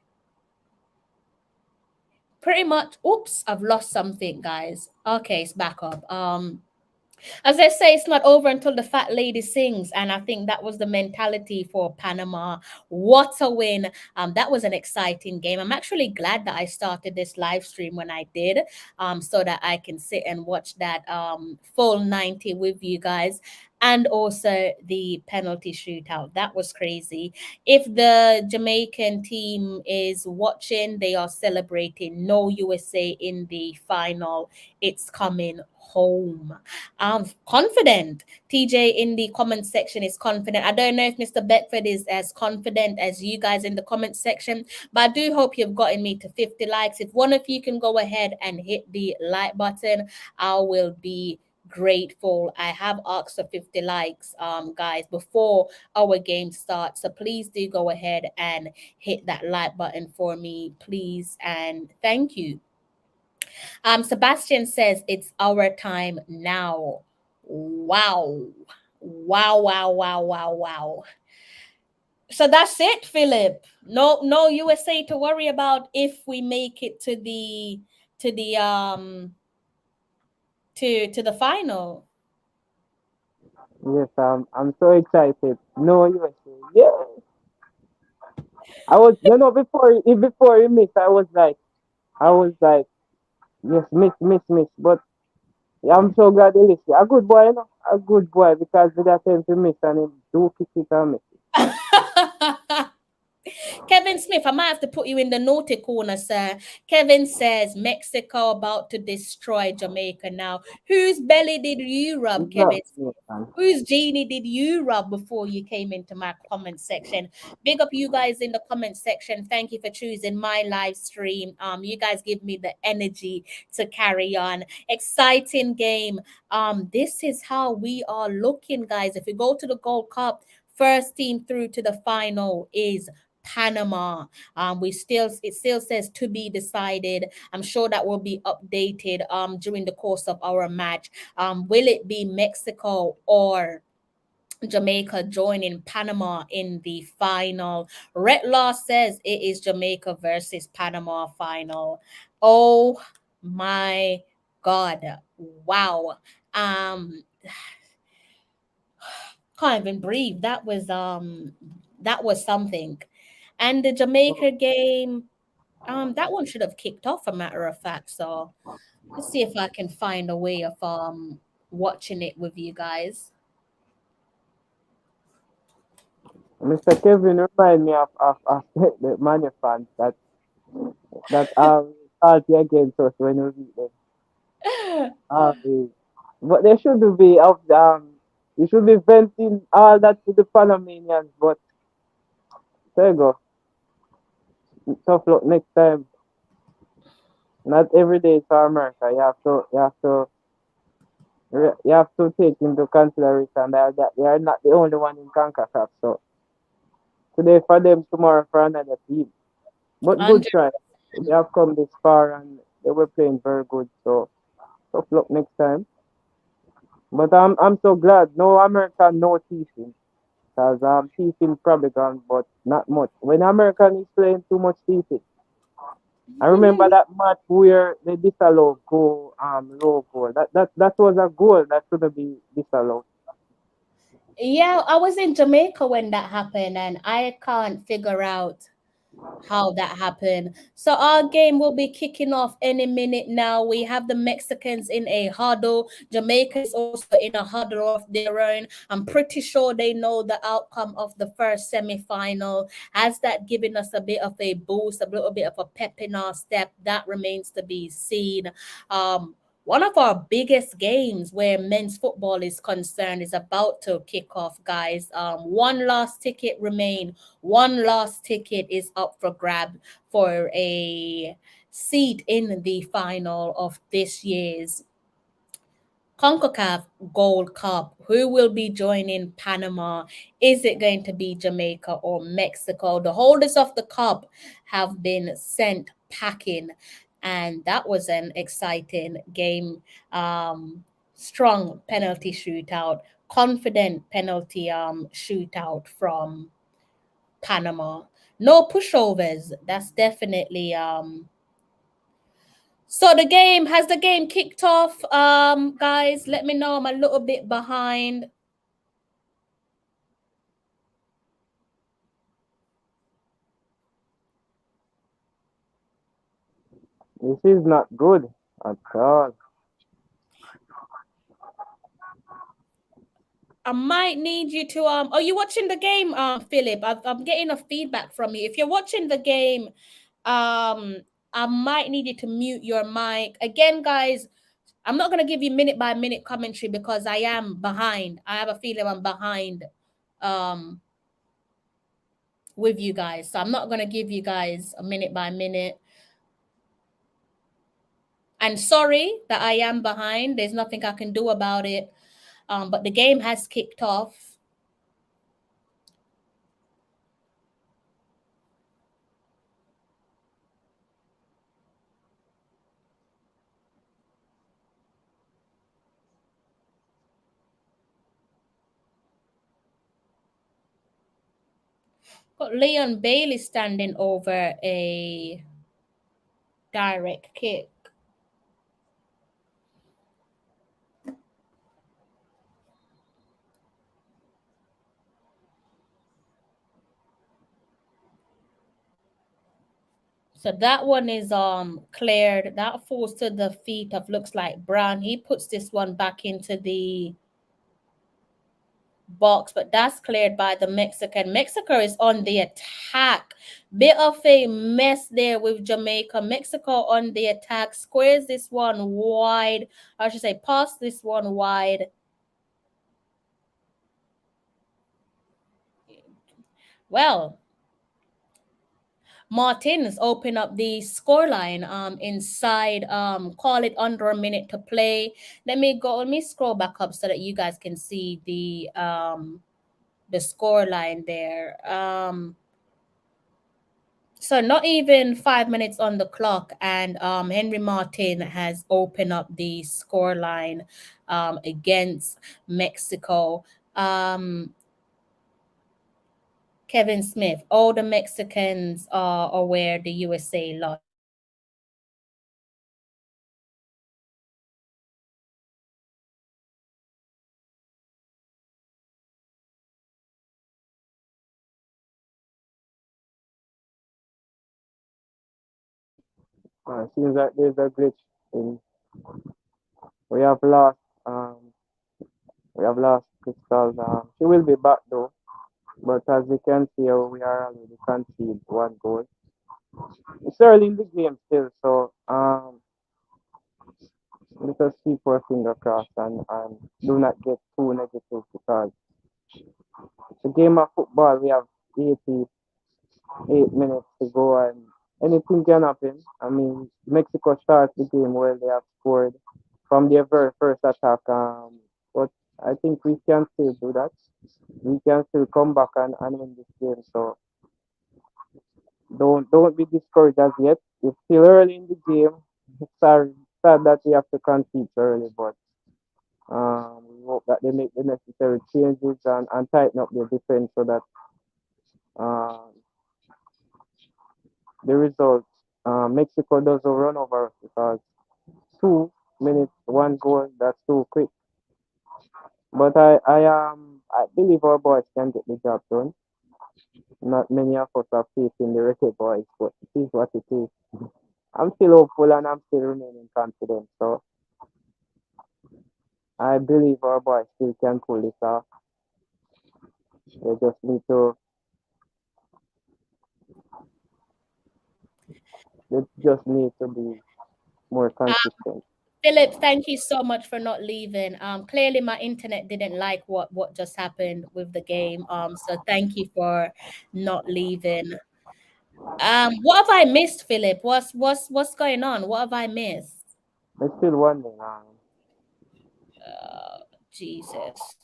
Pretty much, oops, I've lost something, guys. Okay, it's back up. As I say, it's not over until the fat lady sings, and I think that was the mentality for Panama. What a win. That was an exciting game. I'm actually glad that I started this live stream when I did, so that I can sit and watch that full 90 with you guys. and also the penalty shootout. That was crazy. If the Jamaican team is watching, they are celebrating. No USA in the final. It's coming home. I'm confident. TJ in the comment section is confident. I don't know if Mr. Beckford is as confident as you guys in the comment section, but I do hope you've gotten me to 50 likes. If one of you can go ahead and hit the like button, I will be grateful. I have asked for 50 likes, guys, before our game starts. So please do go ahead and hit that like button for me, please, and thank you. Sebastian says it's our time now. Wow. Wow, wow, wow, wow, wow. So that's it, Philip. No USA to worry about if we make it to the to the final. Yes, I'm so excited. No USA. Yeah. I was, before you miss, I was like, yes, miss. But yeah, I'm so glad you listen. A good boy, a good boy, because we got tend to miss and he do kick it and miss it. Kevin Smith, I might have to put you in the naughty corner, sir. Kevin says Mexico about to destroy Jamaica now. Whose belly did you rub, It's not Kevin me, Smith? man. Whose genie did you rub before you came into my comment section? Big up you guys in the comment section. Thank you for choosing my live stream. You guys give me the energy to carry on. Exciting game. This is how we are looking, guys. If you go to the Gold Cup, first team through to the final is Panama. It still says to be decided. I'm sure that will be updated during the course of our match. Will it be Mexico or Jamaica joining Panama in the final? Red Law says it is Jamaica versus Panama final. Oh my God. Wow. Can't even breathe. That was something. And the Jamaica game, that one should have kicked off, a matter of fact. So let's see if I can find a way of watching it with you guys. Mr. Kevin remind me of the Manu fans that salty against us when we beat them. But they should be you should be venting all that to the Panamanians, but there you go. Tough luck next time. Not every day for America. You have to take into consideration that they are not the only one in Concacaf. So today for them, tomorrow for another team. But good try. They have come this far and they were playing very good. So tough luck next time. But I'm so glad. No America, no teaching. Because teaching probably gone, but not much. When American is playing too much teaching. I remember that match where they disallowed low goal. That was a goal that shouldn't be disallowed. Yeah, I was in Jamaica when that happened, and I can't figure out how that happened. So our game will be kicking off any minute now. We have the Mexicans in a huddle. Jamaica is also in a huddle of their own. I'm pretty sure they know the outcome of the first semi-final. Has that given us a bit of a boost, a little bit of a pep in our step? That remains to be seen. One of our biggest games where men's football is concerned is about to kick off, guys. One last ticket remain. One last ticket is up for grab for a seat in the final of this year's Concacaf Gold Cup. Who will be joining Panama? Is it going to be Jamaica or Mexico? The holders of the cup have been sent packing, and that was an exciting game. Strong penalty shootout, confident penalty shootout from Panama. No pushovers. That's definitely So the game kicked off? Guys, let me know. I'm a little bit behind. This is not good at all. I might need you to are you watching the game, Philip? I'm getting a feedback from you. If you're watching the game, I might need you to mute your mic. Again, guys, I'm not gonna give you minute by minute commentary because I am behind. I have a feeling I'm behind with you guys. So I'm not gonna give you guys a minute by minute. And sorry that I am behind. There's nothing I can do about it. But the game has kicked off. Got Leon Bailey standing over a direct kick. So that one is cleared. That falls to the feet of, looks like, Brown. He puts this one back into the box, but that's cleared by the Mexican. Mexico is on the attack. Bit of a mess there with Jamaica. Mexico on the attack. Squares this one wide. I should say pass this one wide. Well, Martins open up the scoreline inside, call it under a minute to play. Let me scroll back up so that you guys can see the scoreline there. So not even 5 minutes on the clock, and Henry Martin has opened up the scoreline against Mexico. Kevin Smith, all the Mexicans are aware the USA lost. Seems like there's a glitch in. We have lost. We have lost Crystal. She will be back though. But as you can see, we are already conceded 1 goal. It's early in the game still, so let us keep our finger crossed and do not get too negative because it's a game of football. We have 88 minutes to go and anything can happen. I mean, Mexico starts the game where they have scored from their very first attack. But I think we can still do that. We can still come back and win this game. So don't be discouraged as yet. It's still early in the game. It's sad that we have to concede early, but we hope that they make the necessary changes and tighten up their defense so that the result Mexico doesn't run over us because 2 minutes, 1 goal, that's too quick. But I believe our boys can get the job done. Not many of us are faith in the Reggae Boyz, but it is what it is. I'm still hopeful and I'm still remaining confident. So I believe our boys still can pull this off. They just need to be more consistent. Philip, thank you so much for not leaving. Clearly my internet didn't like what just happened with the game. So thank you for not leaving. What have I missed, Philip? What's going on? What have I missed? There's still one thing. Jesus.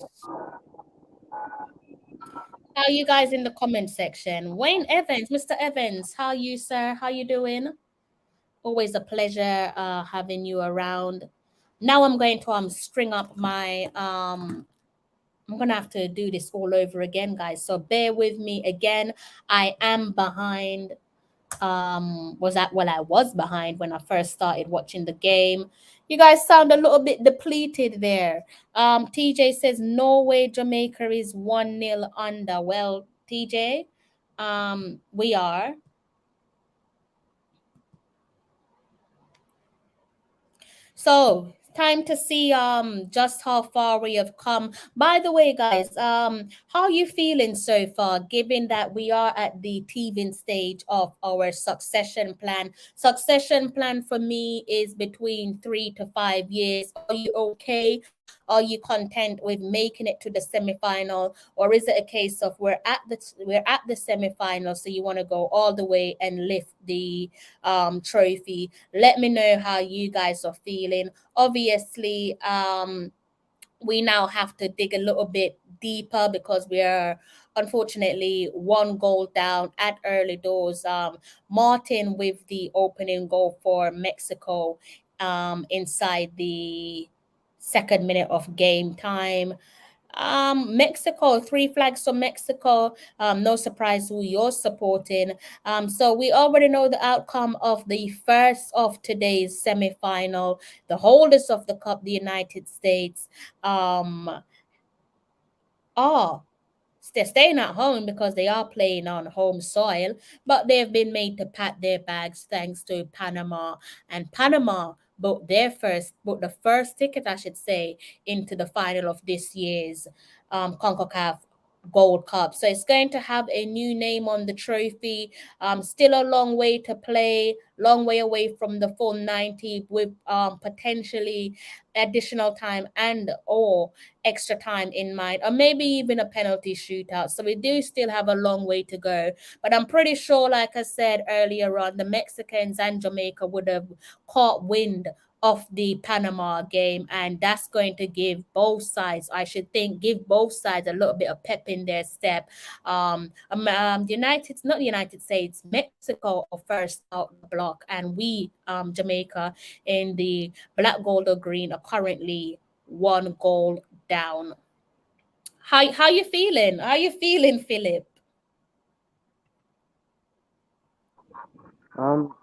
How are you guys in the comment section? Wayne Evans, Mr. Evans, how are you, sir? How you doing? Always a pleasure having you around. Now I'm going to string up my I'm gonna have to do this all over again, guys. So bear with me again. I am behind. I was behind when I first started watching the game. You guys sound a little bit depleted there. TJ says Norway, Jamaica is 1-0 under. Well, TJ, we are. So time to see just how far we have come. By the way, guys, how are you feeling so far, given that we are at the teething stage of our succession plan? Succession plan for me is between 3 to 5 years. Are you okay? Are you content with making it to the semifinal, or is it a case of we're at the semifinal, so you want to go all the way and lift the trophy? Let me know how you guys are feeling. Obviously, we now have to dig a little bit deeper because we are unfortunately one goal down at early doors. Martin with the opening goal for Mexico inside the second minute of game time. Mexico, three flags for Mexico. No surprise who you're supporting. So we already know the outcome of the first of today's semifinal. The holders of the cup, the United States, are they're staying at home because they are playing on home soil, but they've been made to pack their bags thanks to Panama. And Panama booked the first ticket, I should say, into the final of this year's Concacaf Gold Cup. So it's going to have a new name on the trophy. Still a long way to play, long way away from the full 90, with potentially additional time and or extra time in mind, or maybe even a penalty shootout. So we do still have a long way to go. But I'm pretty sure, like I said earlier on, the Mexicans and Jamaica would have caught wind of the Panama game, and that's going to give both sides, I should think, give both sides a little bit of pep in their step. Not the United States, Mexico are first out the block, and we, Jamaica, in the black, gold, or green, are currently one goal down. How you feeling? How you feeling, Philip? Um,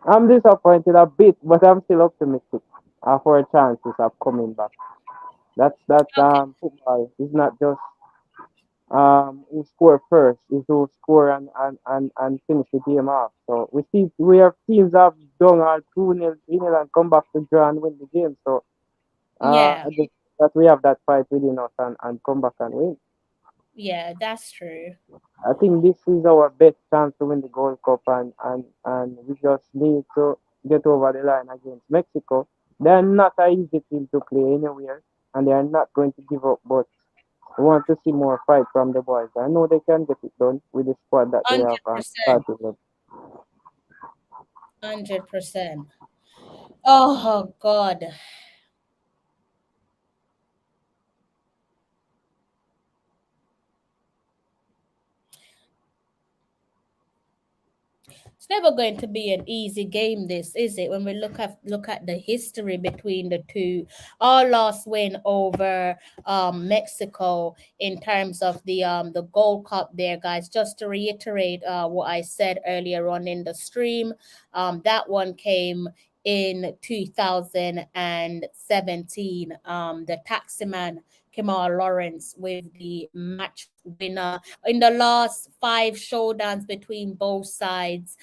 I'm disappointed a bit, but I'm still optimistic for our chances of coming back. That's football. It's not just who score first, it's who score and finish the game off. So we have teams that have done all 2-0, 3-0 and come back to draw and win the game. So Yeah. I just that we have that fight within us and come back and win. Yeah, that's true. I think this is our best chance to win the Gold Cup, and we just need to get over the line against Mexico. They're not an easy team to play anywhere, and they are not going to give up, but we want to see more fight from the boys. I know they can get it done with the squad that they have 100%. started with. 100%. Oh God. It's never going to be an easy game, this, is it? When we look at the history between the two. Our last win over Mexico in terms of the Gold Cup there, guys. Just to reiterate what I said earlier on in the stream, that one came in 2017. The Taximan Kemal Lawrence with the match winner. In the last 5 showdowns between both sides,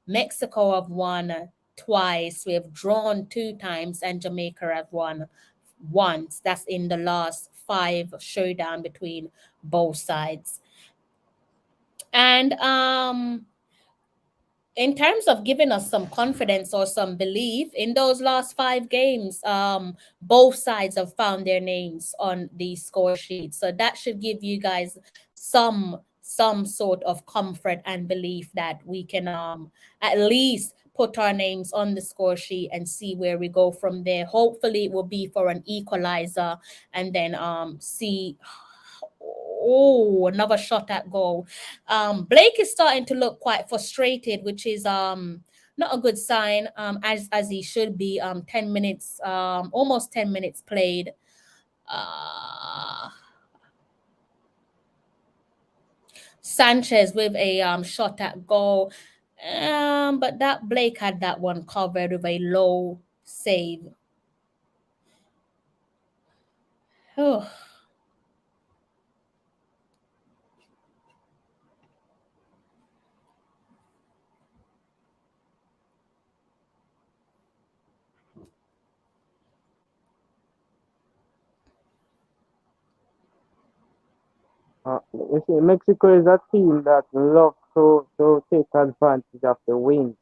Mexico have won twice. We have drawn 2 times, and Jamaica have won once. That's in the last 5 showdown between both sides. And in terms of giving us some confidence or some belief in those last 5 games, both sides have found their names on the score sheet. So that should give you guys some sort of comfort and belief that we can at least put our names on the score sheet and see where we go from there. Hopefully it will be for an equalizer, and then see. Oh, another shot at goal. Blake is starting to look quite frustrated, which is not a good sign, as he should be. 10 minutes, almost 10 minutes played. Sanchez with a shot at goal. But that Blake had that one covered with a low save. Oh. You see, Mexico is a team that loves to take advantage of the wings.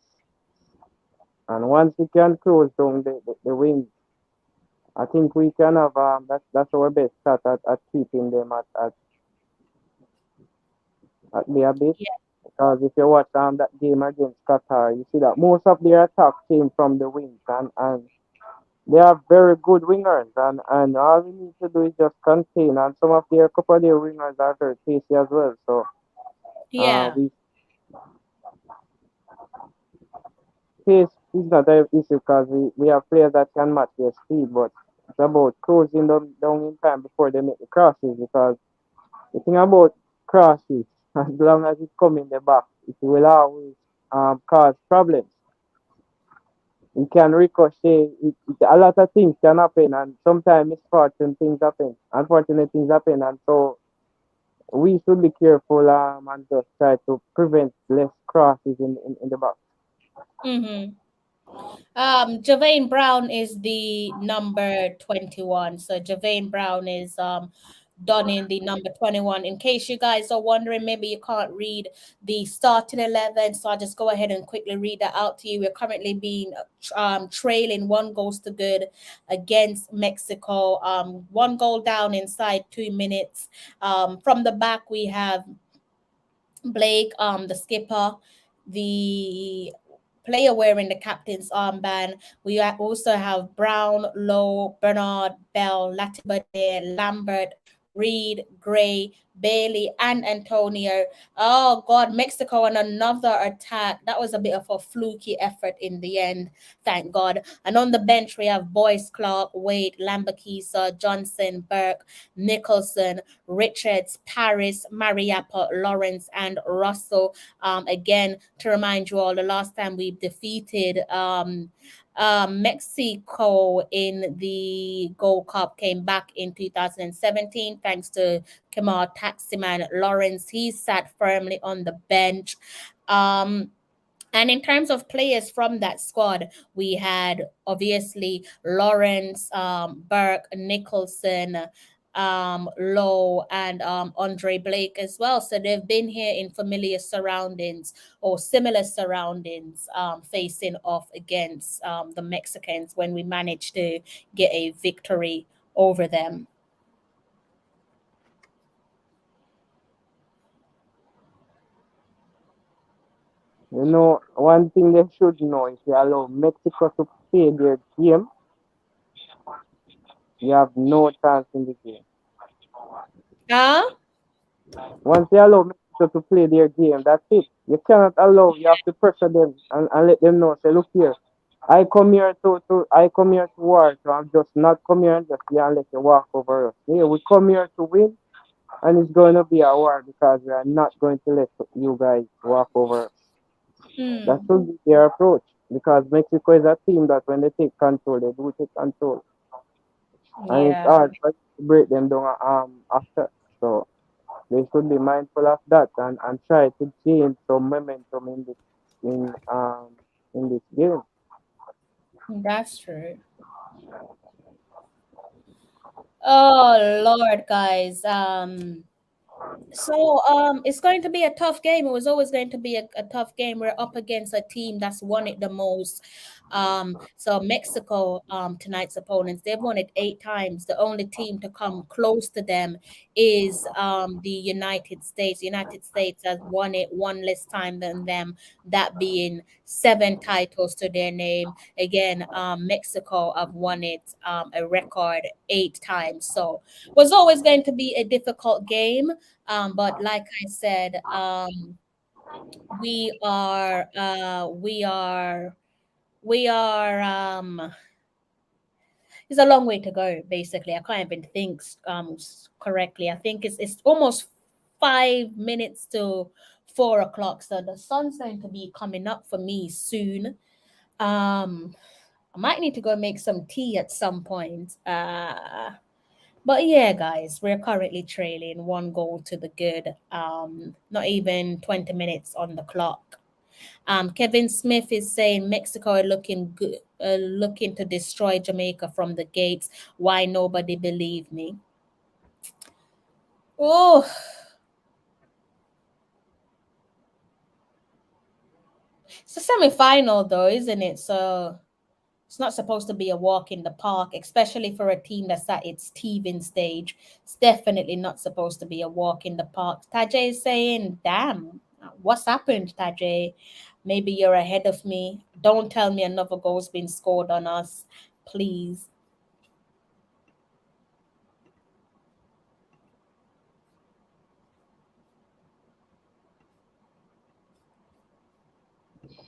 And once we can close down the wings, I think we can have that's our best shot at keeping them at their bit. Yeah. Because if you watch that game against Qatar, you see that most of their attack came from the wings, and they are very good wingers, and all we need to do is just contain. And some of their couple of their wingers are very tasty as well. So Yeah. we pace is not an issue because we have players that can match their speed, but it's about closing them down in time before they make the crosses. Because the thing about crosses, as long as it come in the back, it will always cause problems. It can ricochet. A lot of things can happen, and sometimes misfortune things happen, unfortunate things happen, and so we should be careful and just try to prevent less crosses in the box. Mm-hmm. Javane Brown is the number 21. So Javane Brown is done in the number 21. In case you guys are wondering, maybe you can't read the starting 11, so I'll just go ahead and quickly read that out to you. We're currently being trailing 1 goal to good against Mexico. 1 goal down inside 2 minutes. From the back, we have Blake, the skipper, the player wearing the captain's armband. We also have Brown, Lowe, Bernard, Bell, Latibade, Lambert, Reed, Gray, Bailey, and Antonio. Oh God, Mexico on another attack. That was a bit of a fluky effort in the end, thank God. And on the bench we have Boyce, Clark, Wade, Lambakisa, Johnson, Burke, Nicholson, Richards, Paris, Mariappa, Lawrence, and Russell. Again, to remind you all, the last time we defeated Mexico in the Gold Cup came back in 2017 thanks to Kamar Taximan Lawrence. He sat firmly on the bench. And in terms of players from that squad, we had obviously Lawrence, Burke, Nicholson, Lowe, and Andre Blake as well. So they've been here in familiar surroundings or similar surroundings, facing off against the Mexicans when we managed to get a victory over them. You know, one thing they should know, if you allow Mexico to play their game, you have no chance in the game. Once you allow Mexico to play their game, that's it. You cannot allow, you have to pressure them and let them know, say, look here, I come here to war, so I'm just not come here and just let you walk over us. Yeah, we come here to win, and it's going to be a war because we are not going to let you guys walk over us. That should be their approach, because Mexico is a team that when they take control, they do take control. And it's hard to break them down after. So they should be mindful of that and try to gain some momentum in this game. That's true. Oh Lord, guys. So it's going to be a tough game. It was always going to be a tough game. We're up against a team that's won it the most. So Mexico, tonight's opponents, they've won it 8 times. The only team to come close to them is the United States. The United States has won it one less time than them, that being 7 titles to their name. Again, Mexico have won it a record 8 times. So it was always going to be a difficult game. But like I said, we are it's a long way to go. Basically, I can't even think correctly. I think it's almost 5 minutes to 4 o'clock, so the sun's going to be coming up for me soon. I might need to go make some tea at some point. But yeah, guys, we're currently trailing 1 goal to the good. Not even 20 minutes on the clock. Kevin Smith is saying Mexico are looking good, looking to destroy Jamaica from the gates. Why nobody believe me? Oh, It's a semi-final though, isn't it? So it's not supposed to be a walk in the park, especially for a team that's at its teething stage. It's definitely not supposed to be a walk in the park. Tajay is saying, damn, what's happened, Tajay? Maybe you're ahead of me. Don't tell me another goal's been scored on us, please.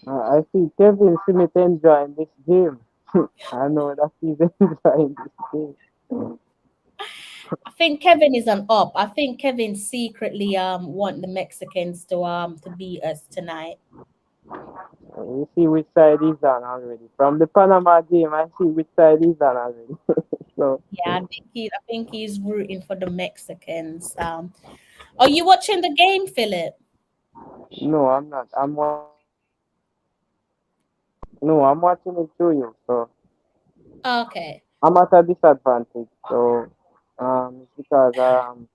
I see Kevin Smith enjoying this game. I know that he's enjoying this game. I think Kevin is on up. I think Kevin secretly want the Mexicans to beat us tonight. You see which side he's on already. From the Panama game, I see which side he's on already. So Yeah, I think he's rooting for the Mexicans. Are you watching the game, Philip? no, I'm not. I'm watching it through you. So Okay. I'm at a disadvantage. So it's because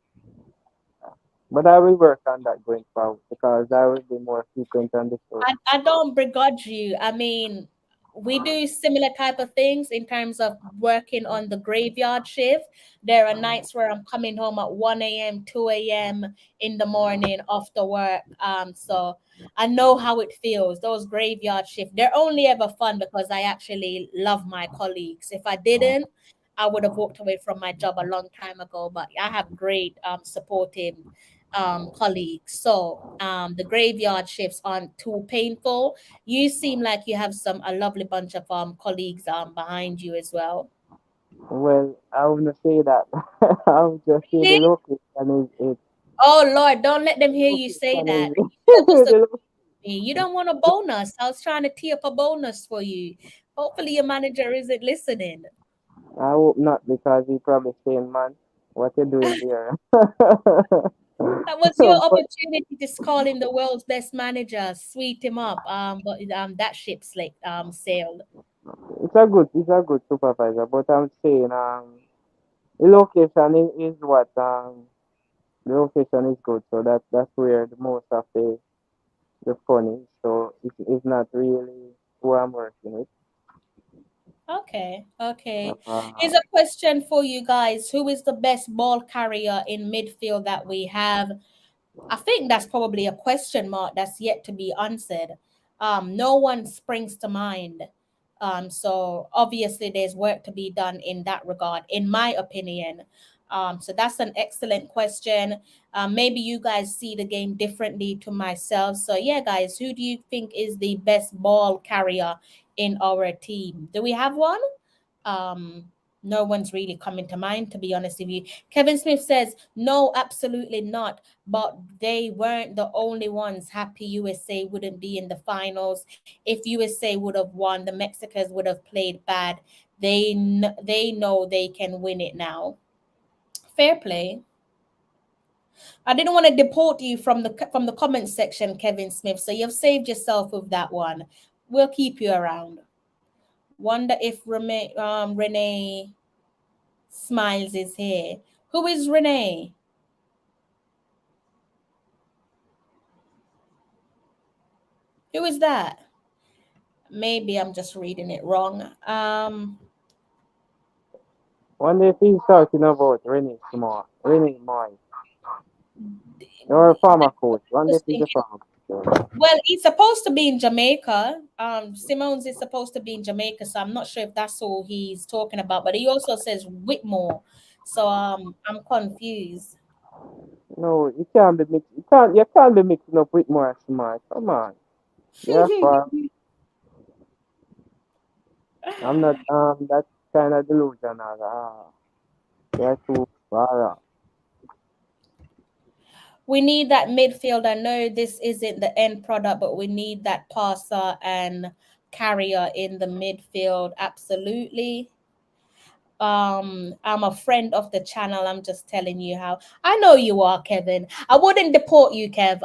but I will work on that going forward because I will be more frequent on the show. I don't begrudge you. I mean, we do similar type of things in terms of working on the graveyard shift. There are nights where I'm coming home at 1 a.m., 2 a.m. in the morning after work. So I know how it feels. Those graveyard shifts, they're only ever fun because I actually love my colleagues. If I didn't, I would have walked away from my job a long time ago. But I have great supportive colleagues. So the graveyard shifts aren't too painful. You seem like you have a lovely bunch of colleagues behind you as well. Well, I wouldn't say that. I would just say the Really? location is Oh Lord, don't let them hear you say location that. is You should have just the me. You don't want a bonus. I was trying to tee up a bonus for you. Hopefully your manager isn't listening. I hope not because he probably saying, man, what you doing here? That was your But opportunity to call in the world's best manager, sweet him up. But that ship sailed. it's a good supervisor. But I'm saying the location is what the location is good. So that's where the most of the fun is. So it's not really who I'm working with. Okay. Here's Uh, a question for you guys. Who is the best ball carrier in midfield that we have? I think that's probably a question mark that's yet to be answered. No one springs to mind. So obviously there's work to be done in that regard, in my opinion. So that's an excellent question. Maybe you guys see the game differently to myself. So yeah, guys, who do you think is the best ball carrier in our team? Do we have one? Um, no one's really coming to mind, to be honest with you. Kevin Smith says, no, absolutely not. But they weren't the only ones happy USA wouldn't be in the finals. If USA would have won, the Mexicans would have played bad. They know they can win it now. Fair play. I didn't want to deport you from the comment section, Kevin Smith. So you've saved yourself with that one. We'll keep you around. Wonder if Renee Smiles is here. Who is Renee? Who is that? Maybe I'm just reading it wrong. wonder if he's talking about Rennie Moy, or former coach. Wonder if Just he's a thinking, former coach. well, he's supposed to be in Jamaica. Simone's is supposed to be in Jamaica, so I'm not sure if that's all he's talking about. But he also says Whitmore, so I'm confused. No, you can't be mixed. You can't be mixing up with more smart. Come on, therefore, I'm not. That's kind of delusional. They're too far off. We need that midfielder. No, this isn't the end product, but we need that passer and carrier in the midfield. Absolutely. I'm a friend of the channel. I'm just telling you how. I know you are, Kevin. I wouldn't deport you, Kev.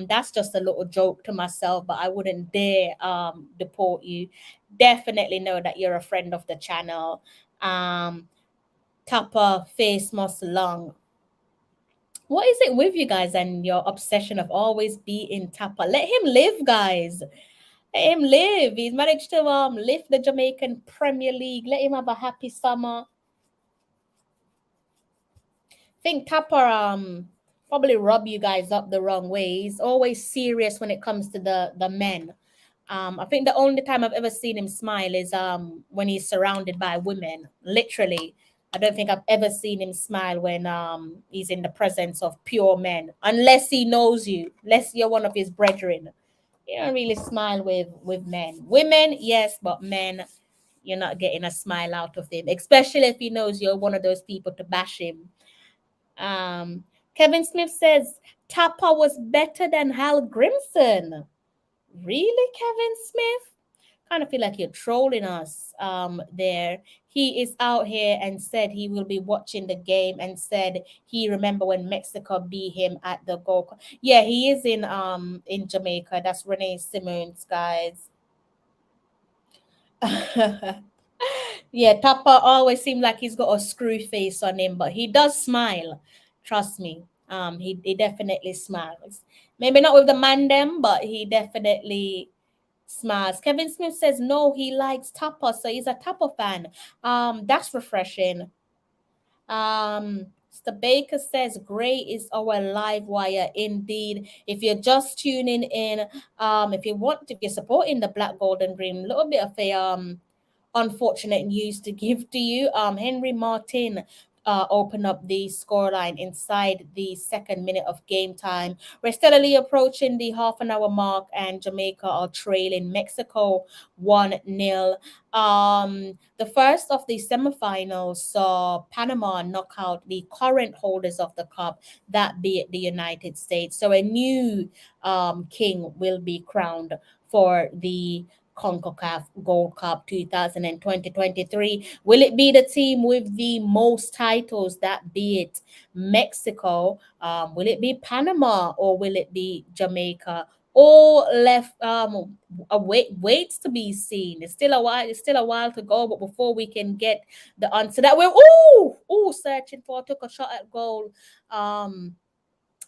That's just a little joke to myself, but I wouldn't dare deport you. Definitely know that you're a friend of the channel. Tupper face muscle long. What is it with you guys and your obsession of always being Tapper? Let him live, guys. Let him live. He's managed to lift the Jamaican Premier League. Let him have a happy summer. I think Tapper probably rub you guys up the wrong way. He's always serious when it comes to the men. I think the only time I've ever seen him smile is when he's surrounded by women. Literally, I don't think I've ever seen him smile when he's in the presence of pure men, unless he knows you, unless you're one of his brethren. You don't really smile with men. Women, yes, but men, you're not getting a smile out of him, especially if he knows you're one of those people to bash him. Kevin Smith says Tapa was better than Hal Grimson. Really, Kevin Smith? Kind of feel like you're trolling us there. He is out here and said he will be watching the game and said he remember when Mexico beat him at the Gold Cup. Yeah, he is in Jamaica. That's Renee Simmons, guys. Yeah, Tapa always seems like he's got a screw face on him, but he does smile. Trust me. He definitely smiles. Maybe not with the mandem, but he definitely smiles. Kevin Smith says no, he likes Tapa, so he's a Tapa fan. That's refreshing. Mr. Baker says Gray is our live wire indeed. If you're just tuning in, if you're supporting the Black Gold and Green, a little bit of a unfortunate news to give to you. Henry Martin open up the scoreline inside the second minute of game time. We're steadily approaching the half an hour mark, and Jamaica are trailing Mexico 1-0. The first of the semifinals saw Panama knock out the current holders of the cup, that be the United States. So a new king will be crowned for the Concacaf Gold Cup 2020-23. Will it be the team with the most titles, that be it Mexico? Will it be Panama, or will it be Jamaica? All left waits to be seen. It's still a while to go, but before we can get the answer that we're searching for, took a shot at goal.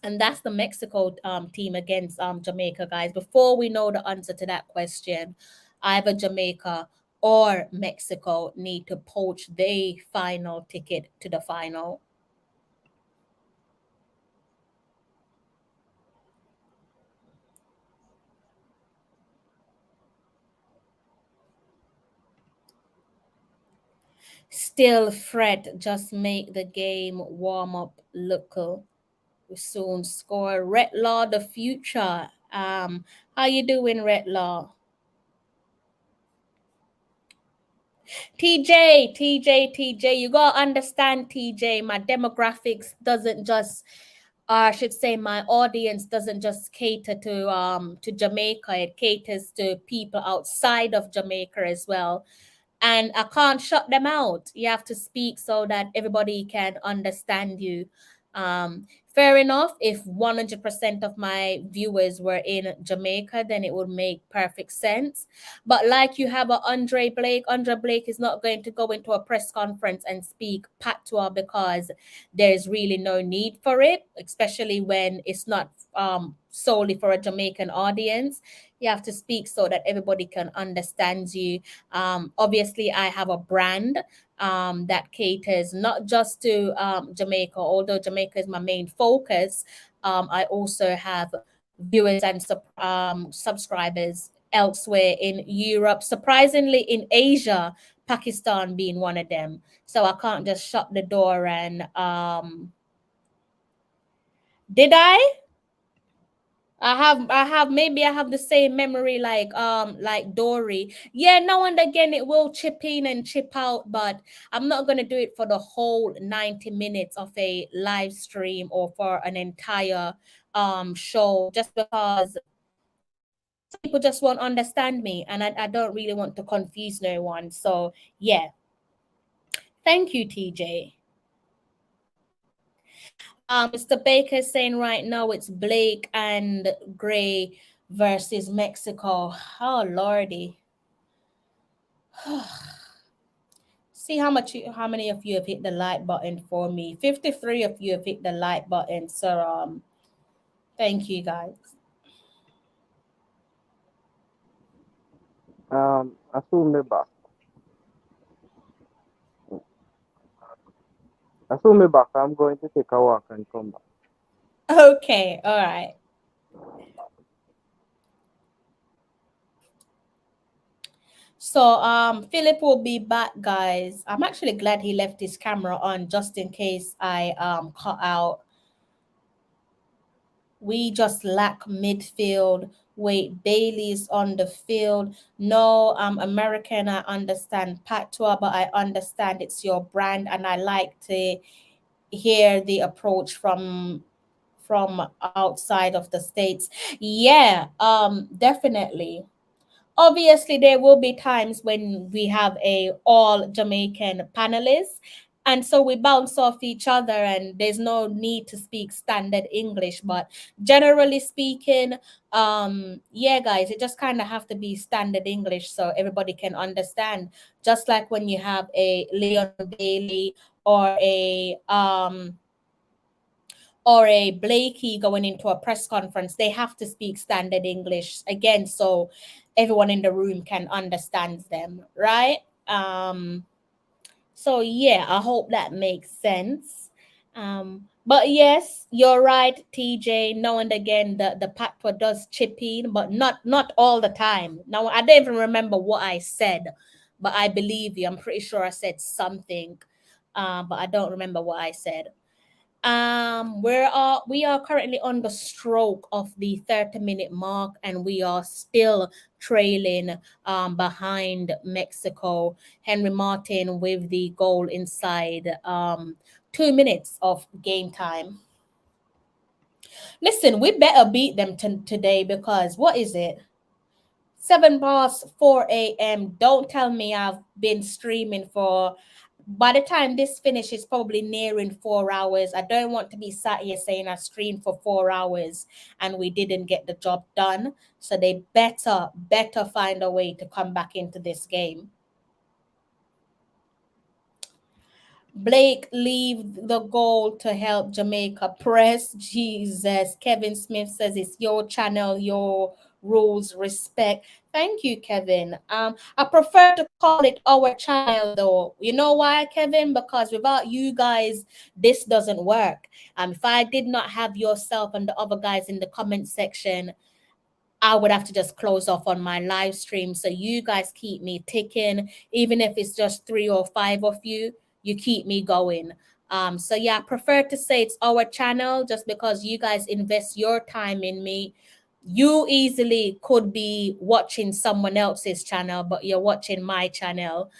And that's the Mexico team against Jamaica, guys. Before we know the answer to that question, either Jamaica or Mexico need to poach their final ticket to the final. Still fret, just make the game warm up local. We soon score. Red Law, the future. How you doing, Red Law? TJ, you gotta understand, TJ, my demographics doesn't just, I should say my audience doesn't just cater to Jamaica, it caters to people outside of Jamaica as well. And I can't shut them out. You have to speak so that everybody can understand you. Fair enough. If 100% of my viewers were in Jamaica, then it would make perfect sense. But like you have a Andre Blake is not going to go into a press conference and speak patois because there's really no need for it, especially when it's not solely for a Jamaican audience. You have to speak so that everybody can understand you. Obviously, I have a brand that caters not just to Jamaica, although Jamaica is my main focus. I also have viewers and subscribers elsewhere in Europe, surprisingly in Asia, Pakistan being one of them. So I can't just shut the door and did I have the same memory like Dory. Yeah, now and again it will chip in and chip out, but I'm not gonna do it for the whole 90 minutes of a live stream or for an entire show, just because some people just won't understand me, and I don't really want to confuse no one. So yeah. Thank you, TJ. Mr. Baker is saying right now it's Blake and Gray versus Mexico. Oh Lordy. See how many of you have hit the like button for me. 53 of you have hit the like button. So thank you guys. Assume me back. Assume me back. I'm going to take a walk and come back. Okay, all right. So Philip will be back, guys. I'm actually glad he left his camera on just in case I cut out. We just lack midfield. Wait, Bailey's on the field. No, I'm American. I understand patois, but I understand it's your brand, and I like to hear the approach from outside of the states. Yeah, definitely. Obviously there will be times when we have a all Jamaican panelists, and so we bounce off each other and there's no need to speak standard English, but generally speaking, yeah guys, it just kind of have to be standard English so everybody can understand, just like when you have a Leon Bailey or a Blakey going into a press conference. They have to speak standard English again, so everyone in the room can understand them, right? So yeah, I hope that makes sense. But yes, you're right, TJ. Now and again, the patois does chip in, but not all the time. Now I don't even remember what I said, but I believe you. I'm pretty sure I said something, but I don't remember what I said. We are currently on the stroke of the 30-minute mark, and we are still trailing behind Mexico. Henry Martin with the goal inside 2 minutes of game time. Listen, we better beat them today, because what is it? 7 past 4 a.m. Don't tell me I've been streaming for. By the time this finishes, probably nearing 4 hours. I don't want to be sat here saying I streamed for 4 hours and we didn't get the job done. So they better find a way to come back into this game. Blake, leave the goal to help Jamaica press. Jesus. Kevin Smith says it's your channel, your rules, respect. Thank you, Kevin. I prefer to call it our channel though. You know why, Kevin? Because without you guys, this doesn't work. If I did not have yourself and the other guys in the comment section, I would have to just close off on my live stream. So you guys keep me ticking, even if it's just 3 or 5 of you. You keep me going. So yeah, I prefer to say it's our channel just because you guys invest your time in me. You easily could be watching someone else's channel, but you're watching my channel.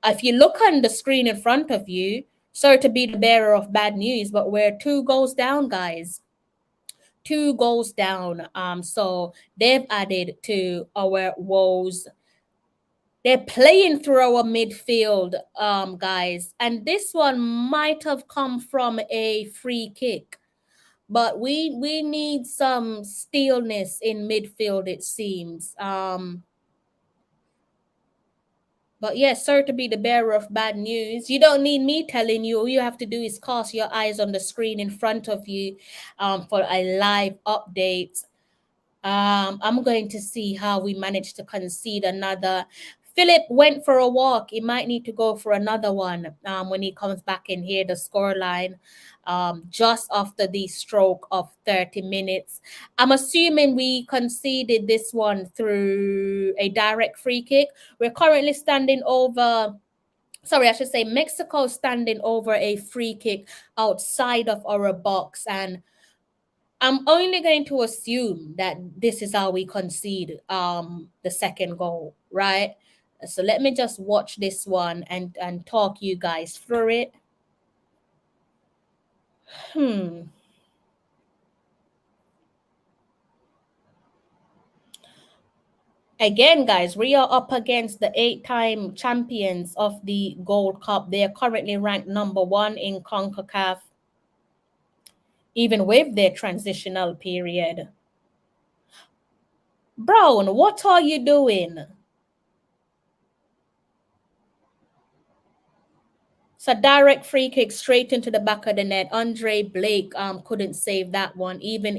If you look on the screen in front of you, sorry to be the bearer of bad news, but we're 2 goals down, guys. 2 goals down. So they've added to our woes. They're playing through our midfield, guys, and this one might have come from a free kick, but we need some stillness in midfield, it seems. But yes, sorry to be the bearer of bad news. You don't need me telling you. All you have to do is cast your eyes on the screen in front of you for a live update. I'm going to see how we manage to concede another. Philip went for a walk. He might need to go for another one when he comes back in here, the scoreline, just after the stroke of 30 minutes. I'm assuming we conceded this one through a direct free kick. We're currently standing over. Sorry, I should say Mexico standing over a free kick outside of our box, and I'm only going to assume that this is how we concede the second goal, right? So let me just watch this one and talk you guys through it. Again, guys, we are up against the 8-time champions of the Gold Cup. They are currently ranked #1 in Concacaf, even with their transitional period. Brown, what are you doing? So direct free kick straight into the back of the net. Andre Blake couldn't save that one, even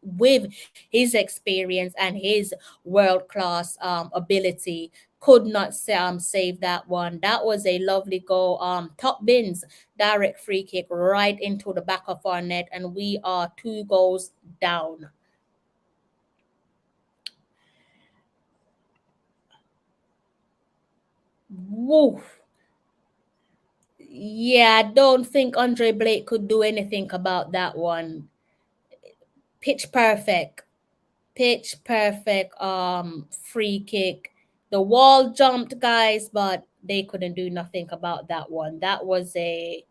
with his experience and his world class ability, could not save that one. That was a lovely goal. Top bins direct free kick right into the back of our net, and we are 2 goals down. Woo. Yeah, I don't think Andre Blake could do anything about that one. Pitch perfect. Pitch perfect free kick. The wall jumped, guys, but they couldn't do nothing about that one. That was a,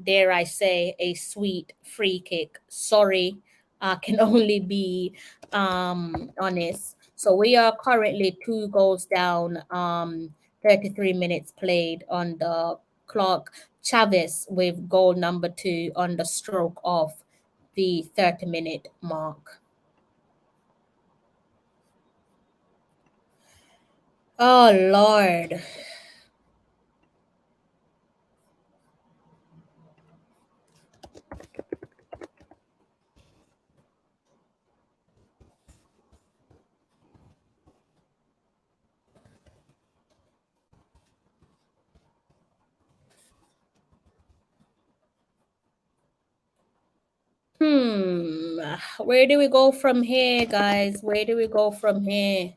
dare I say, a sweet free kick. Sorry, I can only be honest. So we are currently 2 goals down, 33 minutes played on the clock. Chavez with goal number 2 on the stroke of the 30-minute mark. Oh, Lord. Where do we go from here, guys? Where do we go from here?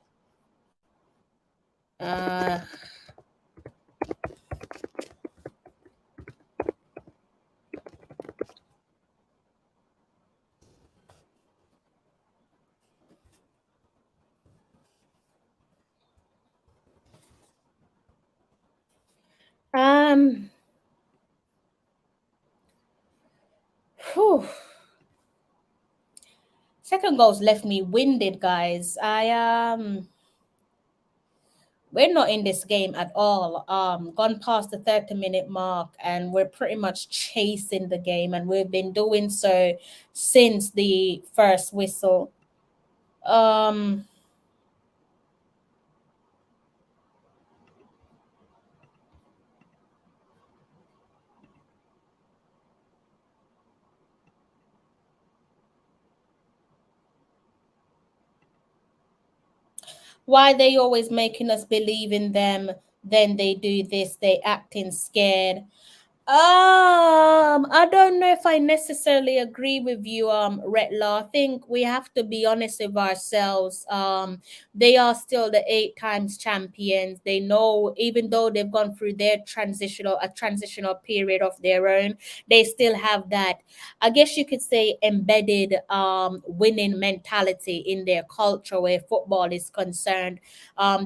Whew. Second goals left me winded, guys. We're not in this game at all. Gone past the 30-minute mark, and we're pretty much chasing the game, and we've been doing so since the first whistle. Why they always making us believe in them, then they do this, they acting scared. I don't know if I necessarily agree with you, Retla. I think we have to be honest with ourselves. They are still the 8 times champions. They know, even though they've gone through their transitional period of their own, they still have that, I guess you could say, embedded winning mentality in their culture where football is concerned.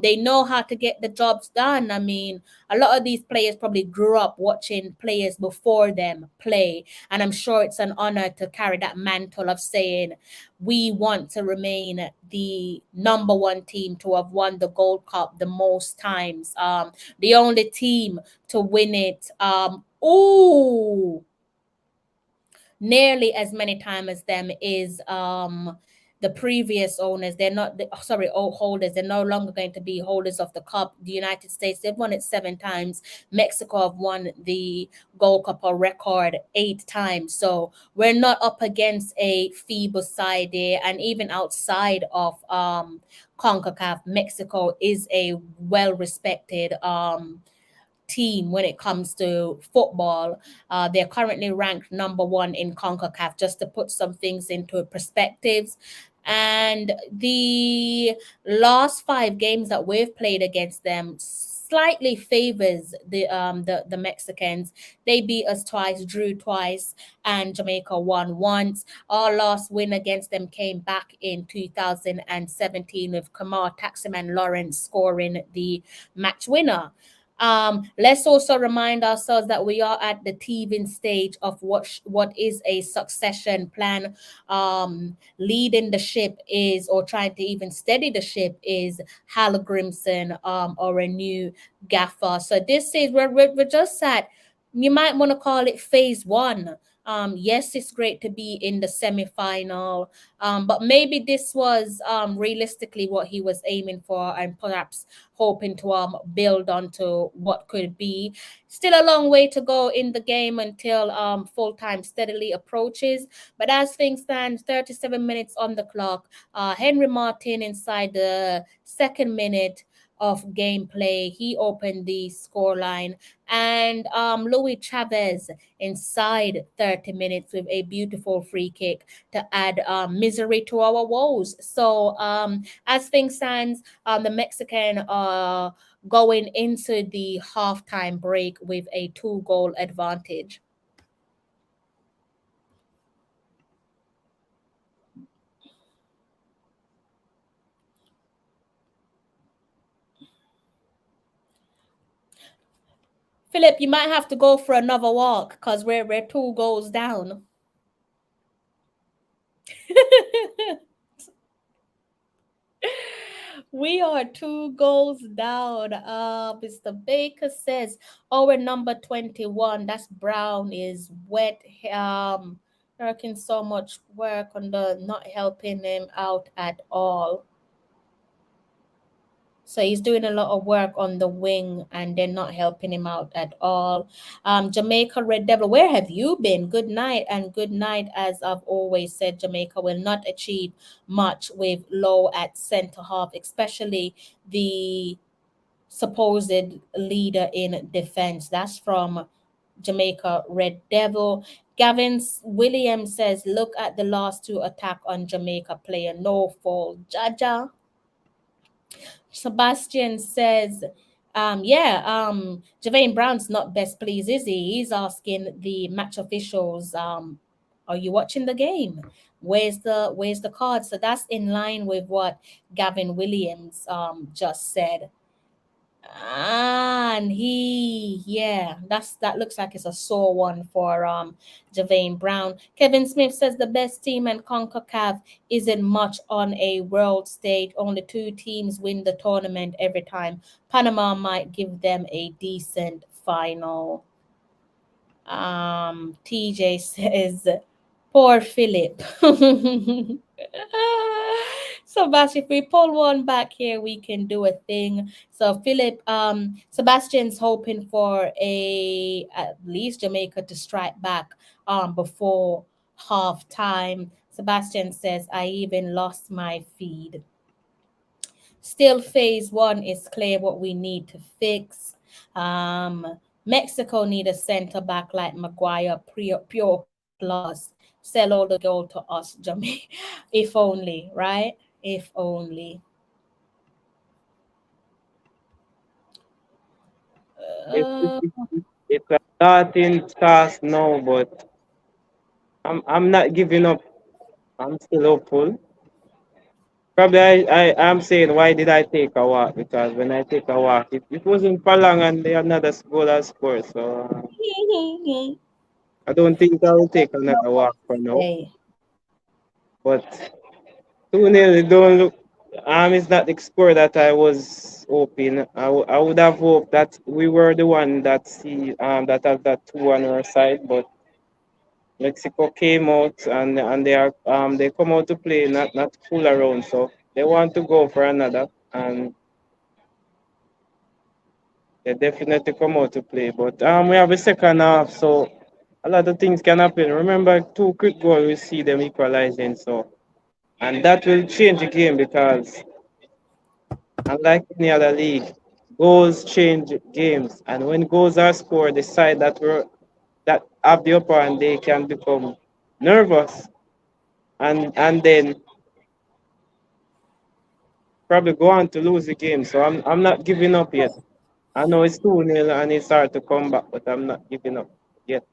They know how to get the jobs done. I mean, a lot of these players probably grew up watching players before them play, and I'm sure it's an honor to carry that mantle of saying we want to remain the number 1 team to have won the Gold Cup the most times, the only team to win it nearly as many times as them is the previous owners. They're not holders. They're no longer going to be holders of the cup. The United States, they've won it 7 times. Mexico have won the Gold Cup a record 8 times. So we're not up against a feeble side there. And even outside of CONCACAF, Mexico is a well-respected team when it comes to football. They're currently ranked number 1 in CONCACAF, just to put some things into perspectives. And the last 5 games that we've played against them slightly favors the Mexicans. They beat us twice, drew twice, and Jamaica won once. Our last win against them came back in 2017 with Kamar Taximan Lawrence scoring the match winner. Let's also remind ourselves that we are at the teething stage of what is a succession plan. Leading the ship is, or trying to even steady the ship is, Hal Grimson, or a new gaffer. So this is we're just at, you might want to call it phase 1 Yes, it's great to be in the semi-final, but maybe this was realistically what he was aiming for, and perhaps hoping to build onto what could be. Still a long way to go in the game until full time steadily approaches. But as things stand, 37 minutes on the clock. Henry Martin inside the second minute of gameplay. He opened the scoreline, and Louis Chavez inside 30 minutes with a beautiful free kick to add misery to our woes. So as things stand, the Mexican are going into the halftime break with a 2-goal advantage. Philip, you might have to go for another walk because we're 2 goals down. We are 2 goals down. Mr. Baker says our number 21, that's Brown, is wet. Working so much work on the not helping him out at all. So he's doing a lot of work on the wing and they're not helping him out at all. Jamaica Red Devil, where have you been? Good night, and good night. As I've always said, Jamaica will not achieve much with Low at centre half, especially the supposed leader in defense. That's from Jamaica Red Devil. Gavin Williams says, look at the last 2 attack on Jamaica player. No fall. Jaja. Sebastian says, Javane Brown's not best pleased, is he? He's asking the match officials, are you watching the game? Where's the card? So that's in line with what Gavin Williams just said. And that looks like it's a sore one for Javane Brown. Kevin Smith says the best team in Concacaf isn't much on a world stage. Only 2 teams win the tournament every time. Panama might give them a decent final. TJ says, poor Philip. So, Bash, if we pull one back here, we can do a thing. So, Philip, Sebastian's hoping for at least Jamaica to strike back before half time. Sebastian says, I even lost my feed. Still, phase 1 is clear what we need to fix. Mexico need a center back like Maguire, pure class. Sell all the gold to us, Jamaica. If only, right? If only. It's a starting task now, but I'm not giving up. I'm still hopeful. Probably I'm saying, why did I take a walk? Because when I take a walk, it wasn't for long and they another goal has scored. So I don't think I will take another walk for now. But 2-0, it don't look. It's not the score that I was hoping. I would have hoped that we were the one that that has that 2 on our side, but Mexico came out and they come out to play, not fool around. So they want to go for another, and they definitely come out to play. But we have a second half, so a lot of things can happen. Remember, 2 quick goals, we see them equalizing. So, and that will change the game because, unlike any other league, goals change games. And when goals are scored, the side that have the upper hand, they can become nervous, and then probably go on to lose the game. So I'm not giving up yet. I know it's 2-0 and it's hard to come back, but I'm not giving up yet.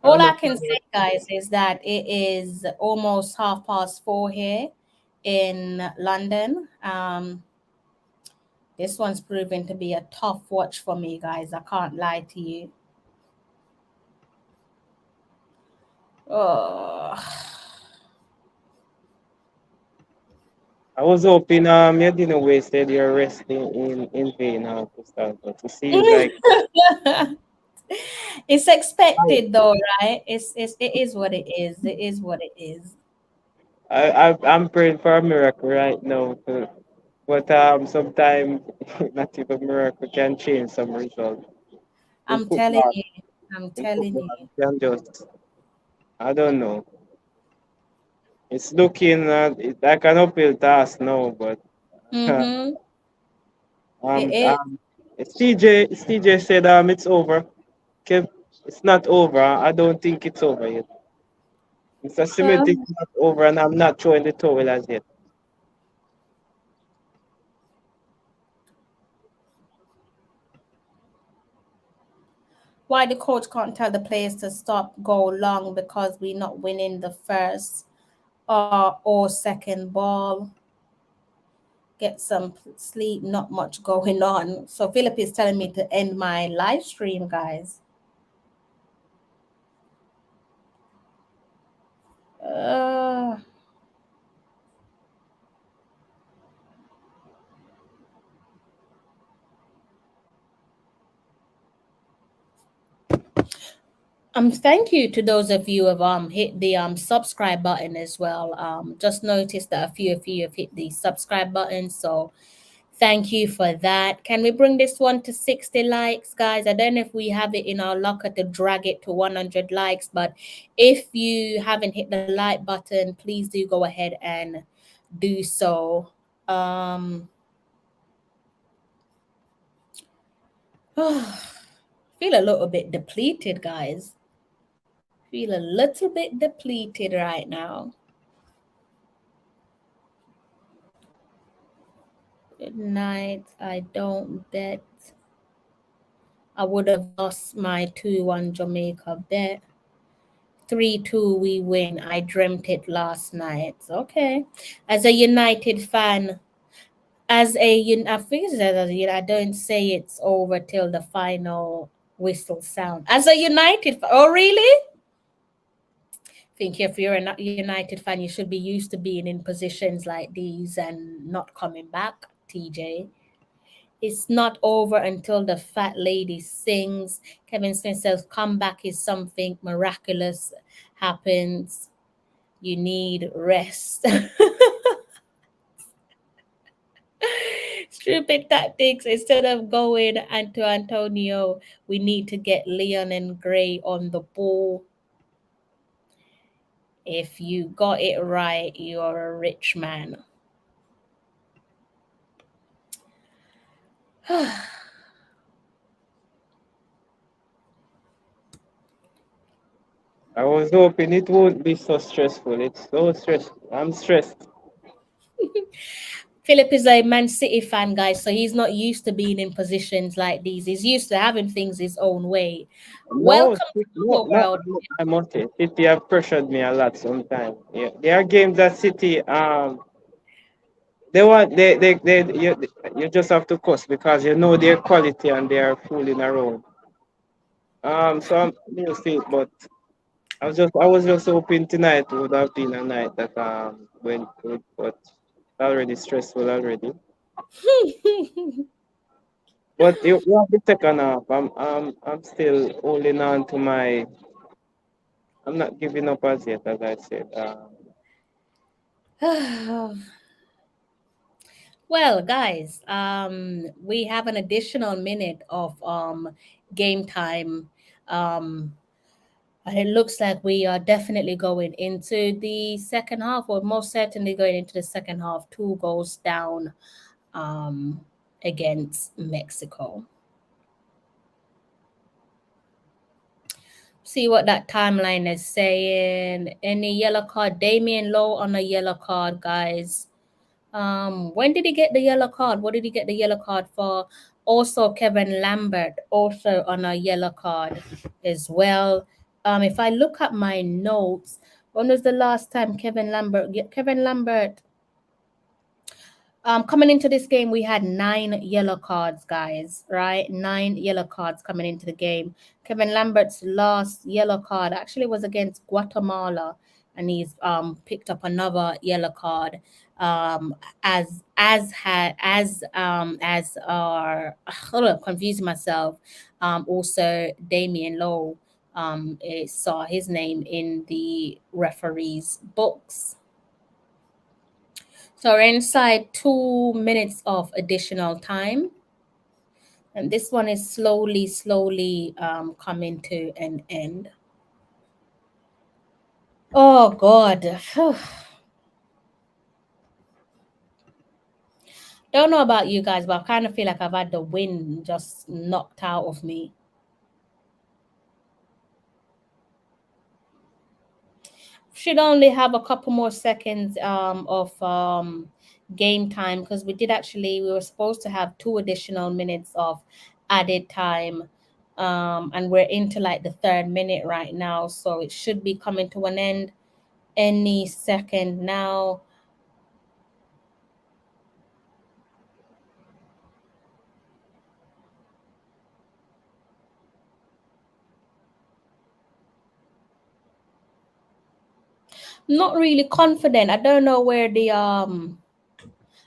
All I can say, guys, is that it is almost 4:30 here in London. This one's proving to be a tough watch for me, guys. I can't lie to you. Oh. I was hoping you didn't wasted your rest in vain, Crystal, but it seems like It's expected though, right? It is what it is. It is what it is. I'm praying for a miracle right now, but sometimes not even miracle can change some result. In I'm telling football, you. I'm in telling football, you. you can just I don't know. It's looking like an uphill task now, but Mm-hmm. It um is. um TJ said it's over. Kev, it's not over. I don't think it's over yet. Mr. Cement is not over, and I'm not throwing the towel as yet. Why the coach can't tell the players to stop go long because we're not winning the first or second ball. Get some sleep, not much going on. So Philip is telling me to end my live stream, guys. Uh, thank you to those of you who have hit the subscribe button as well. Just noticed that a few of you have hit the subscribe button, so thank you for that. Can we bring this one to 60 likes, guys? I don't know if we have it in our locker to drag it to 100 likes, but if you haven't hit the like button, please do go ahead and do so. Feel a little bit depleted, guys. Feel a little bit depleted right now. Good night. I don't bet. I would have lost my 2-1 Jamaica bet. 3-2 we win. I dreamt it last night. Okay. As a United fan, I figured that I don't say it's over till the final whistle sound. As a oh really? Think if you're a United fan, you should be used to being in positions like these and not coming back, TJ. It's not over until the fat lady sings. Kevin Smith says, comeback is something miraculous happens. You need rest. Stupid tactics. Instead of going and to Antonio, we need to get Leon and Gray on the ball. If you got it right, you're a rich man. I was hoping it won't be so stressful. It's so stressful. I'm stressed. Philip is a Man City fan, guys, so he's not used to being in positions like these. He's used to having things his own way. No, Welcome to the no, world. I must say, City have pressured me a lot sometimes. Yeah, there are games that City they want you just have to cuss because you know their quality and they are fooling around. So I'm used to it, but I was just hoping tonight would have been a night that went good, but already stressful already. But you have the second half. I'm still holding on to my. I'm not giving up as yet, as I said. Well, guys, we have an additional minute of game time. And it looks like we are definitely going into the second half, or most certainly going into the second half. 2 goals down against Mexico. See what that timeline is saying. Any yellow card? Damian Lowe on a yellow card, guys. When did he get the yellow card? What did he get the yellow card for? Also, Kevin Lambert also on a yellow card as well. If I look at my notes, when was the last time Kevin Lambert? Coming into this game, we had 9 yellow cards, guys, right? 9 yellow cards coming into the game. Kevin Lambert's last yellow card actually was against Guatemala and he's picked up another yellow card. As our hold up, confusing myself. Also Damien Lowe saw his name in the referee's books. So we're inside 2 minutes of additional time. And this one is slowly coming to an end. Oh, God. Don't know about you guys, but I kind of feel like I've had the wind just knocked out of me. Should only have a couple more seconds of game time, because we were supposed to have 2 additional minutes of added time, and we're into like the 3rd minute right now, so it should be coming to an end any second now. Not really confident. I don't know where the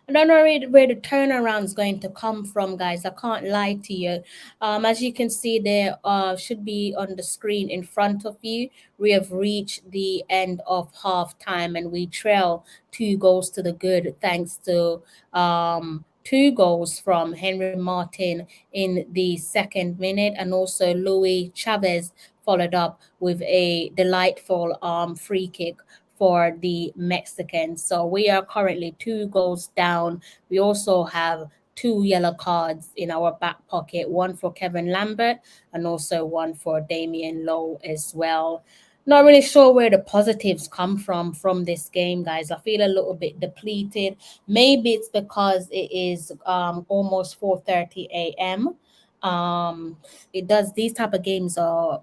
turnaround is going to come from, guys. I can't lie to you. As you can see there, should be on the screen in front of you. We have reached the end of half time, and we trail 2 goals to the good, thanks to 2 goals from Henry Martin in the 2nd minute, and also Louis Chavez followed up with a delightful free kick for the Mexicans. So we are currently 2 goals down. We also have 2 yellow cards in our back pocket, one for Kevin Lambert and also one for Damien Lowe as well. Not really sure where the positives come from this game, guys. I feel a little bit depleted. Maybe it's because it is almost 4:30 a.m. These type of games are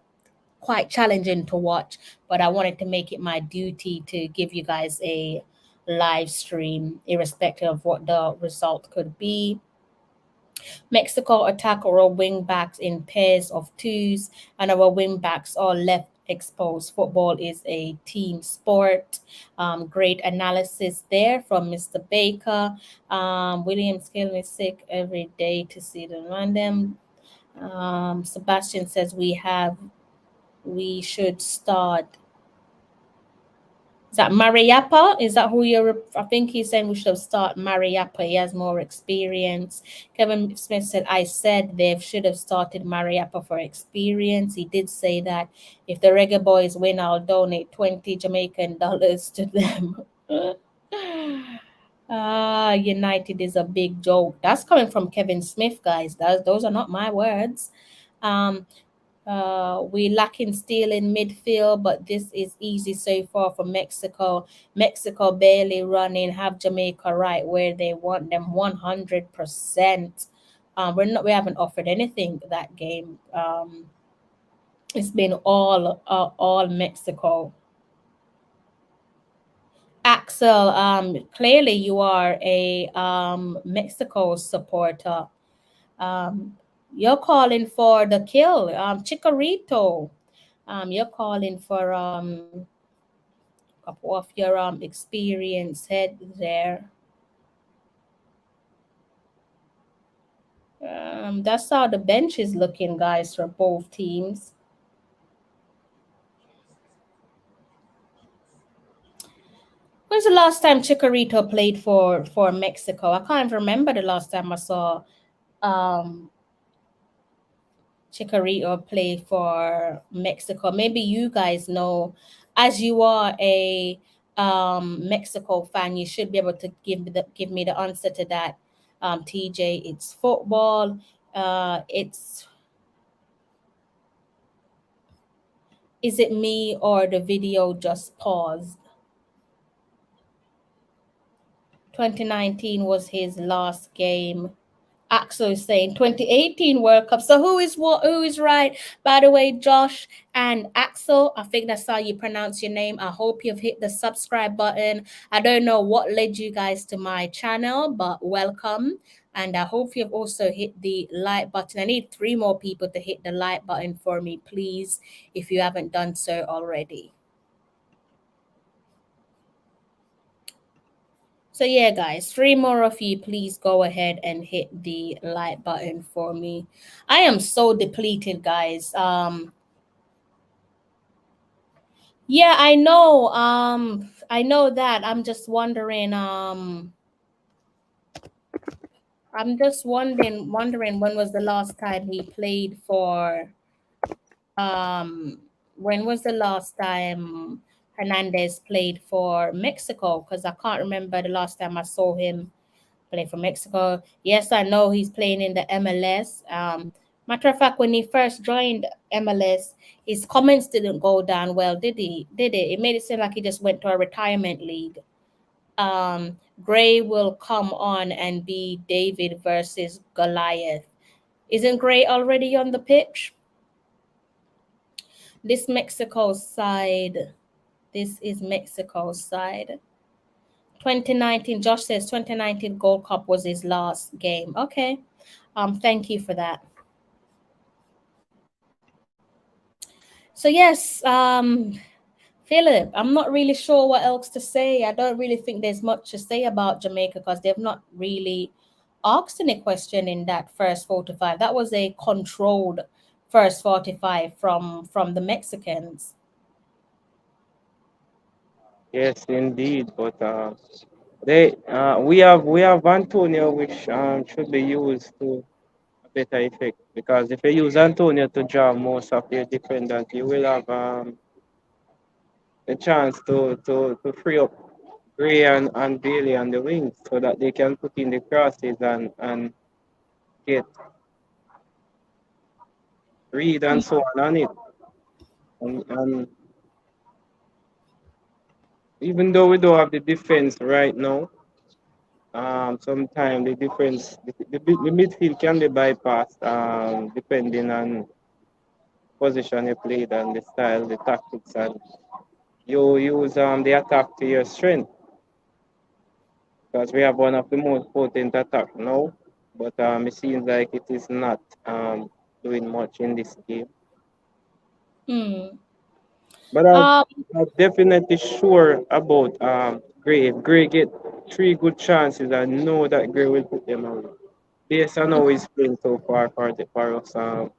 quite challenging to watch, but I wanted to make it my duty to give you guys a live stream, irrespective of what the result could be. Mexico attack our wing backs in pairs of 2s, and our wing backs are left exposed. Football is a team sport. Great analysis there from Mr. Baker. Williams killing me sick every day to see them run them. Sebastian says we should start. Is that Mariappa? Is that who you're? I think he's saying we should start Mariappa. He has more experience. Kevin Smith said, I said they should have started Mariappa for experience. He did say that if the Reggae Boyz win, I'll donate 20 Jamaican dollars to them. United is a big joke. That's coming from Kevin Smith, guys. Those are not my words. We lacking steel in midfield, but this is easy so far for Mexico. Mexico barely running, have Jamaica right where they want them 100%. We haven't offered anything that game. It's been all Mexico. Axel, clearly you are a Mexico supporter. You're calling for the kill, Chikorito. You're calling for a couple of your experience head there. That's how the bench is looking, guys, for both teams. When's the last time Chikorito played for Mexico? I can't remember the last time I saw Chikorito play for Mexico. Maybe you guys know, as you are a Mexico fan, you should be able to give me the answer to that. TJ, it's football. Is it me or the video just paused? 2019 was his last game. Axel is saying 2018 World Cup. So who is right? By the way, Josh and Axel, I think that's how you pronounce your name. I hope you've hit the subscribe button. I don't know what led you guys to my channel, but welcome. And I hope you've also hit the like button. I need 3 more people to hit the like button for me, please, if you haven't done so already. So yeah, guys, three more of you, please go ahead and hit the like button for me. I am so depleted, guys. Yeah, I know that. I'm just wondering when was the last time he played for um when was the last time Hernandez played for Mexico? Because I can't remember the last time I saw him play for Mexico. Yes, I know he's playing in the MLS. Matter of fact, when he first joined MLS, his comments didn't go down well, did he? Did it? It made it seem like he just went to a retirement league. Gray will come on and be David versus Goliath. Isn't Gray already on the pitch? This Mexico side. This is Mexico side. 2019, Josh says 2019 Gold Cup was his last game. Okay. Thank you for that. So yes, Philip, I'm not really sure what else to say. I don't really think there's much to say about Jamaica because they've not really asked any question in that first 45. That was a controlled first 45 from the Mexicans. Yes, indeed. But we have Antonio, which should be used to a better effect. Because if you use Antonio to draw most of your defenders, you will have a chance to free up Gray and Bailey on the wings so that they can put in the crosses and get Reed and so on it. And even though we don't have the defense right now, sometimes the defense, the midfield can be bypassed depending on position you played and the style, the tactics, and you use the attack to your strength. Because we have one of the most potent attack now, but it seems like it is not doing much in this game. Hmm. But I'm definitely sure about Gray. If Gray get three good chances, I know that Gray will put them away. Based on how he's playing so far for us. But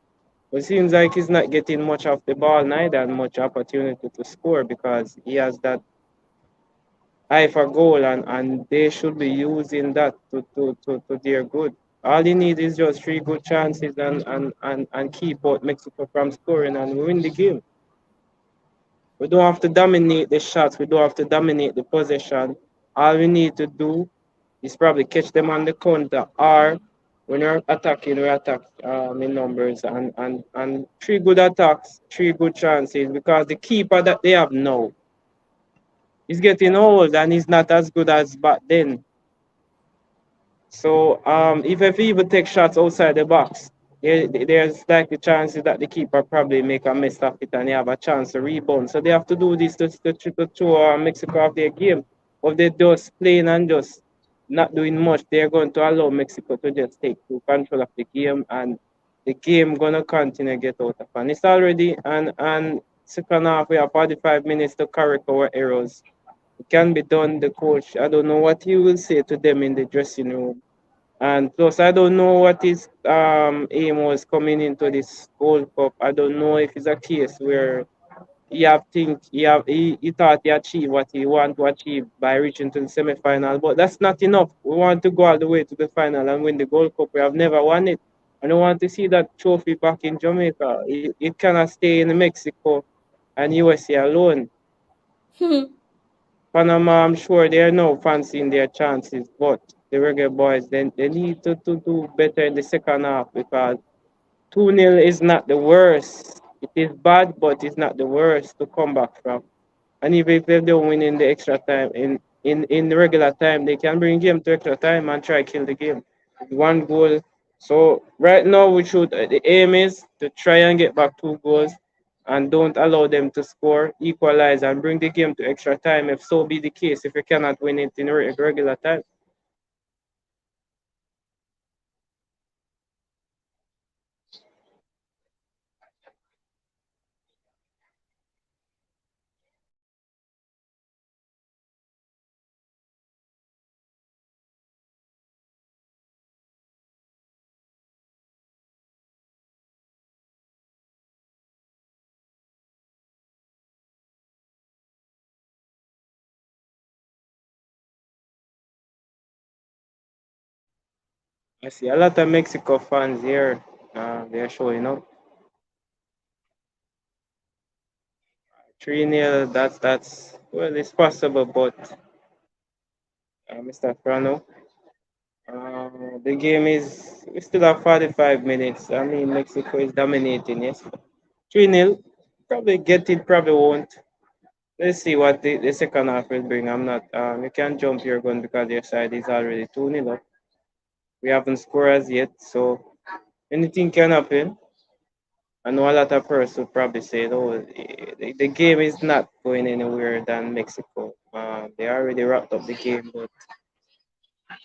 it seems like he's not getting much of the ball neither and much opportunity to score because he has that eye for goal and they should be using that to their good. All he needs is just three good chances and keep out Mexico from scoring and win the game. We don't have to dominate the shots. We don't have to dominate the possession. All we need to do is probably catch them on the counter or when we're attacking, we attack in numbers and three good attacks, three good chances because the keeper that they have now is getting old and he's not as good as back then. So if he even take shots outside the box, there's like the chances that the keeper probably make a mess of it and they have a chance to rebound. So they have to do this to throw Mexico off their game. Or they just playing and just not doing much, they're going to allow Mexico to just take full control of the game and the game gonna continue to get out of hand. It's already and second half we have 45 minutes to correct our errors. It can be done. The coach, I don't know what he will say to them in the dressing room. And plus, I don't know what his aim was coming into this Gold Cup. I don't know if it's a case where he thought he achieved what he want to achieve by reaching to the semi-final. But that's not enough. We want to go all the way to the final and win the Gold Cup. We have never won it. I don't want to see that trophy back in Jamaica. It cannot stay in Mexico and USA alone. Panama, I'm sure they are now fancying their chances, but the Reggae Boyz, they need to do better in the second half because 2-0 is not the worst. It is bad, but it's not the worst to come back from. And even if they don't win in the extra time, in the regular time, they can bring game to extra time and try kill the game. One goal. So right now the aim is to try and get back 2 goals and don't allow them to score, equalize and bring the game to extra time if so be the case, if you cannot win it in regular time. I see a lot of Mexico fans here. They're showing up. 3-0, that's well, it's possible, but Mr. Frano, the game is we still have 45 minutes. I mean, Mexico is dominating, yes. 3-0, probably get it, probably won't. Let's see what the second half will bring. I'm not, you can't jump your gun because your side is already 2-0 up. We haven't scored as yet, so anything can happen. I know a lot of persons will probably say, oh, the game is not going anywhere than Mexico. They already wrapped up the game, but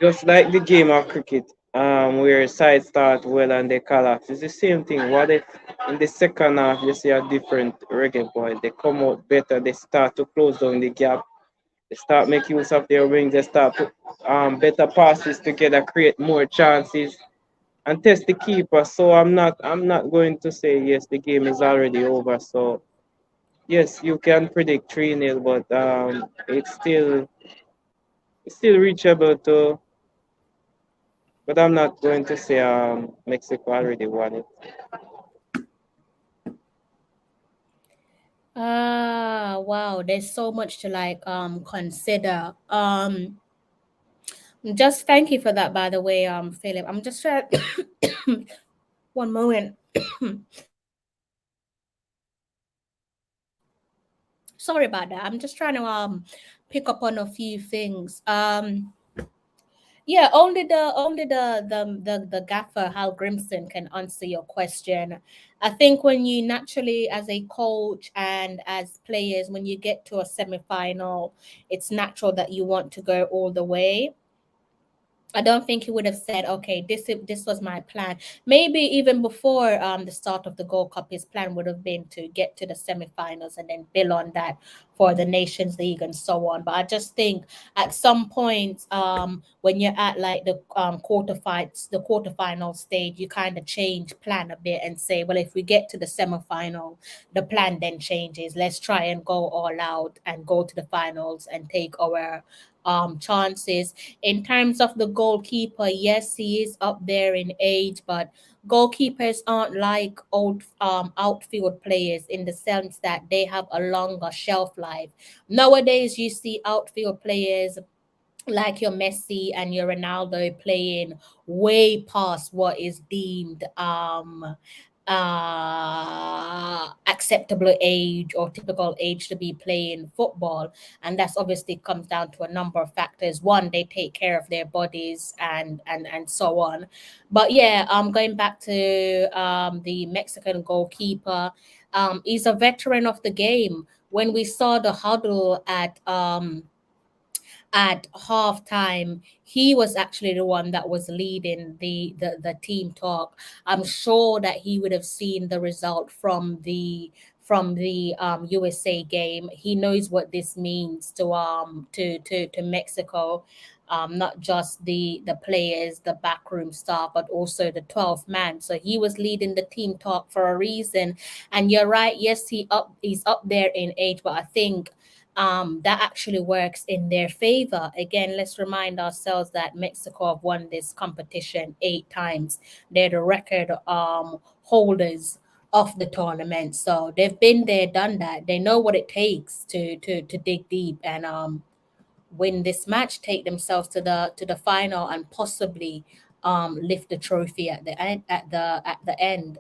just like the game of cricket, where sides start well and they collapse, it's the same thing. What if in the second half you see a different Reggae Boyz? They come out better, they start to close down the gap, they start make use of their wings, they start put better passes together, create more chances and test the keeper. So I'm not going to say yes, the game is already over. So yes, you can predict 3-0, but it's still reachable to. But I'm not going to say Mexico already won it. Wow, there's so much to consider. Just thank you for that, by the way, Philip. I'm just trying. One moment. Sorry about that. I'm just trying to pick up on a few things. Yeah, only the gaffer Hal Grimson can answer your question. I think when you naturally, as a coach and as players, when you get to a semi-final, it's natural that you want to go all the way. I don't think he would have said, "Okay, this was my plan." Maybe even before the start of the Gold Cup, his plan would have been to get to the semifinals and then build on that for the Nations League and so on. But I just think at some point, when you're at like the quarterfinal stage, you kind of change plan a bit and say, "Well, if we get to the semifinal, the plan then changes. Let's try and go all out and go to the finals and take our chances." In terms of the goalkeeper, yes, he is up there in age, but goalkeepers aren't like old outfield players in the sense that they have a longer shelf life. Nowadays, you see outfield players like your Messi and your Ronaldo playing way past what is deemed acceptable age or typical age to be playing football, and that's obviously comes down to a number of factors. One, they take care of their bodies and so on. But yeah, going back to the Mexican goalkeeper, he's a veteran of the game. When we saw the huddle at halftime, he was actually the one that was leading the team talk. I'm sure that he would have seen the result from the USA game. He knows what this means to Mexico. Not just the players, the backroom staff, but also the 12th man. So he was leading the team talk for a reason. And you're right, yes, he's up there in age, but I think that actually works in their favor. Again, let's remind ourselves that Mexico have won this competition 8 times. They're the record holders of the tournament, so they've been there, done that. They know what it takes to dig deep and win this match, take themselves to the final, and possibly lift the trophy at the end. At the end,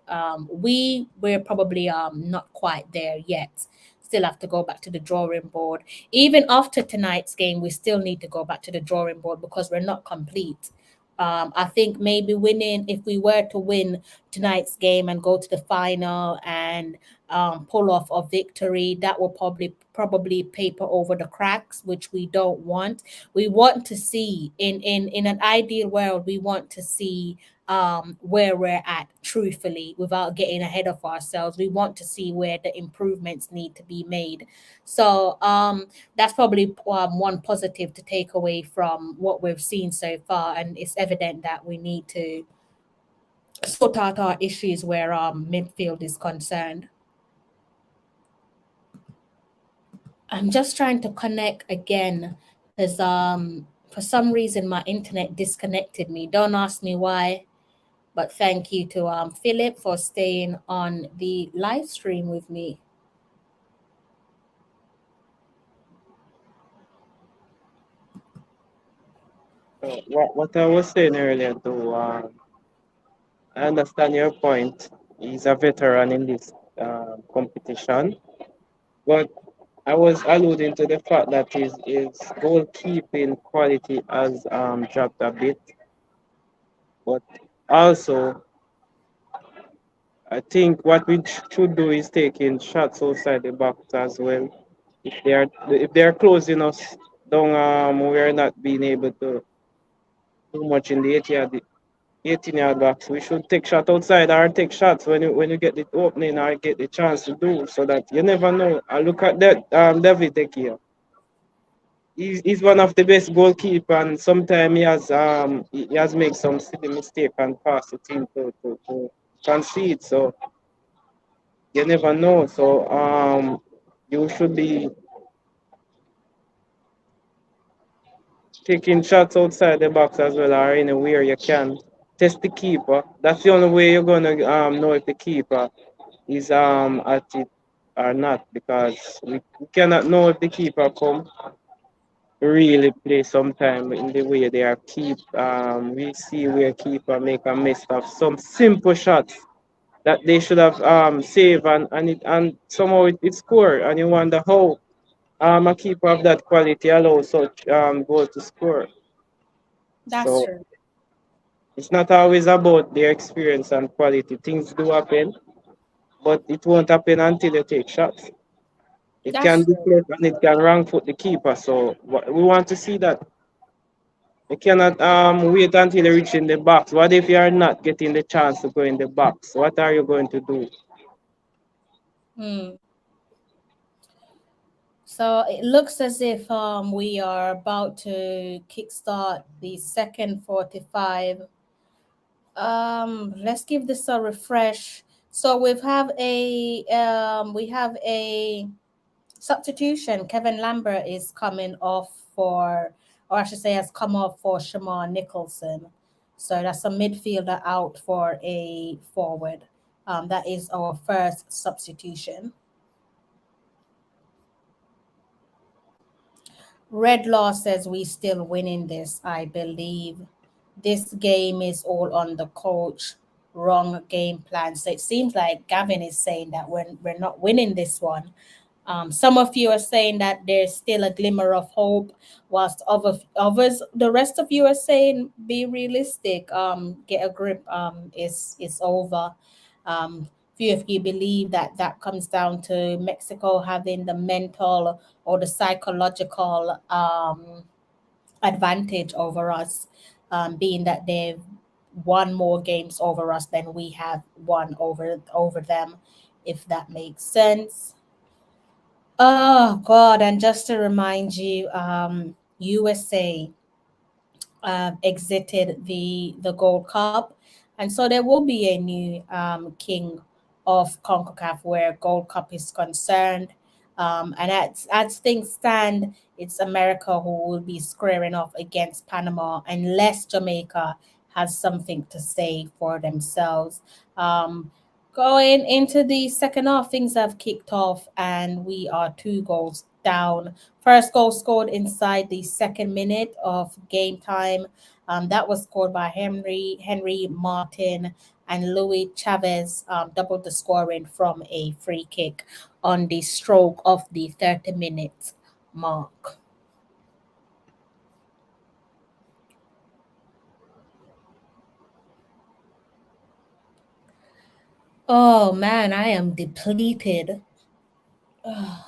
we're probably not quite there yet. Still have to go back to the drawing board. Even after tonight's game, we still need to go back to the drawing board because we're not complete. I think maybe winning, if we were to win tonight's game and go to the final and pull off a victory, that will probably paper over the cracks, which we don't want. We want to see in an ideal world, we want to see where we're at, truthfully, without getting ahead of ourselves. We want to see where the improvements need to be made. So that's probably one positive to take away from what we've seen so far, and it's evident that we need to sort out our issues where our midfield is concerned. I'm just trying to connect again because For some reason, my internet disconnected me. Don't ask me why, but thank you to Philip for staying on the live stream with me. What I was saying earlier too, I understand your point. He's a veteran in this competition, but I was alluding to the fact that his goalkeeping quality has dropped a bit. But also, I think what we should do is taking shots outside the box as well. If they are closing us down, we are not being able to do much in the 18-yard box. We should take shot outside or take shots when you get the opening or get the chance to do, so that you never know. I look at that David De Gea. He's one of the best goalkeeper, and sometimes he has made some silly mistake and pass the team to concede. So you never know. So you should be taking shots outside the box as well, or anywhere you can. Test the keeper. That's the only way you're gonna know if the keeper is at it or not, because we cannot know if the keeper come really play sometime in the way they are keep. We see where keeper make a mess of some simple shots that they should have saved, and somehow it score, and you wonder how a keeper of that quality allows such goal to score. That's So true. it's not always about their experience and quality. Things do happen, but it won't happen until you take shots. It can That's be true. close and it can wrong foot the keeper. So we want to see that. You cannot wait until you reach in the box. What if you are not getting the chance to go in the box? What are you going to do? Hmm. So it looks as if we are about to kickstart the second 45. Let's give this a refresh. So we have a substitution. Kevin Lambert is coming off for, or I should say, has come off for Shamar Nicholson. So that's a midfielder out for a forward. That is our first substitution. Red Law says we still winning this, I believe. This game is all on the coach. Wrong game plan. So it seems like Gavin is saying that we're not winning this one. Some of you are saying that there's still a glimmer of hope, whilst others, the rest of you are saying be realistic. Get a grip. It's over. Few of you believe that that comes down to Mexico having the mental or the psychological advantage over us, being that they've won more games over us than we have won over them, if that makes sense. Oh God! And just to remind you, USA exited the Gold Cup, and so there will be a new king of CONCACAF where Gold Cup is concerned. And as things stand, it's America who will be squaring off against Panama unless Jamaica has something to say for themselves. Going into the second half, things have kicked off and we are 2 goals down. First goal scored inside the second minute of game time. That was scored by Henry Martin, and Louis Chavez doubled the scoring from a free kick on the stroke of the 30-minute mark. Oh man, I am depleted. Ugh.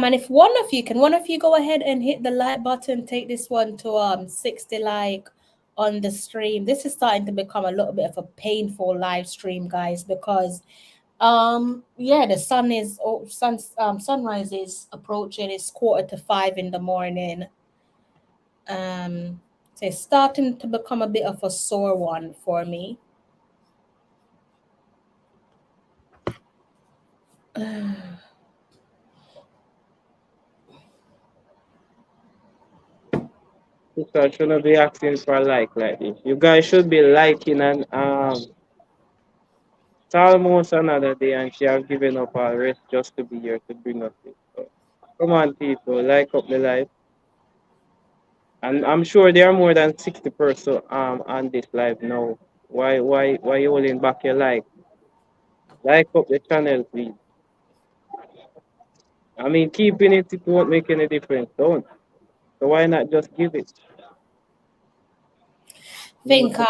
And if one of you go ahead and hit the like button, take this one to 60 like on the stream. This is starting to become a little bit of a painful live stream, guys, because Yeah, the sun is sunrise is approaching. It's 4:45 in the morning. So it's starting to become a bit of a sore one for me. You guys shouldn't be asking for a like this. You guys should be liking and it's almost another day and she has given up her rest just to be here to bring us this. So, come on people, like up the live. And I'm sure there are more than 60% on this live now. Why you holding back your like? Like up the channel, please. I mean, keeping it won't make any difference, don't. So why not just give it? Think a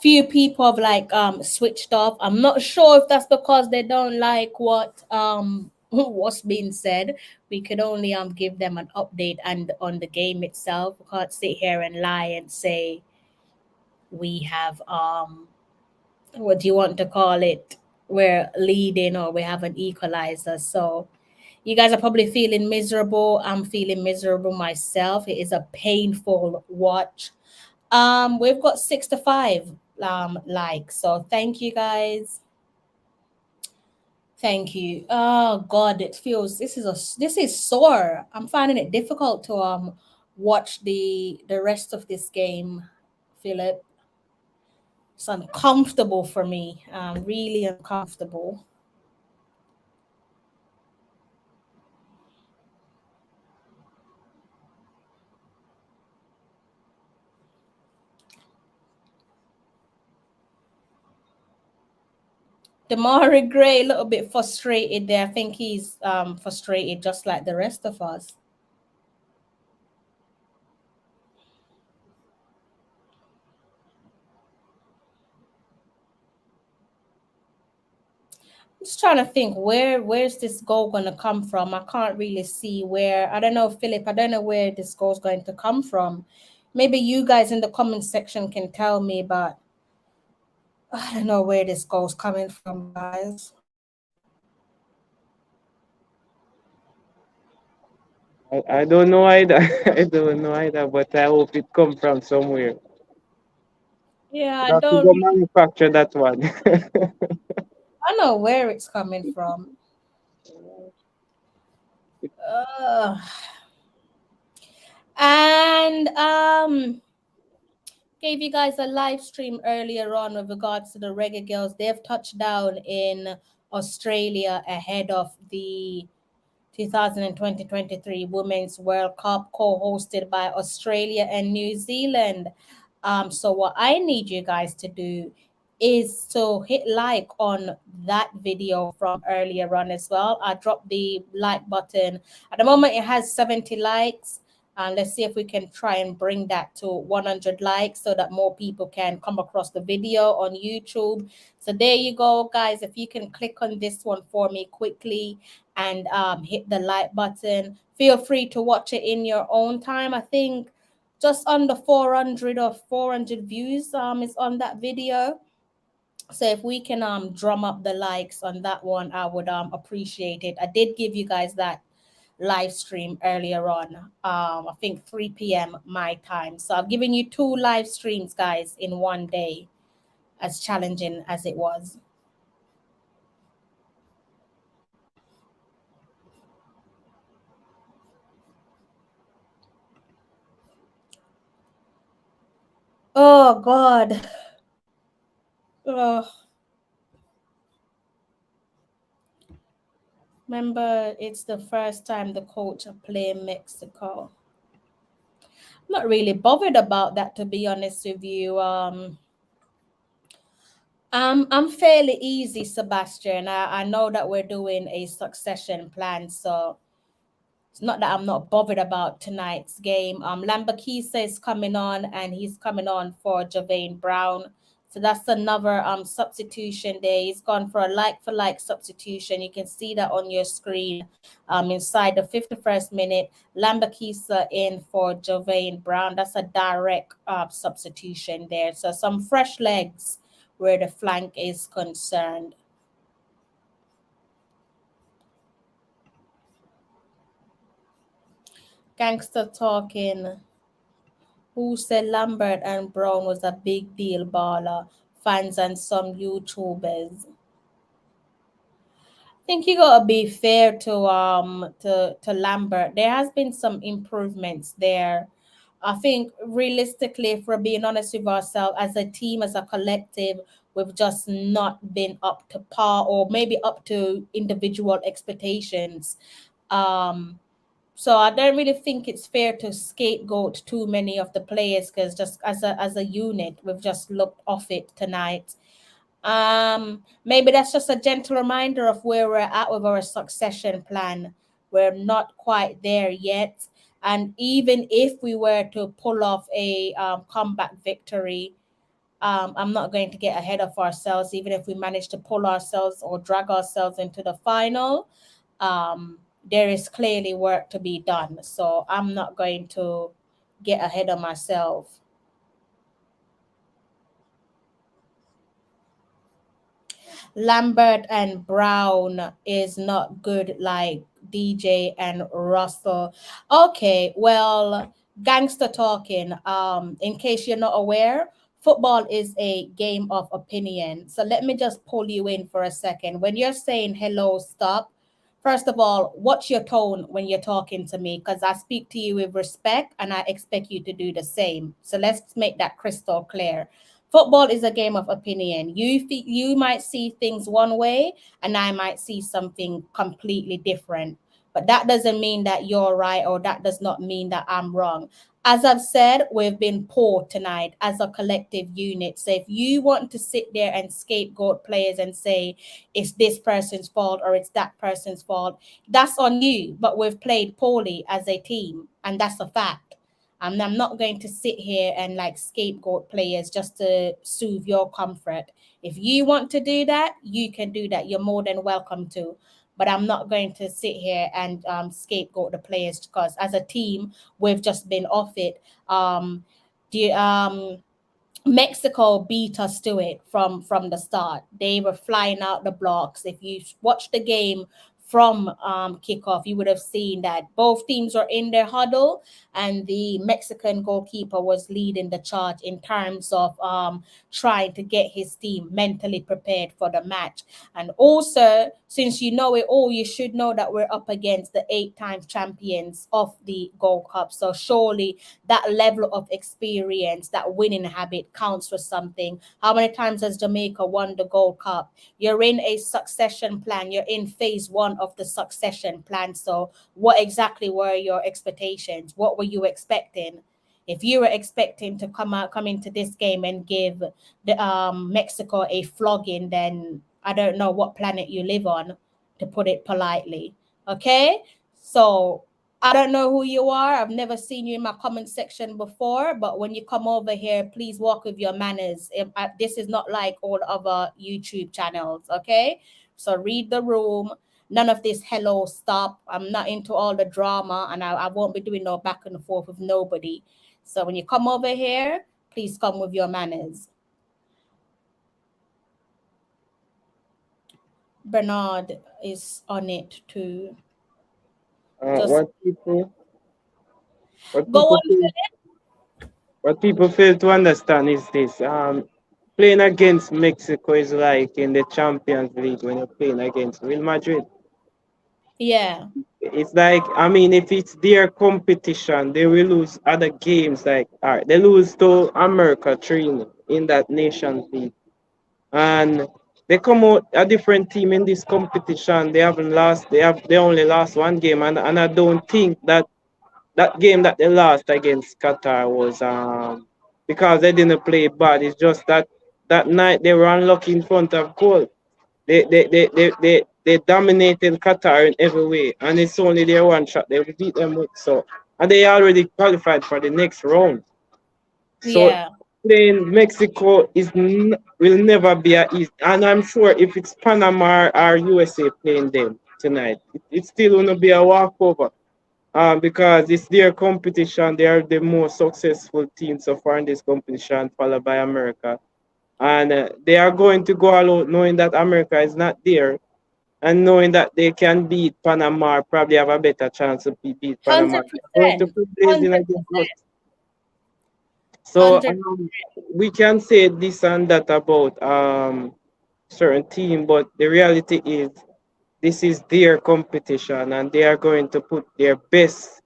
few people have like switched off. I'm not sure if that's because they don't like what what's being said. We could only give them an update and on the game itself. We can't sit here and lie and say we have what do you want to call it? We're leading or we have an equalizer. So you guys are probably feeling miserable. I'm feeling miserable myself. It is a painful watch. We've got 65 likes. So thank you guys. Thank you. Oh God, it feels this is sore. I'm finding it difficult to watch the rest of this game, Philip. It's uncomfortable for me. Really uncomfortable. Damari Gray, a little bit frustrated there. I think he's frustrated just like the rest of us. Just trying to think where's this goal going to come from. I can't really see where. I don't know, Philip. I don't know where this goal is going to come from. Maybe you guys in the comment section can tell me, but I don't know where this goal's coming from, guys. I don't know either. I don't know either, but I hope it come from somewhere. Yeah, You I have to don't go really, manufacture that one. I know where it's coming from. And gave you guys a live stream earlier on with regards to the Reggae Girls. They've touched down in Australia ahead of the 2023 Women's World Cup, co-hosted by Australia and New Zealand. So what I need you guys to do is to hit like on that video from earlier on as well. I dropped the like button. At the moment, it has 70 likes. Let's see if we can try and bring that to 100 likes so that more people can come across the video on YouTube. So there you go, guys. If you can click on this one for me quickly and hit the like button. Feel free to watch it in your own time. I think just under 400 or 400 views is on that video. So if we can drum up the likes on that one, I would appreciate it. I did give you guys that live stream earlier on, I think 3 p.m. my time. So I've given you 2 live streams, guys, in one day, as challenging as it was. Oh God. Oh. Remember, it's the first time the coach play Mexico. I'm not really bothered about that, to be honest with you. I'm fairly easy, Sebastian. I know that we're doing a succession plan, so it's not that I'm not bothered about tonight's game. Lambakisa is coming on, and he's coming on for Javane Brown. So that's another substitution there. He's gone for a like-for-like substitution. You can see that on your screen inside the 51st minute. Lambakisa in for Javane Brown. That's a direct substitution there. So some fresh legs where the flank is concerned. Gangster talking. Who said Lambert and Brown was a big deal baller? Fans and some YouTubers. I think you gotta be fair to Lambert. There has been some improvements there. I think realistically, if we're being honest with ourselves, as a team, as a collective, we've just not been up to par or maybe up to individual expectations. Um, so I don't really think it's fair to scapegoat too many of the players because just as a unit, we've just looked off it tonight. Maybe that's just a gentle reminder of where we're at with our succession plan. We're not quite there yet. And even if we were to pull off a comeback victory, I'm not going to get ahead of ourselves. Even if we manage to pull ourselves or drag ourselves into the final, there is clearly work to be done. So I'm not going to get ahead of myself. Lambert and Brown is not good like DJ and Russell. Okay, well, gangster talking. In case you're not aware, football is a game of opinion. So let me just pull you in for a second. When you're saying hello, stop. First of all, what's your tone when you're talking to me? Because I speak to you with respect and I expect you to do the same. So let's make that crystal clear. Football is a game of opinion. You might see things one way, and I might see something completely different. But that doesn't mean that you're right, or that does not mean that I'm wrong. As I've said, we've been poor tonight as a collective unit. So if you want to sit there and scapegoat players and say it's this person's fault or it's that person's fault, that's on you. But we've played poorly as a team, and that's a fact. I'm not going to sit here and like scapegoat players just to soothe your comfort. If you want to do that, you can do that. You're more than welcome to. But I'm not going to sit here and scapegoat the players because as a team, we've just been off it. The Mexico beat us to it from the start. They were flying out the blocks. If you watch the game from kickoff, you would have seen that both teams were in their huddle, and the Mexican goalkeeper was leading the charge in terms of trying to get his team mentally prepared for the match. And also, since you know it all, you should know that we're up against the 8 time champions of the Gold Cup. So surely that level of experience, that winning habit counts for something. How many times has Jamaica won the Gold Cup? You're in a succession plan. You're in phase 1 of the succession plan. So what exactly were your expectations? What were you expecting? If you were expecting to come into this game and give the Mexico a flogging, then I don't know what planet you live on, to put it politely. Okay? So I don't know who you are. I've never seen you in my comment section before, but when you come over here, please walk with your manners. This is not like all other YouTube channels, okay? So read the room. None of this hello, stop. I'm not into all the drama, and I won't be doing no back and forth with nobody. So when you come over here, please come with your manners. Bernard is on it too. What people Go on, what people fail to understand is this. Playing against Mexico is like in the Champions League when you're playing against Real Madrid. Yeah. It's like, I mean, if it's their competition, they will lose other games. Like, all right, they lose to America 3 in that Nations League. And they come out a different team in this competition. They haven't lost, they only lost 1 game. And I don't think that game that they lost against Qatar was because they didn't play bad. It's just that night they were unlucky in front of goal. They dominated Qatar in every way, and it's only their one shot they will beat them with. So, and they already qualified for the next round. So yeah. playing Mexico will never be a easy. And I'm sure if it's Panama or USA playing them tonight, it's still gonna be a walkover. Because it's their competition. They are the most successful team so far in this competition, followed by America. And they are going to go all out knowing that America is not there. and knowing that they can beat Panama, or probably have a better chance to beat Panama. Going to 100%. put blazing 100%. against us. So 100%. we can say this and that about certain team, but the reality is this is their competition and they are going to put their best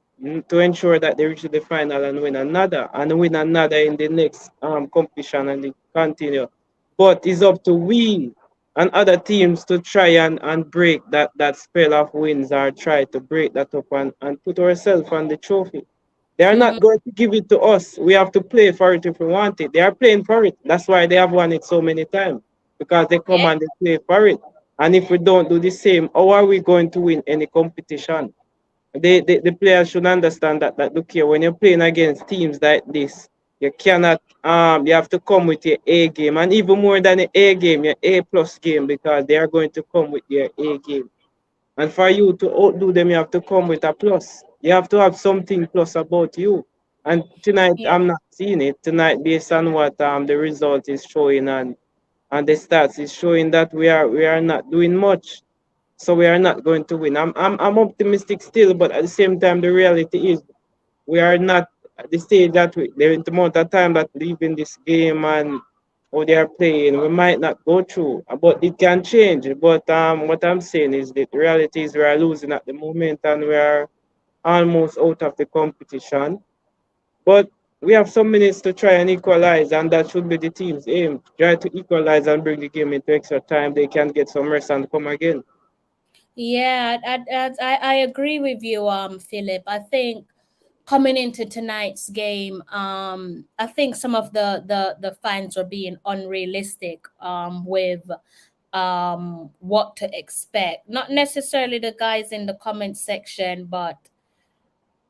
to ensure that they reach the final and win another in the next competition and they continue. But it's up to we and other teams to try and break that spell of wins or try to break that up and put ourselves on the trophy. They are not going to give it to us. We have to play for it if we want it. They are playing for it. That's why they have won it so many times because they come and they play for it. And if we don't do the same, how are we going to win any competition? The players should understand that look here, when you're playing against teams like this, you cannot you have to come with your A game, and even more than an A game, your A plus game, because they are going to come with their A game. And for you to outdo them, you have to come with a plus. You have to have something plus about you. And tonight, I'm not seeing it. Tonight, based on what the result is showing and the stats is showing that we are not doing much. So we are not going to win. I'm optimistic still, but at the same time, the reality is we are not at the stage that the amount of time that leave in this game and how they are playing, we might not go through, but it can change. But what I'm saying is that the reality is we are losing at the moment and we are almost out of the competition. But we have some minutes to try and equalize, and that should be the team's aim. Try to equalize and bring the game into extra time. They can get some rest and come again. Yeah, I agree with you, Philip. I think coming into tonight's game, I think some of the fans are being unrealistic with what to expect. Not necessarily the guys in the comment section, but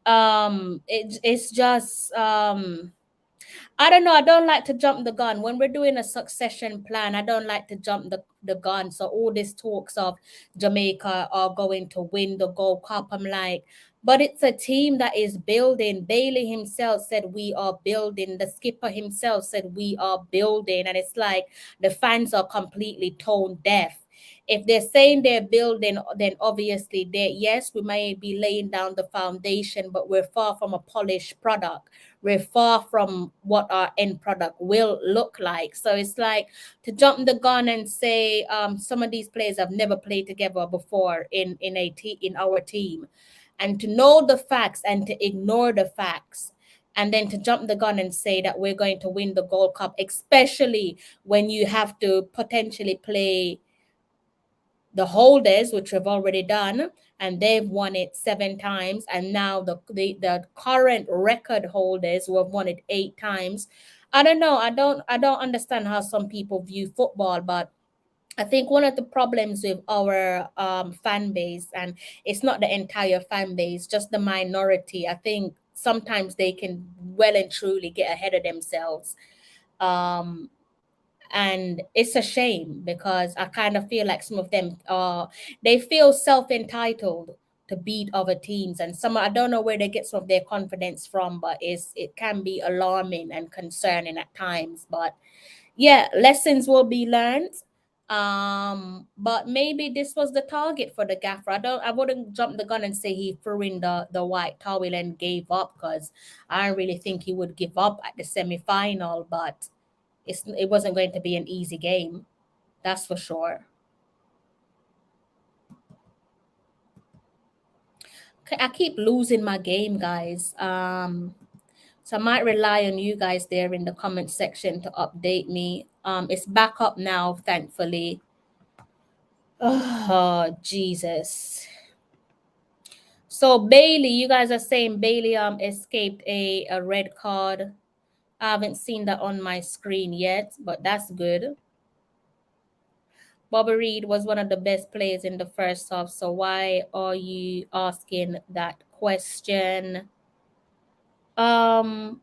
it's just I don't know. I don't like to jump the gun. When we're doing a succession plan, I don't like to jump the gun. So all this talks of Jamaica are going to win the Gold Cup, I'm like, but it's a team that is building. Bailey himself said we are building. The skipper himself said we are building. And it's like the fans are completely tone deaf. If they're saying they're building, then obviously yes, we may be laying down the foundation, but we're far from a polished product. We're far from what our end product will look like. So it's like to jump the gun and say some of these players have never played together before in our team, and to know the facts and to ignore the facts. And then to jump the gun and say that we're going to win the Gold Cup, especially when you have to potentially play the holders, which we've already done, and they've won it 7 times, and now the current record holders who have won it 8 times. I don't know. I don't understand how some people view football, but I think one of the problems with our fan base, and it's not the entire fan base, just the minority, I think sometimes they can well and truly get ahead of themselves. And it's a shame because I kind of feel like some of them they feel self-entitled to beat other teams, and some, I don't know where they get some of their confidence from, but it can be alarming and concerning at times. But yeah, lessons will be learned. But maybe this was the target for the gaffer. I wouldn't jump the gun and say he threw in the white towel and gave up, because I don't really think he would give up at the semi-final, but it wasn't going to be an easy game, that's for sure. Okay, I keep losing my game, guys. So I might rely on you guys there in the comment section to update me. It's back up now, thankfully. Oh, Jesus. So Bailey, you guys are saying Bailey escaped a red card. I haven't seen that on my screen yet, but that's good. Bobby Reed was one of the best players in the first half. So why are you asking that question? Oh,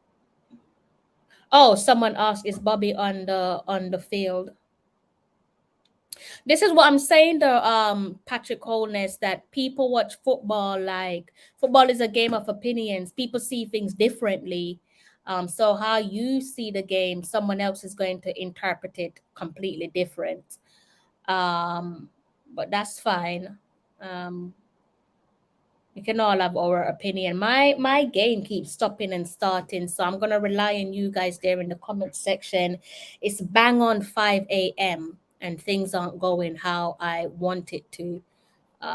someone asked, is Bobby on the field? This is what I'm saying, the Patrick Holness, that people watch football like football is a game of opinions. People see things differently. So how you see the game, someone else is going to interpret it completely different. but that's fine. Um, we can all have our opinion. My game keeps stopping and starting, so I'm gonna rely on you guys there in the comment section. It's bang on 5 a.m. and things aren't going how I want it to.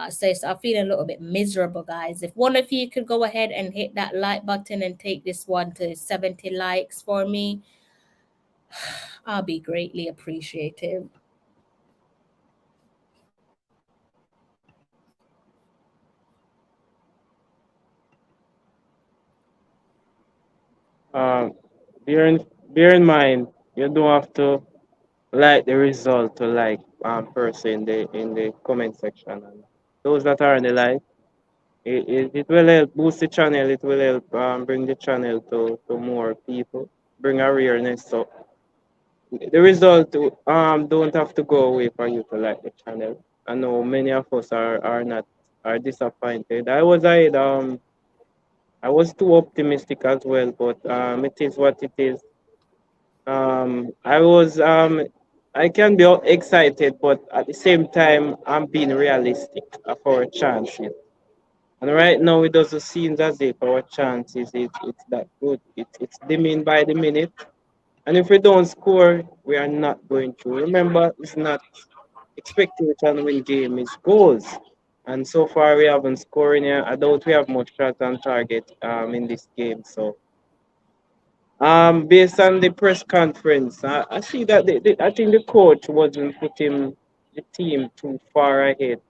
So I'm feeling a little bit miserable, guys. If one of you could go ahead and hit that like button and take this one to 70 likes for me, I'll be greatly appreciative. Um, bear in bear in mind, you don't have to like the result to like person in the comment section. And those that are in the like, it will help boost the channel. It will help bring the channel to more people, bring awareness. So the result don't have to go away for you to like the channel. I know many of us are not are disappointed. I was too optimistic as well, but it is what it is. I was I can be excited, but at the same time I'm being realistic of our chances. And right now it doesn't seem as if our chances it's that good. It's dimming by the minute. And if we don't score, we are not going to. Remember, it's not expectation win game, it's goals. And so far we haven't scored here. I doubt we have much shot on target in this game. So based on the press conference, I see that I think the coach wasn't putting the team too far ahead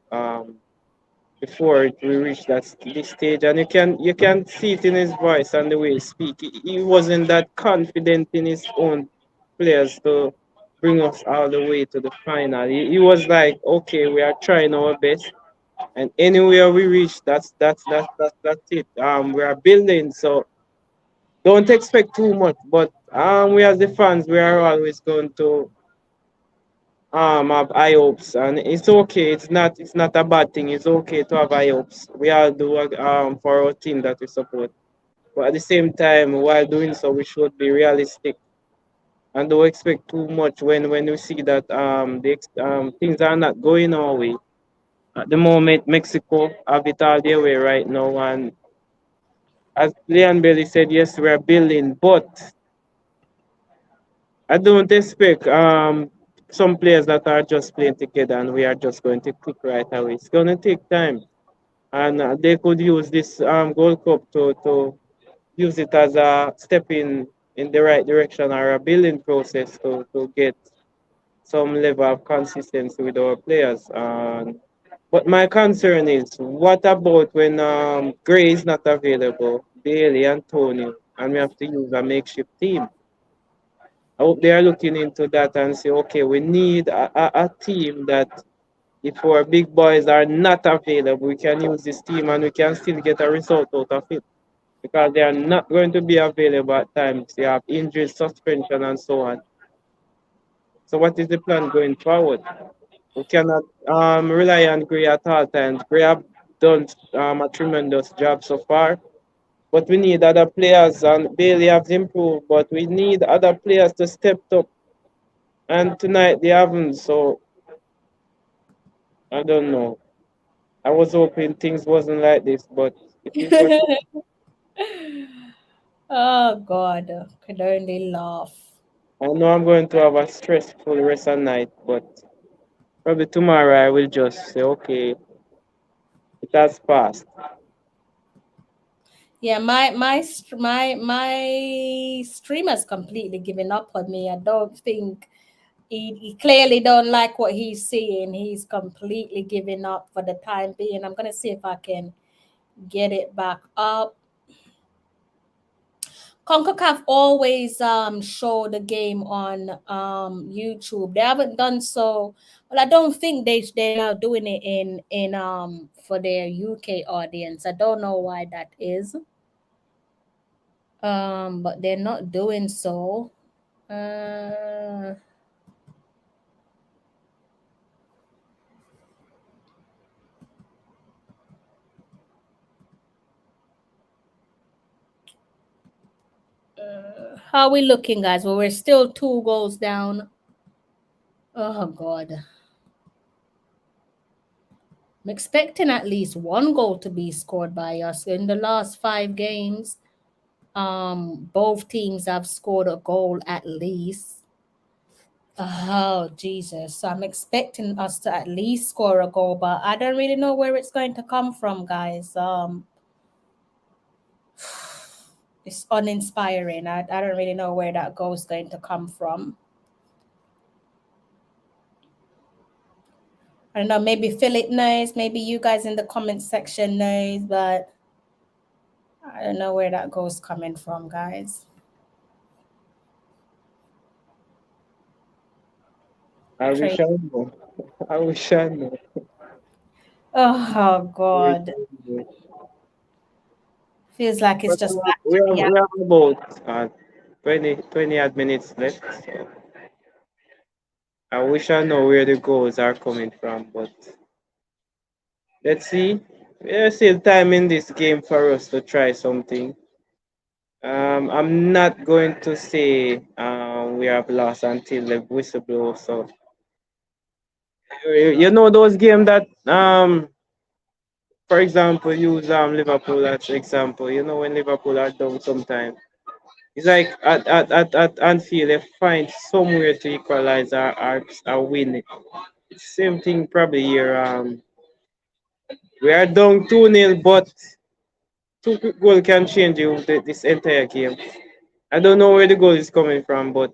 before we reached this stage, and you can see it in his voice and the way he speak. He wasn't that confident in his own players to bring us all the way to the final. He was like, okay, we are trying our best, and anywhere we reach, that's it. We are building, so don't expect too much, but we as the fans, we are always going to have high hopes, and it's okay. It's not a bad thing. It's okay to have high hopes. We all do for our team that we support, but at the same time, while doing so, we should be realistic and don't expect too much when we see that things are not going our way. At the moment, Mexico have it all their way right now, and as Leon Bailey said, yes, we are building, but I don't expect some players that are just playing together and we are just going to click right away. It's going to take time, and they could use this Gold Cup to use it as a step in the right direction or a building process to get some level of consistency with our players. But my concern is, what about when Gray is not available, Bailey and Tony, and we have to use a makeshift team? I hope they are looking into that and say, okay, we need a team that if our big boys are not available, we can use this team and we can still get a result out of it. Because they are not going to be available at times. They have injuries, suspension, and so on. So what is the plan going forward? We cannot rely on Gray at all times. Gray have done a tremendous job so far. But we need other players, and Bailey has improved, but we need other players to step up. And tonight they haven't, so I don't know. I was hoping things wasn't like this, but it is what it Oh God, could only laugh. is. I know I'm going to have a stressful rest of night, but probably tomorrow I will just say, okay, it has passed. Yeah, my streamer's completely given up on me. I don't think he clearly don't like what he's seeing. He's completely giving up for the time being. I'm gonna see if I can get it back up. Concacaf always show the game on YouTube. They haven't done so. Well, I don't think they're now doing it in for their UK audience. I don't know why that is. But they're not doing so. Uh, how are we looking, guys? Well, we're still 2 goals down. Oh God. I'm expecting at least one goal to be scored by us. In the last 5 games, both teams have scored a goal at least. Oh, Jesus. So I'm expecting us to at least score a goal, but I don't really know where it's going to come from, guys. It's uninspiring. I don't really know where that goal is going to come from. I don't know, maybe Philip knows, maybe you guys in the comment section knows, but I don't know where that goal's coming from, guys. I wish I knew. I wish I knew. Oh, God. Feels like it's But just back we to have, reality. we have about 20 odd minutes left. So I wish I know where the goals are coming from, but let's see. There's still time in this game for us to try something. I'm not going to say we have lost until the whistle blows. So you know those games that for example, use Liverpool as example. You know when Liverpool are down sometimes. It's like at Anfield, they find somewhere to equalize or win it. It's same thing probably here. We are down 2-0, but 2 goals can change this entire game. I don't know where the goal is coming from, but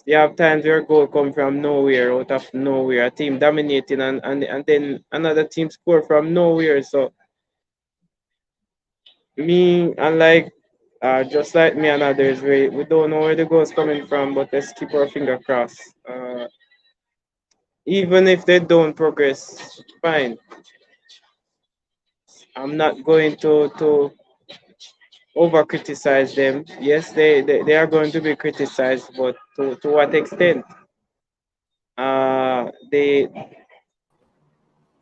you have times where goal come from nowhere, out of nowhere, a team dominating and then another team score from nowhere. So me and like just like me and others, we don't know where the goal is coming from, but let's keep our finger crossed. Even if they don't progress, fine. I'm not going to over criticize them. Yes, they are going to be criticized, but to what extent? They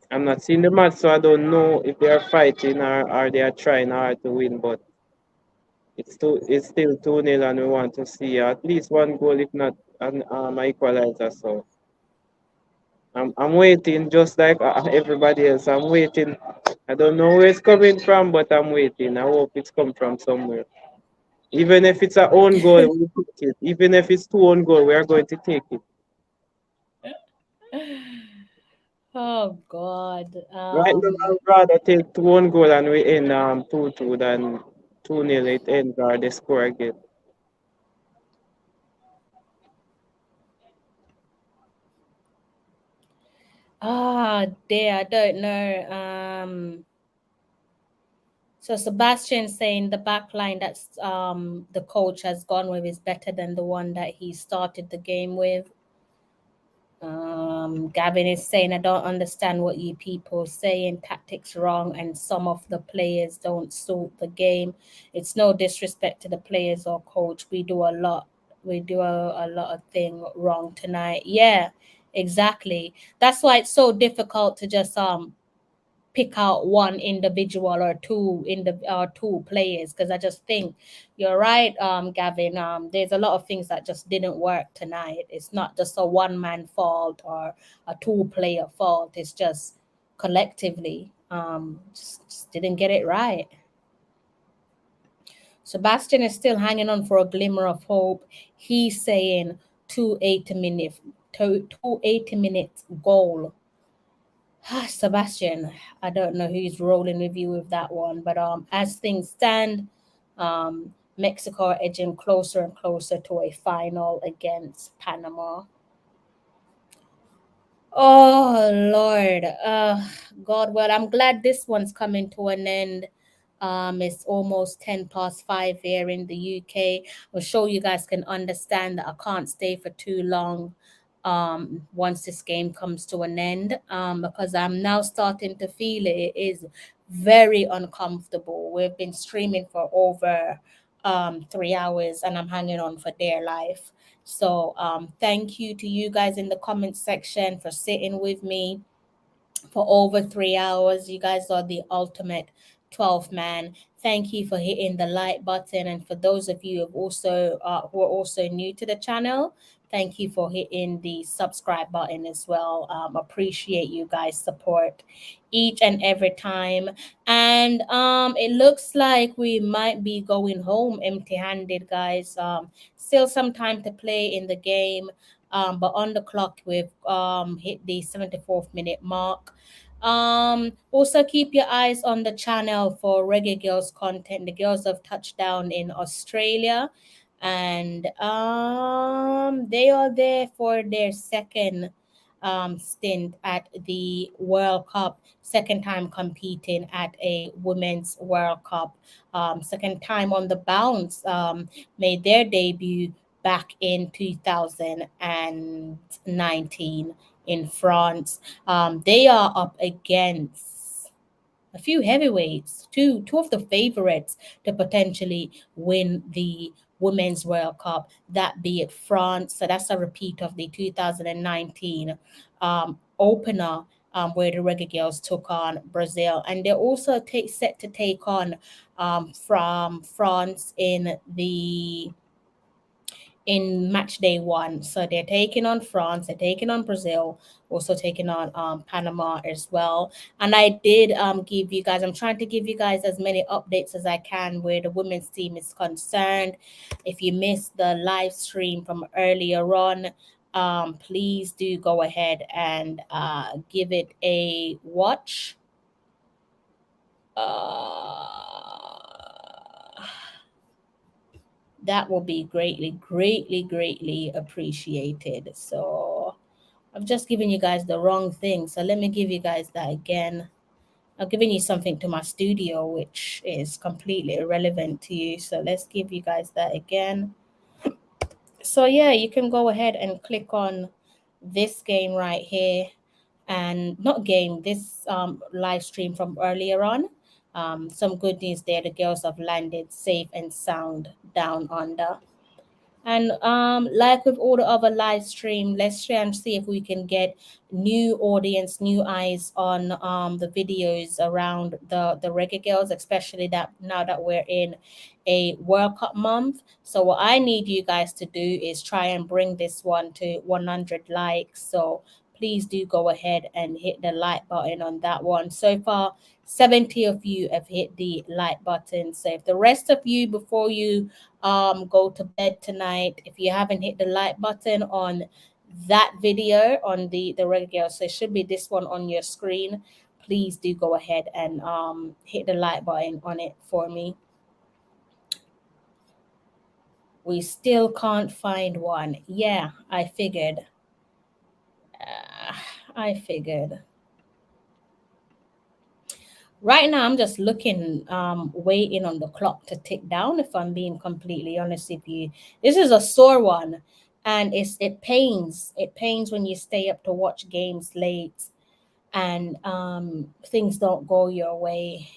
I'm not seeing the match, so I don't know if they are fighting or they are trying hard to win, but it's still 2-0 and we want to see at least one goal, if not an equalizer. So I'm waiting just like everybody else. I'm waiting. I don't know where it's coming from, but I'm waiting. I hope it's come from somewhere. Even if it's our own goal, we take it. Even if it's 2 own goal, we are going to take it. Oh, God. Right now, I'd rather take 2 own goal and we end 2-2 than 2-0 it ends or they score again. Dear, I don't know. So Sebastian saying the back line that's the coach has gone with is better than the one that he started the game with. Gavin is saying, I don't understand what you people saying, tactics wrong, and some of the players don't suit the game. It's no disrespect to the players or coach. We do a lot of thing wrong tonight. Yeah, exactly. That's why it's so difficult to just pick out one individual or two players, because I just think you're right, Gavin. There's a lot of things that just didn't work tonight. It's not just a one-man fault or a two-player fault. It's just collectively just didn't get it right. Sebastian is still hanging on for a glimmer of hope. He's saying 280 minutes goal. Sebastian, I don't know who's rolling with you with that one, but as things stand, Mexico are edging closer and closer to a final against Panama. Oh, Lord, God, well, I'm glad this one's coming to an end. It's almost 5:10 here in the UK. I'm sure you guys can understand that I can't stay for too long once this game comes to an end, because I'm now starting to feel it is very uncomfortable. We've been streaming for over 3 hours and I'm hanging on for dear life. So thank you to you guys in the comment section for sitting with me for over 3 hours. You guys are the ultimate 12 man. Thank you for hitting the like button, and for those of you who are also new to the channel, thank you for hitting the subscribe button as well. Appreciate you guys' support each and every time. And it looks like we might be going home empty-handed, guys. Still some time to play in the game, but on the clock we've hit the 74th minute mark. Also keep your eyes on the channel for Reggae Girls content. The girls have touched down in Australia, and they are there for their second stint at the World Cup, second time competing at a Women's World Cup, second time on the bounce, made their debut back in 2019 in France. They are up against a few heavyweights, two of the favorites to potentially win the Women's World Cup, that be it France. So that's a repeat of the 2019 opener, where the Reggae Girls took on Brazil. And they're also set to take on from France in match day one. So they're taking on France, they're taking on Brazil, also taking on Panama as well. And I did give you guys, I'm trying to give you guys as many updates as I can where the women's team is concerned. If you missed the live stream from earlier on, please do go ahead and give it a watch. That will be greatly appreciated. So I've just given you guys the wrong thing. So let me give you guys that again. I've given you something to my studio, which is completely irrelevant to you. So let's give you guys that again. So yeah, you can go ahead and click on this game right here, and not game, this live stream from earlier on. Some good news there. The girls have landed safe and sound down under. And like with all the other live stream, let's try and see if we can get new audience, new eyes on the videos around the Reggae Girls, especially that now that we're in a World Cup month. So what I need you guys to do is try and bring this one to 100 likes. So please do go ahead and hit the like button on that one. So far, 70 of you have hit the like button. So if the rest of you, before you go to bed tonight, if you haven't hit the like button on that video on the Reggae Girls, so it should be this one on your screen, please do go ahead and hit the like button on it for me. We still can't find one. Yeah, I figured. Right now, I'm just looking, waiting on the clock to tick down, if I'm being completely honest with you. This is a sore one, and it pains. It pains when you stay up to watch games late and things don't go your way.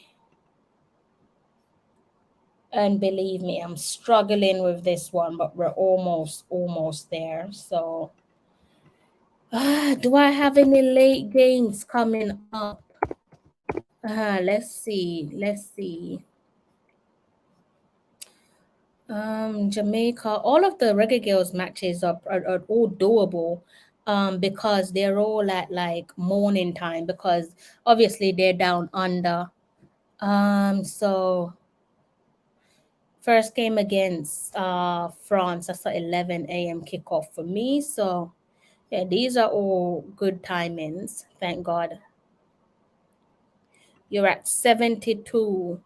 And believe me, I'm struggling with this one, but we're almost there. So, do I have any late games coming up? Let's see. Jamaica, all of the Reggae Girls matches are all doable, because they're all at like morning time, because obviously they're down under. So first game against France, that's at 11 a.m. kickoff for me. So yeah, these are all good timings, thank God. You're at 72.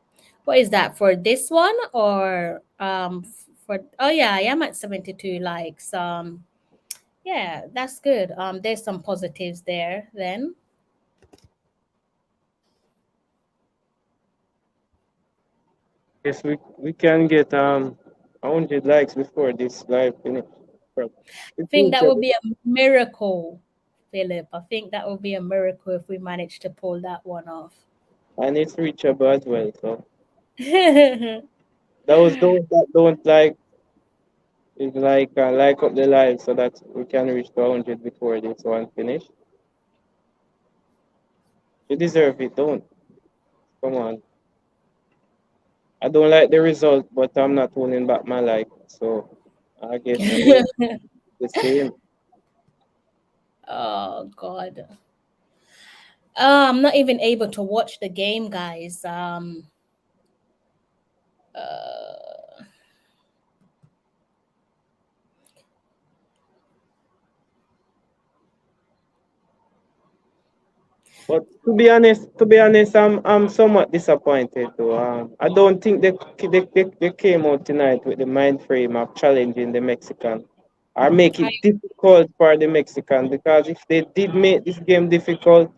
What is that for this one, or for, oh yeah, I am at 72 likes. Yeah, that's good. There's some positives there then. Yes, we can get 100 likes before this live finish. I think that would be a miracle, Philip. I think that would be a miracle if we manage to pull that one off. And it's reachable as well. So those that don't like is like up the live so that we can reach the 100 before this one finish. You deserve it, don't. Come on. I don't like the result, but I'm not holding back my life. So I guess the same. Oh God. I'm not even able to watch the game, guys. Uh, But to be honest, I'm somewhat disappointed though. I don't think they came out tonight with the mind frame of challenging the Mexican or make it difficult for the Mexican, because if they did make this game difficult,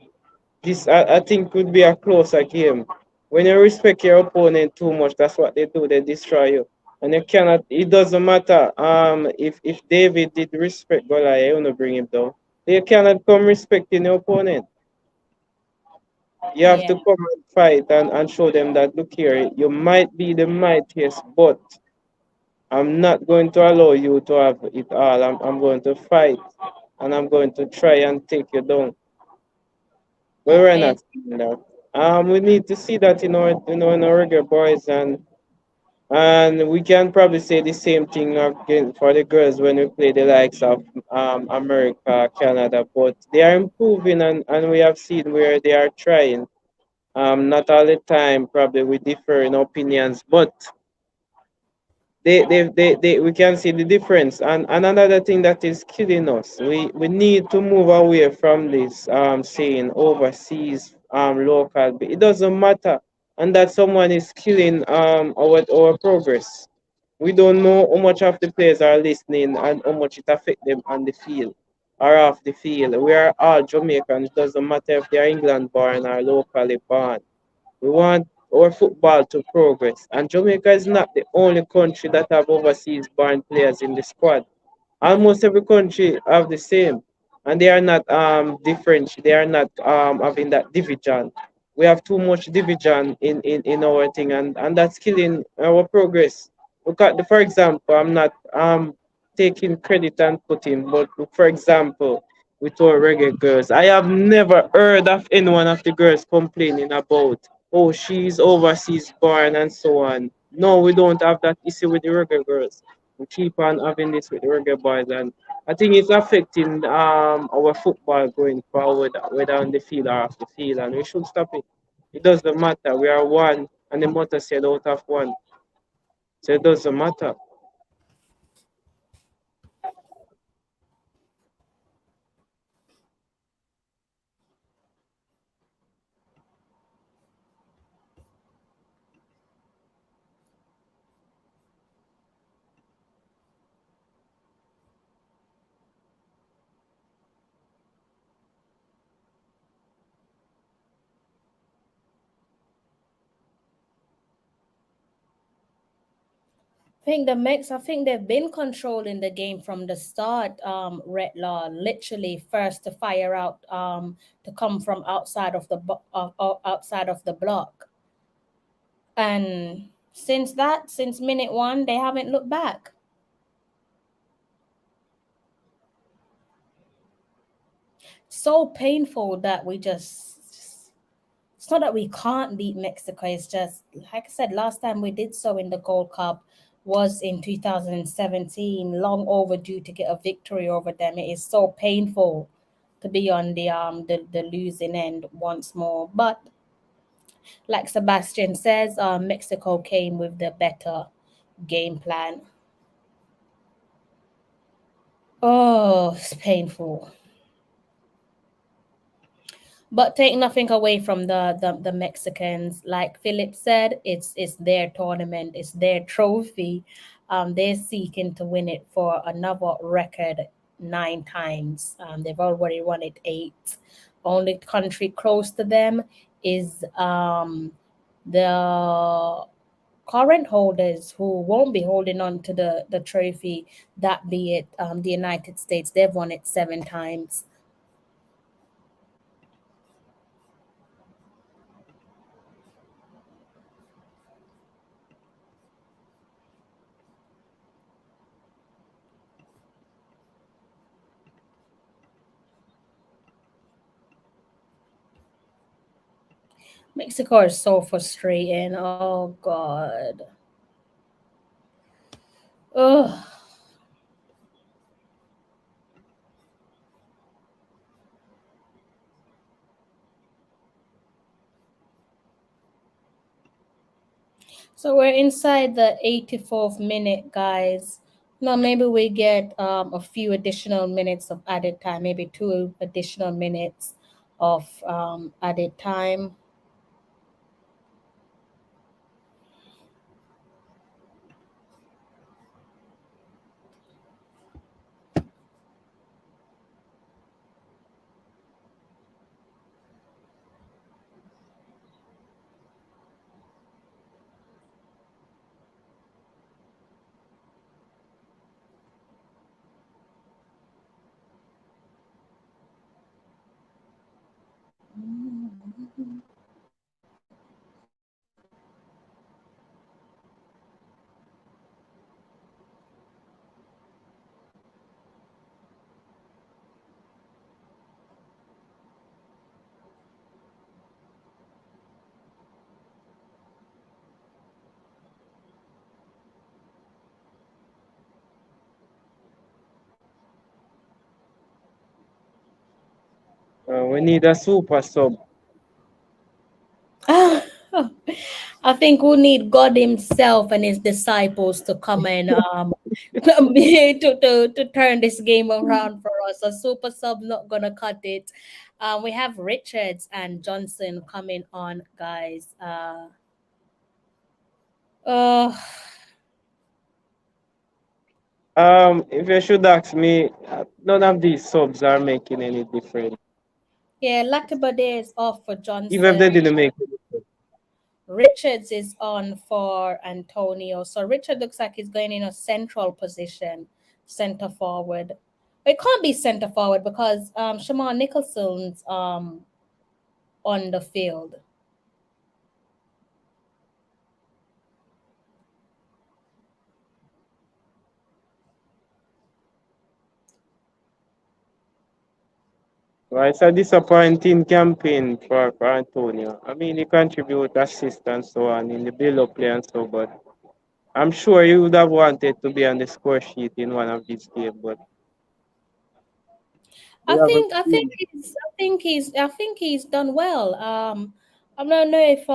this I think could be a closer game. When you respect your opponent too much, that's what they do. They destroy you, and you cannot. It doesn't matter. If David did respect Goliath, you wanna bring him down. You cannot come respecting your opponent. You have yeah. to come and fight and show them that, look here, you might be the mightiest, but I'm not going to allow you to have it all. I'm going to fight and I'm going to try and take you down. But we're I not seeing that. We need to see that in our Reggae Boys, and we can probably say the same thing again for the girls when we play the likes of America, Canada, but they are improving, and we have seen where they are trying. Not all the time, probably we differ in opinions, but we can see the difference. And another thing that is killing us, we need to move away from this saying overseas, local. It doesn't matter, and that someone is killing our progress. We don't know how much of the players are listening and how much it affects them on the field or off the field. We are all Jamaicans. It doesn't matter if they are England born or locally born. We want our football to progress. And Jamaica is not the only country that have overseas born players in the squad. Almost every country have the same. And they are not different. They are not having that division. We have too much division in our thing, and that's killing our progress. Look at for example, I'm not taking credit and putting, but look, for example, with our reggae girls, I have never heard of any one of the girls complaining about, oh, she's overseas born and so on. No, we don't have that issue with the reggae girls. We keep on having this with the Reggae Boys, and I think it's affecting our football going forward, whether on the field or off the field, and we should stop it. It doesn't matter. We are one, and the motto said out of one, so it doesn't matter. I think they've been controlling the game from the start. Red Law literally first to fire out, to come from outside of outside of the block, and since minute one, they haven't looked back. So painful that we just. It's not that we can't beat Mexico. It's just like I said last time we did so in the Gold Cup was in 2017. Long overdue to get a victory over them. It is so painful to be on the losing end once more. But like Sebastian says, Mexico came with the better game plan. Oh, it's painful. But take nothing away from the Mexicans. Like Philip said, it's their tournament, it's their trophy. They're seeking to win it for another record 9 times. They've already won it 8. Only country close to them is the current holders who won't be holding on to the trophy, that be it the United States. They've won it 7 times. Mexico is so frustrating. Oh God. Ugh. So we're inside the 84th minute, guys. No, maybe we get a few additional minutes of added time, maybe two additional minutes of added time. We need a super sub. I think we need God Himself and His disciples to come and to turn this game around for us. A super sub not gonna cut it. We have Richards and Johnson coming on, guys. Uh, If you should ask me, none of these subs are making any difference. yeah, Latibade is off for Even if they Johnson. didn't make any difference. Richards is on for Antonio. So Richard looks like he's going in a central position, center forward. It can't be center forward because Shamar Nicholson's on the field. Well, it's a disappointing campaign for Antonio. I mean, he contribute assist and so on in the build-up play and so, but I'm sure he would have wanted to be on the score sheet in one of these games, but we I haven't think I think seen. he's I think he's I think he's done well. I don't know if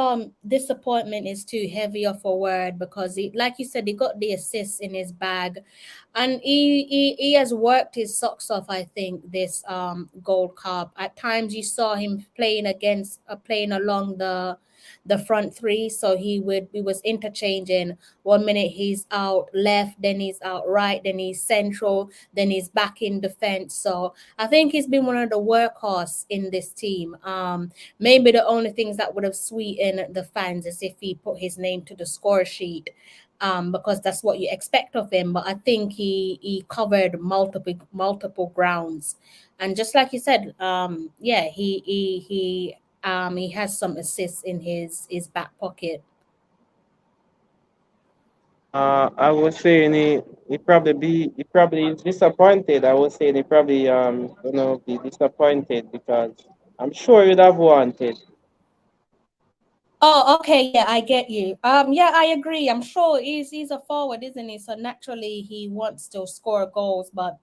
disappointment is too heavy of a word because he, like you said, he got the assists in his bag, and he has worked his socks off. I think this Gold Cup. At times you saw him playing against playing along the front three, so he was interchanging. 1 minute he's out left, then he's out right, then he's central, then he's back in defense. So I think he's been one of the workhorse in this team. Maybe the only things that would have sweetened the fans is if he put his name to the score sheet, because that's what you expect of him. But I think he covered multiple grounds, and just like you said, yeah, he has some assists in his back pocket. I was saying he probably is disappointed. I was saying he probably be disappointed because I'm sure he'd have wanted. Oh, okay, yeah, I get you. Yeah, I agree. I'm sure he's a forward, isn't he? So naturally he wants to score goals, but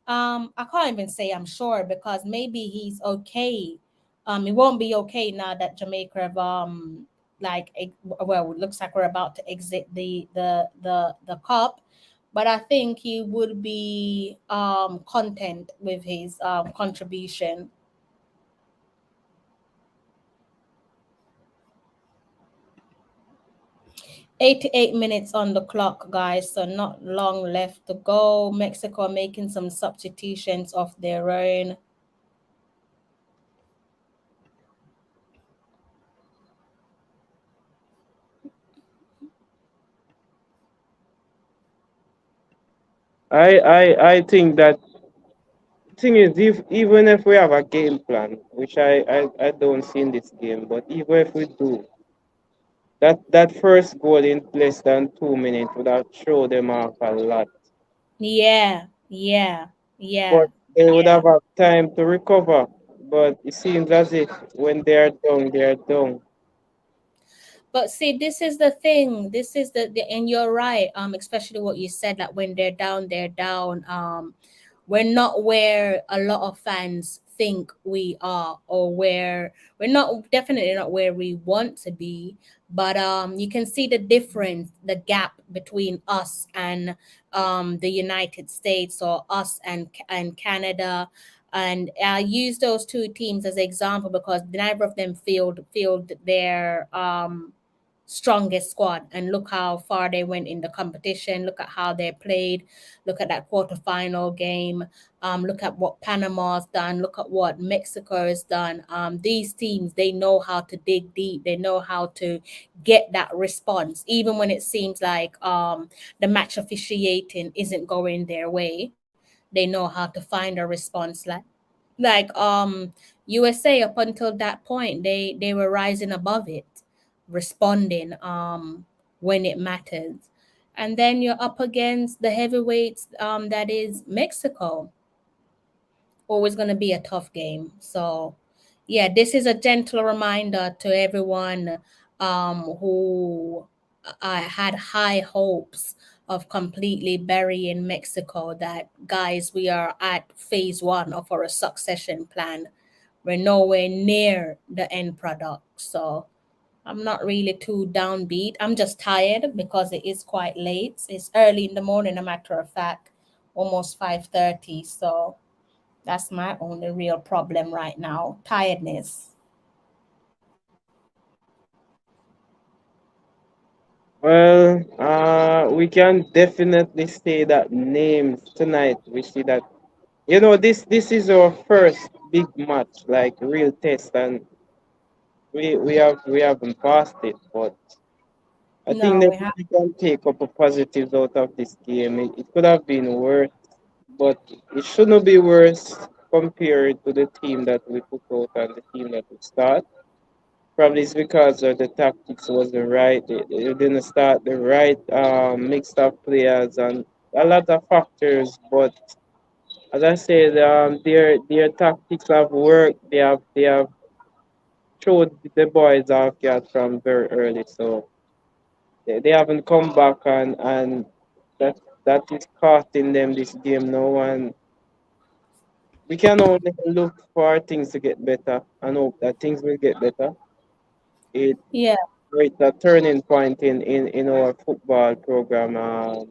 I can't even say I'm sure because maybe he's okay. He won't be okay now that Jamaica have well, it looks like we're about to exit the cup, but I think he would be content with his contribution. 88 minutes on the clock, guys, so not long left to go. Mexico making some substitutions of their own. I think that thing is even if we have a game plan, which I don't see in this game, but even if we do, that first goal in less than 2 minutes would have thrown them off a lot. Yeah, yeah, yeah, But they would yeah. have had time to recover. But it seems as if when they are down, they are down. But see, this is the thing. This is the and you're right. Especially what you said, that when they're down, they're down. We're not where a lot of fans think we are, or where we're not, definitely not where we want to be. But you can see the difference, the gap between us and the United States, or us and Canada. And I use those two teams as example because neither of them filled their strongest squad, and look how far they went in the competition. Look at how they played. Look at that quarterfinal game. Look at what Panama's done. Look at what Mexico has done. These teams, they know how to dig deep. They know how to get that response, even when it seems like the match officiating isn't going their way. They know how to find a response. Like USA, up until that point, they were rising above it, responding when it matters. And then you're up against the heavyweights, that is Mexico. Always going to be a tough game. So yeah, this is a gentle reminder to everyone who had high hopes of completely burying Mexico, that guys, we are at phase one of our succession plan. We're nowhere near the end product. So I'm not really too downbeat. I'm just tired because it is quite late. It's early in the morning, a matter of fact, almost 5:30. So that's my only real problem right now, tiredness. Well, we can definitely say that names tonight. We see that, this is our first big match, like real test, and we haven't passed it, but I think No, that we have. we can take up a positives out of this game. It could have been worse, but it shouldn't be worse compared to the team that we put out and the team that we start. Probably it's because the tactics wasn't right. They didn't start the right mixed up players and a lot of factors. But as I said, their tactics have worked. They have showed the boys off guard from very early. So they haven't come back, and that that is costing them this game now. And we can only look for things to get better and hope that things will get better. It Yeah. It's a turning point in our football program,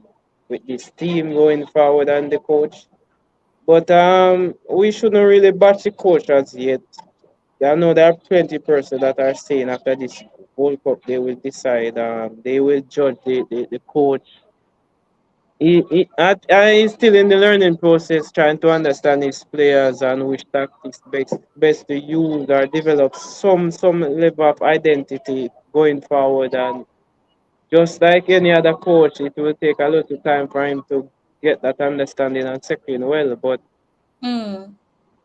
with this team going forward and the coach. But we shouldn't really bash the coach as yet. I know there are plenty of persons that are saying after this World Cup they will decide, they will judge the coach. He's still in the learning process, trying to understand his players and which tactics best to use or develop some level of identity going forward. And just like any other coach, it will take a little time for him to get that understanding and settle in well. But Mm.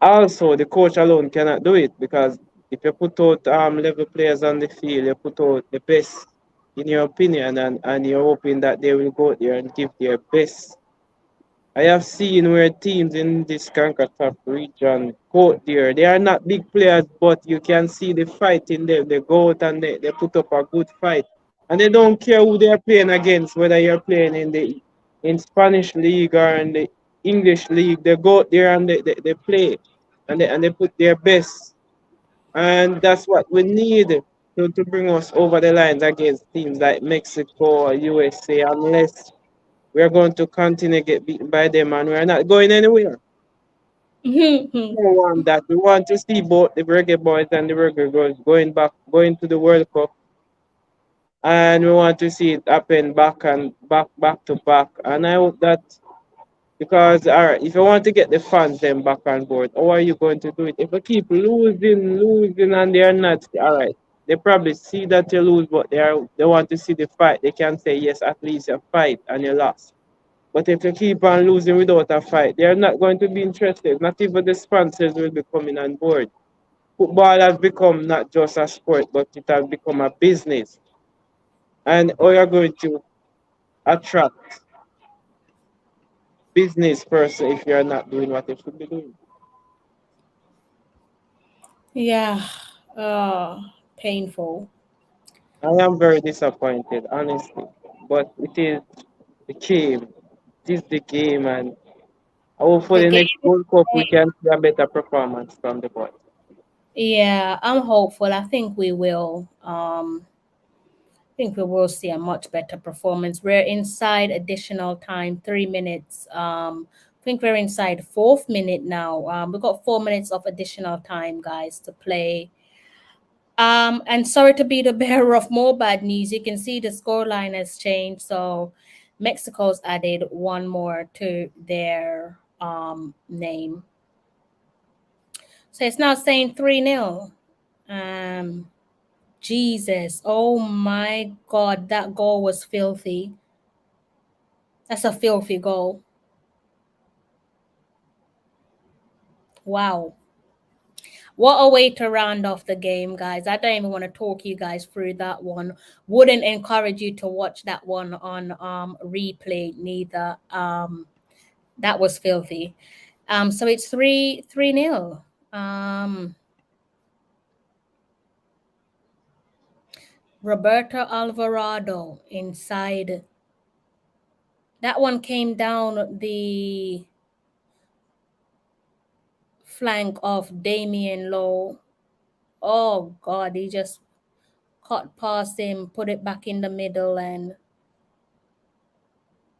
also, the coach alone cannot do it, because if you put out level players on the field, you put out the best in your opinion, and you're hoping that they will go there and give their best. I have seen where teams in this Concacaf region go there. They are not big players, but you can see the fight in them. They go out and they put up a good fight. And they don't care who they are playing against, whether you're playing in Spanish league or in the English league. They go out there and they play, and they put their best. And that's what we need to bring us over the lines against teams like Mexico or USA, unless we are going to continue to get beaten by them, and we're not going anywhere. We don't want that. We want to see both the Reggae Boys and the Reggae Girls going to the World Cup, and we want to see it happen back to back. And I hope that, because all right, if you want to get the fans them back on board, how are you going to do it? If you keep losing, and they are not all right, they probably see that you lose, but they want to see the fight. They can say yes, at least you fight and you lost. But if you keep on losing without a fight, they are not going to be interested. Not even the sponsors will be coming on board. Football has become not just a sport, but it has become a business. And how you're going to attract business person if you're not doing what you should be doing? Yeah. Oh, painful. I am very disappointed, honestly. But it is the game. It is the game, and The hopefully game next is World Cup we played. can see a better performance from the boys. Yeah, I'm hopeful. I think we will. I think we will see a much better performance. We're inside additional time, 3 minutes. I think we're inside fourth minute now. We've got 4 minutes of additional time, guys, to play. And sorry to be the bearer of more bad news. You can see the scoreline has changed. So Mexico's added one more to their name. So it's now saying 3-0. Jesus. Oh my God. That goal was filthy. That's a filthy goal. Wow. What a way to round off the game, guys. I don't even want to talk you guys through that one. Wouldn't encourage you to watch that one on replay neither. That was filthy. So it's 3-0. Roberto Alvarado inside. That one came down the flank of Damian Lowe. Oh God, he just cut past him, put it back in the middle, and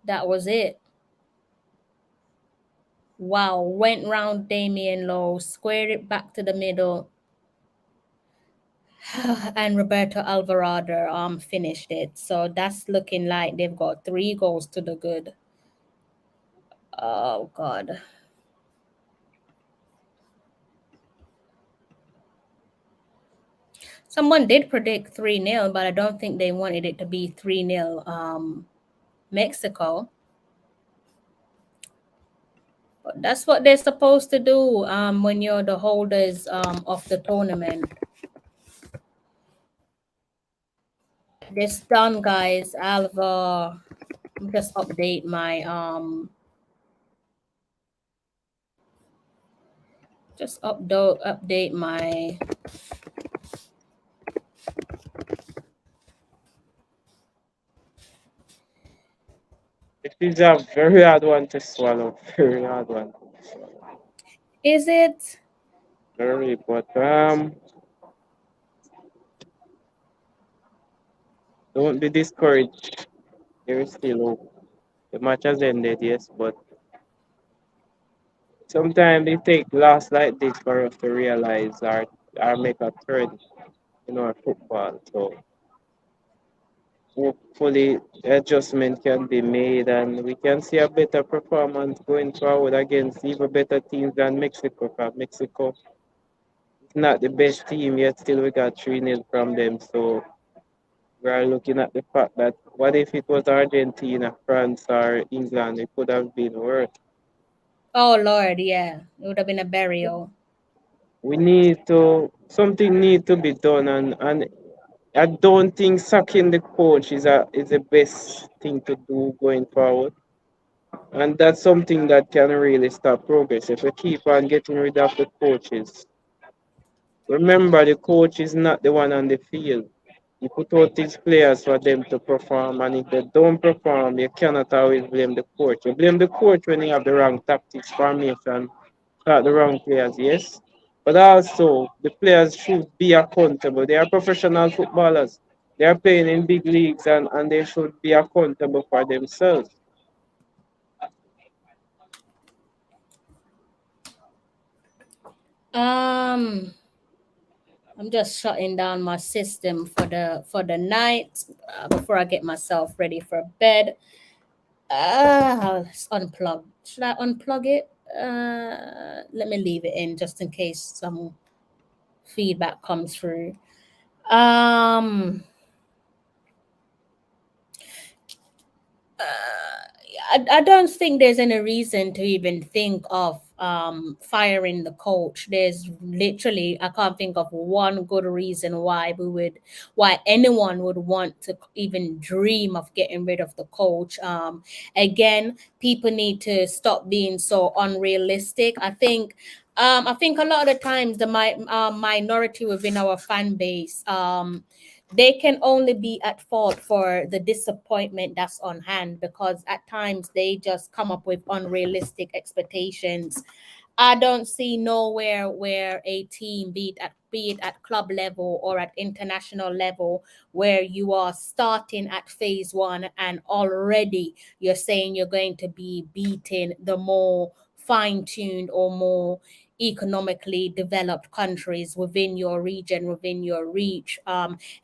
that was it. Wow, went round Damian Lowe, squared it back to the middle, and Roberto Alvarado finished it. So that's looking like they've got 3 goals to the good. Oh God. Someone did predict 3-0, but I don't think they wanted it to be 3-0 Mexico. But that's what they're supposed to do when you're the holders of the tournament. This done, guys. I'll just update my update my It is a very hard one to swallow. Very hard one to swallow. Is it? Very, but don't be discouraged. There is still hope. The match has ended, yes, but sometimes it takes loss like this for us to realize or make a turn in our football. So hopefully adjustment can be made and we can see a better performance going forward against even better teams than Mexico. Because Mexico is not the best team yet, still we got 3-0 from them. So we are looking at the fact that what if it was Argentina, France, or England? It could have been worse. Oh Lord, yeah. It would have been a burial. We need to something need to be done and I don't think sacking the coach is the best thing to do going forward. And that's something that can really stop progress if we keep on getting rid of the coaches. Remember, the coach is not the one on the field. You put out these players for them to perform, and if they don't perform, you cannot always blame the coach. You blame the coach when you have the wrong tactics, formation, start the wrong players, yes. But also, the players should be accountable. They are professional footballers. They are playing in big leagues, and they should be accountable for themselves. I'm just shutting down my system for the night before I get myself ready for bed. Let's unplug. Should I unplug it? Let me leave it in just in case some feedback comes through. I don't think there's any reason to even think of firing the coach. There's literally, I can't think of one good reason why anyone would want to even dream of getting rid of the coach. Again, people need to stop being so unrealistic. I think a lot of the times the minority within our fan base they can only be at fault for the disappointment that's on hand, because at times they just come up with unrealistic expectations. I don't see nowhere where a team, be it at club level or at international level, where you are starting at phase one and already you're saying you're going to be beating the more fine-tuned or more economically developed countries within your region, within your reach.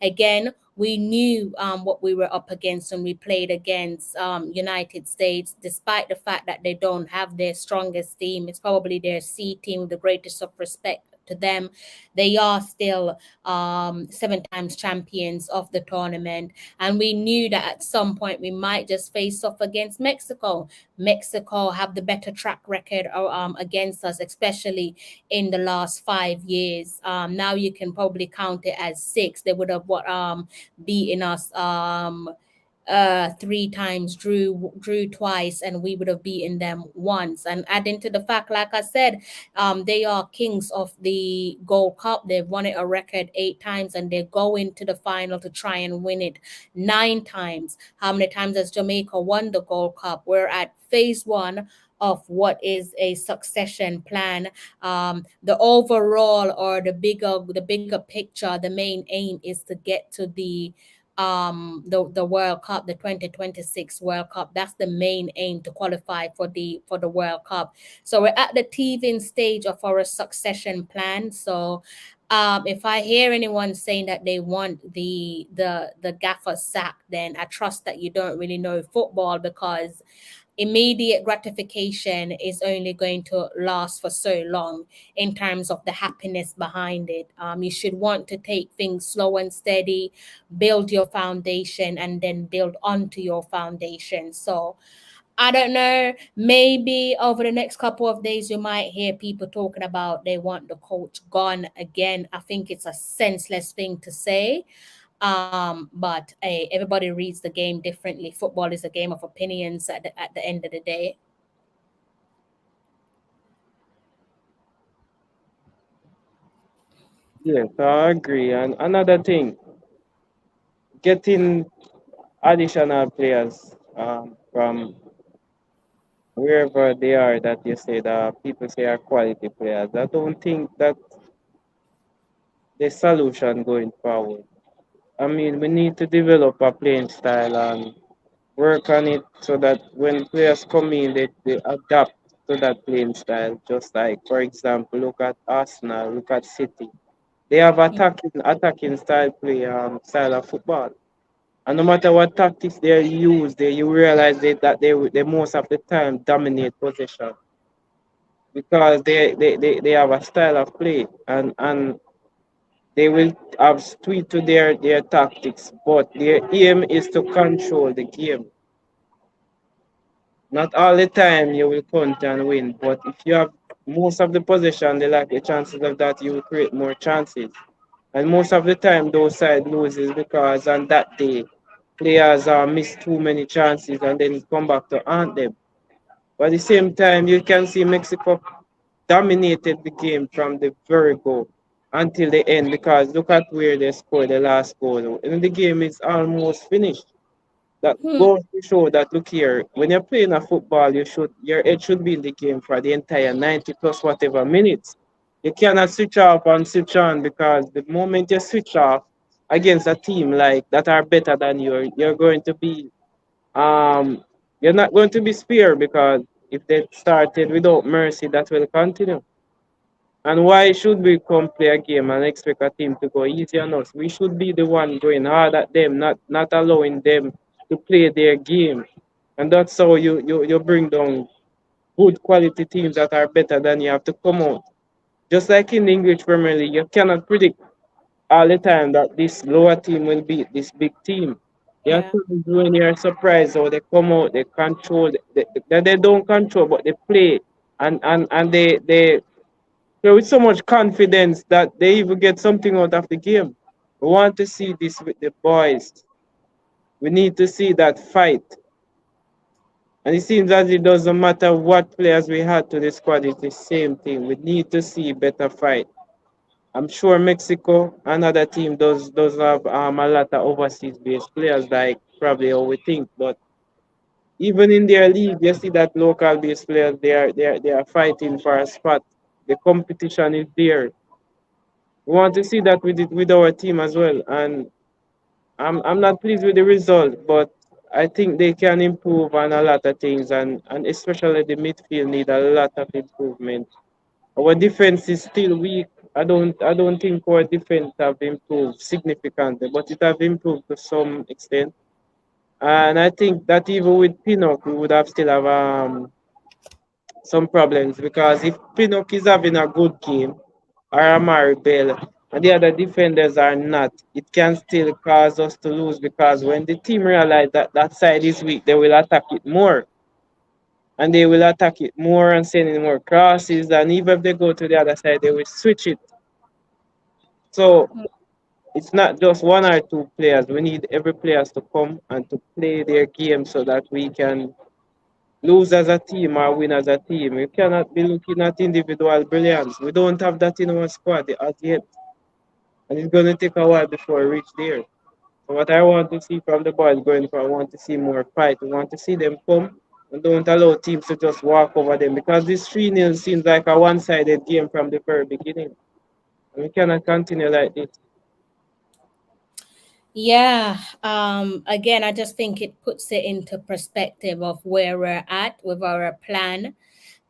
Again, we knew what we were up against when we played against United States, despite the fact that they don't have their strongest team. It's probably their C team, with the greatest of respect to them. They are still 7 times champions of the tournament. And we knew that at some point we might just face off against Mexico. Mexico have the better track record against us, especially in the last 5 years. Now you can probably count it as six. They would have beaten us 3 times, drew twice, and we would have beaten them once. And adding to the fact, like I said, they are kings of the Gold Cup. They've won it a record 8 times, and they're going to the final to try and win it 9 times. How many times has Jamaica won the Gold Cup? We're at phase one of what is a succession plan. The overall, or the bigger picture, the main aim is to get to the World Cup, the 2026 World Cup. That's the main aim, to qualify for the World Cup. So we're at the teething stage of our succession plan. So if I hear anyone saying that they want the gaffer sack, then I trust that you don't really know football, because immediate gratification is only going to last for so long in terms of the happiness behind it. You should want to take things slow and steady, build your foundation, and then build onto your foundation. So I don't know, maybe over the next couple of days, you might hear people talking about they want the coach gone again. I think it's a senseless thing to say. But hey, everybody reads the game differently. Football is a game of opinions at the end of the day. Yes, I agree. And another thing, getting additional players from wherever they are that you say that people say are quality players. I don't think that the solution going forward. I mean, we need to develop a playing style and work on it so that when players come in, they adapt to that playing style. Just like, for example, look at Arsenal, look at City. They have attacking style play style of football. And no matter what tactics they use, you realize that they most of the time dominate possession because they have a style of play, and they will have tweak to their tactics, but their aim is to control the game. Not all the time you will count and win, but if you have most of the possession, the likely chances of that you will create more chances. And most of the time, those side loses because on that day, players miss too many chances and then come back to haunt them. But at the same time, you can see Mexico dominated the game from the very goal until the end, because look at where they scored the last goal. And the game is almost finished. That goes to show that, look here, when you're playing a football, your head should be in the game for the entire 90 plus whatever minutes. You cannot switch off and switch on, because the moment you switch off against a team like that are better than you, you're going to be you're not going to be spared, because if they started without mercy, that will continue. And why should we come play a game and expect a team to go easy on us? We should be the one going hard at them, not allowing them to play their game. And that's how you bring down good quality teams that are better than you have to come out. Just like in the English Premier League, you cannot predict all the time that this lower team will beat this big team. There are times when you're surprised how they come out, they control, they don't control, but they play and they play with so much confidence that they even get something out of the game. We want to see this with the boys. We need to see that fight. And it seems as it doesn't matter what players we had to the squad, it's the same thing. We need to see better fight. I'm sure Mexico, another team, does have a lot of overseas based players, like probably how we think. But even in their league, you see that local based players they are fighting for a spot. The competition is there. We want to see that with our team as well. And I'm not pleased with the result, but I think they can improve on a lot of things, and especially the midfield need a lot of improvement. Our defense is still weak. I don't think our defense have improved significantly, but it have improved to some extent. And I think that even with Pinnock, we would have still have some problems, because if Pinnock is having a good game, or Amari Bell, and the other defenders are not, it can still cause us to lose, because when the team realize that that side is weak, they will attack it more. And they will attack it more and send in more crosses. And even if they go to the other side, they will switch it. So it's not just one or two players. We need every players to come and to play their game so that we can lose as a team or win as a team. We cannot be looking at individual brilliance. We don't have that in our squad as yet. And it's going to take a while before we reach there. So what I want to see from the boys going for, I want to see more fight. I want to see them come and don't allow teams to just walk over them, because this 3-0 seems like a one-sided game from the very beginning. And we cannot continue like this. Yeah. Again, I just think it puts it into perspective of where we're at with our plan.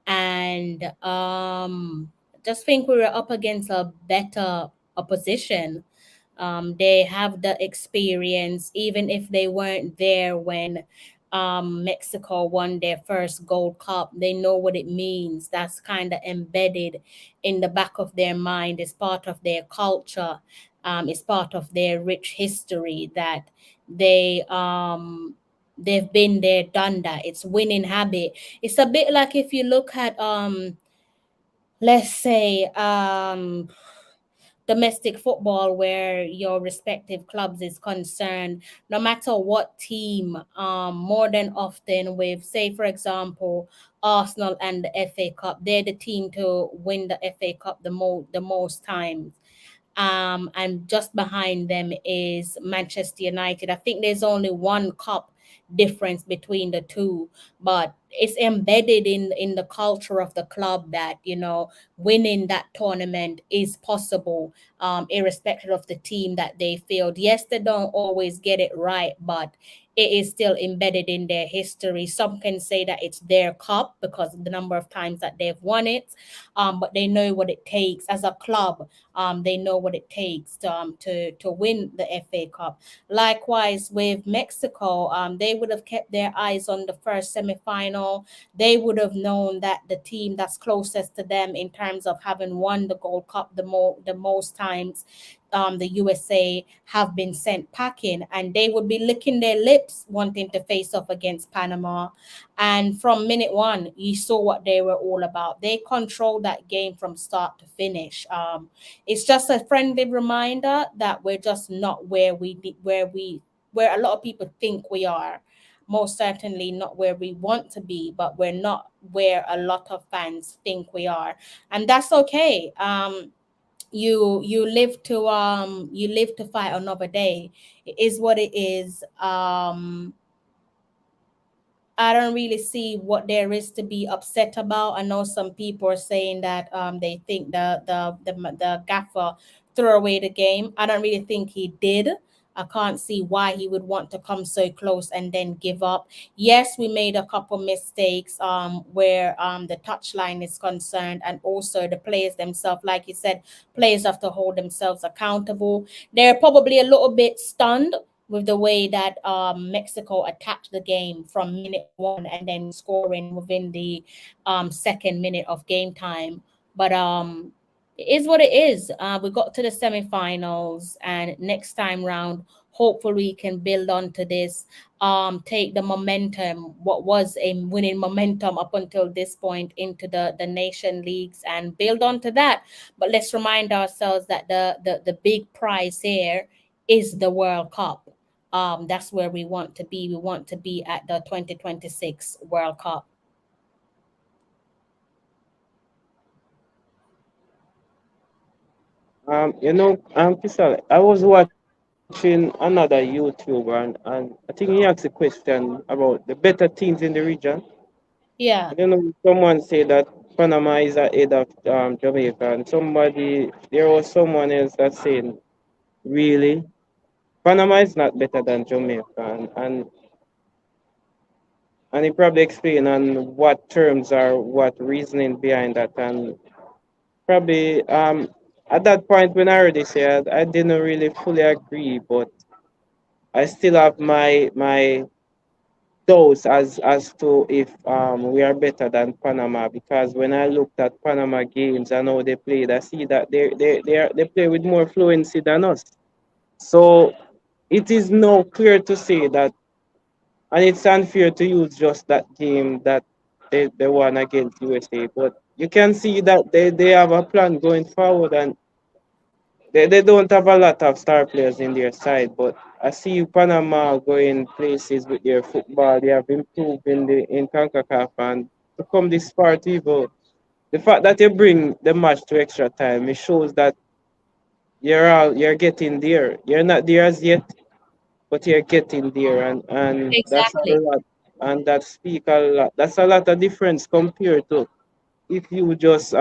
And just think we were up against a better opposition. They have the experience, even if they weren't there when Mexico won their first Gold Cup. They know what it means. That's kind of embedded in the back of their mind. It's part of their culture. It's part of their rich history that they they've been there, done that. It's winning habit. It's a bit like if you look at let's say domestic football, where your respective clubs is concerned, no matter what team, more than often with, say for example, Arsenal and the FA Cup, they're the team to win the FA Cup the most times. And just behind them is Manchester United. I think there's only one cup difference between the two, but it's embedded in the culture of the club that, winning that tournament is possible, irrespective of the team that they field. Yes, they don't always get it right, but it is still embedded in their history. Some can say that it's their cup because of the number of times that they've won it, but they know what it takes as a club. They know what it takes to win the FA Cup. Likewise with Mexico, they would have kept their eyes on the first semi-final. They would have known that the team that's closest to them in terms of having won the Gold Cup the most times, the USA, have been sent packing, and they would be licking their lips wanting to face off against Panama. And from minute one, you saw what they were all about. They controlled that game from start to finish. It's just a friendly reminder that we're just not where a lot of people think we are. Most certainly not where we want to be, but we're not where a lot of fans think we are, and that's okay. You live to fight another day. It is what it is. I don't really see what there is to be upset about. I know some people are saying that they think the gaffer threw away the game. I don't really think he did. I can't see why he would want to come so close and then give up. Yes, we made a couple mistakes where the touchline is concerned, and also the players themselves, like you said, players have to hold themselves accountable. They're probably a little bit stunned with the way that Mexico attacked the game from minute one and then scoring within the second minute of game time. But it is what it is. We got to the semifinals, and next time round, hopefully we can build onto this, take the momentum, what was a winning momentum up until this point, into the nation leagues and build onto that. But let's remind ourselves that the big prize here is the World Cup. That's where we want to be. We want to be at the 2026 World Cup. Crystal, I was watching another YouTuber and I think he asked a question about the better teams in the region. Yeah. Someone said that Panama is ahead of Jamaica, and there was someone else that saying, really, Panama is not better than Jamaica, and he probably explained on what terms or what reasoning behind that, and probably at that point when I already said I didn't really fully agree, but I still have my doubts as to if we are better than Panama, because when I looked at Panama games and how they played, I see that they play with more fluency than us. So it is now clear to say that, and it's unfair to use just that game that they won against USA, but you can see that they have a plan going forward, and they don't have a lot of star players in their side, but I see Panama going places with their football. They have improved in Concacaf, and to come this far to even the fact that you bring the match to extra time, it shows that you're getting there. You're not there as yet, but you're getting there, and that's a Exactly. lot, and that speak a lot. That's a lot of difference compared to if you just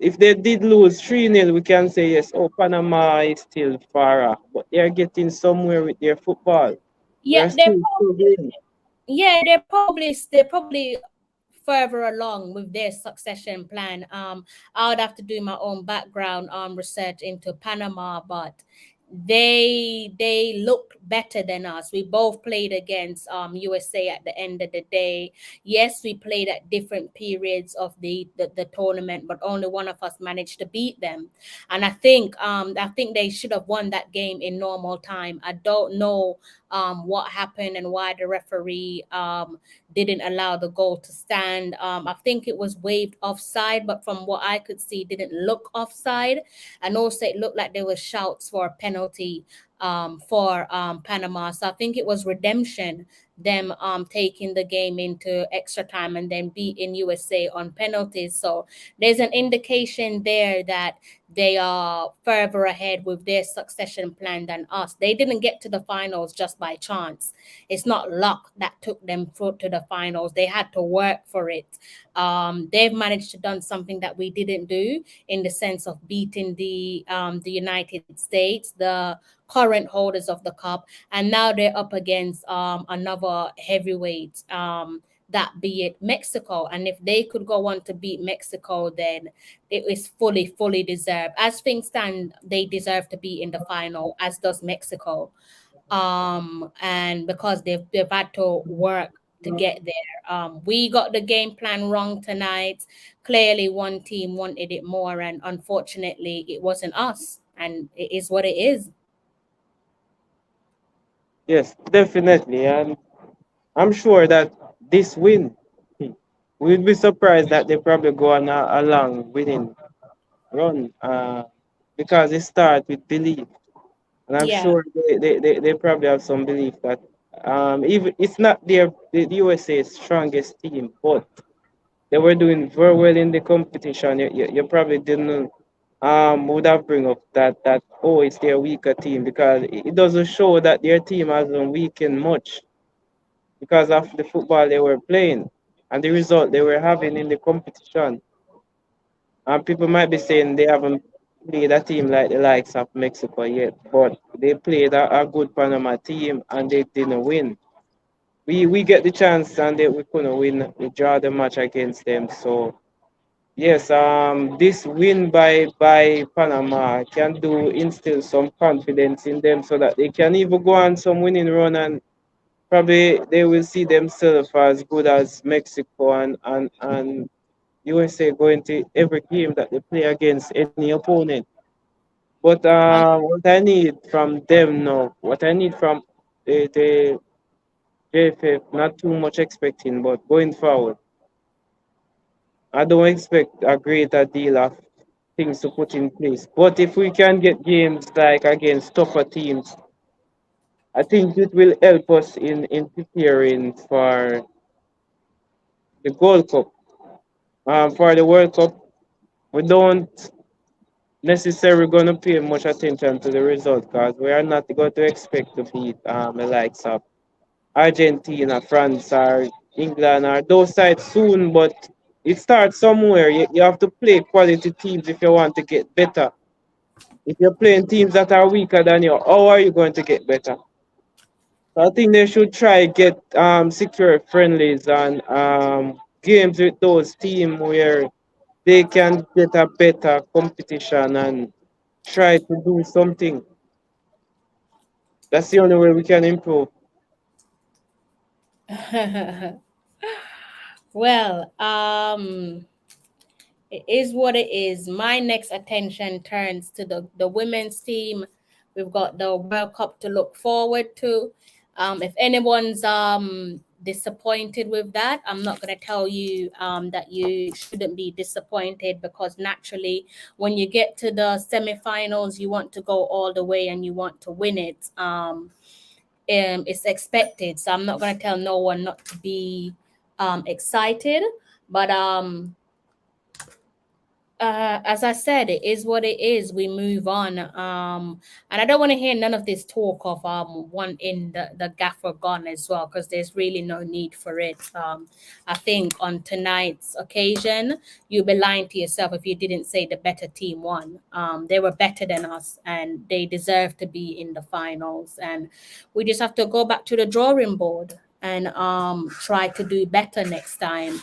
if they did lose 3-0, we can say yes, oh, Panama is still far off, but they're getting somewhere with their football. Yeah, They're still struggling. they're probably further along with their succession plan. I would have to do my own background research into Panama, but they looked better than us. We both played against USA at the end of the day. Yes, we played at different periods of the tournament, but only one of us managed to beat them. And I think they should have won that game in normal time. I don't know what happened and why the referee didn't allow the goal to stand. I think it was waved offside, but from what I could see, didn't look offside. And also, it looked like there were shouts for a penalty for Panama. So I think it was redemption, them taking the game into extra time and then beating USA on penalties. So there's an indication there that they are further ahead with their succession plan than us. They didn't get to the finals just by chance. It's not luck that took them through to the finals. They had to work for it. They've managed to done something that we didn't do in the sense of beating the United States, the current holders of the cup, and now they're up against another heavyweight. That be it Mexico. And if they could go on to beat Mexico, then it is fully deserved. As things stand, they deserve to be in the final, as does Mexico. And because they've had to work to get there. We got the game plan wrong tonight. Clearly, one team wanted it more, and unfortunately, it wasn't us. And it is what it is. Yes, definitely, and I'm sure that this win, we'd be surprised that they probably go on a long winning run, because it starts with belief. And I'm Yeah. sure they probably have some belief that even it's not the USA's strongest team, but they were doing very well in the competition. You probably didn't would have bring up that oh, it's their weaker team, because it doesn't show that their team hasn't weakened much because of the football they were playing and the result they were having in the competition. And people might be saying they haven't played a team like the likes of Mexico yet, but they played a good Panama team and they didn't win. We get the chance and we couldn't win. We draw the match against them. So yes, this win by Panama can do instill some confidence in them so that they can even go on some winning run, and probably they will see themselves as good as Mexico and USA going to every game that they play against any opponent. But what I need from them now, what I need from the JFF, not too much expecting, but going forward, I don't expect a greater deal of things to put in place. But if we can get games like against tougher teams, I think it will help us in preparing for the Gold Cup. For the World Cup, we don't necessarily going to pay much attention to the result because we are not going to expect to beat the likes of Argentina, France, or England, or those sides soon. But it starts somewhere. You have to play quality teams if you want to get better. If you're playing teams that are weaker than you, how are you going to get better? So I think they should try get secure friendlies and games with those teams where they can get a better competition and try to do something. That's the only way we can improve. Well, it is what it is. My next attention turns to the women's team. We've got the World Cup to look forward to. If anyone's disappointed with that, I'm not going to tell you that you shouldn't be disappointed, because naturally when you get to the semifinals you want to go all the way and you want to win it. It's expected, so I'm not going to tell no one not to be excited, but as I said, it is what it is. We move on. And I don't want to hear none of this talk of wanting the gaffer gone as well, because there's really no need for it. I think on tonight's occasion, you'd be lying to yourself if you didn't say the better team won. They were better than us and they deserve to be in the finals. And we just have to go back to the drawing board and try to do better next time.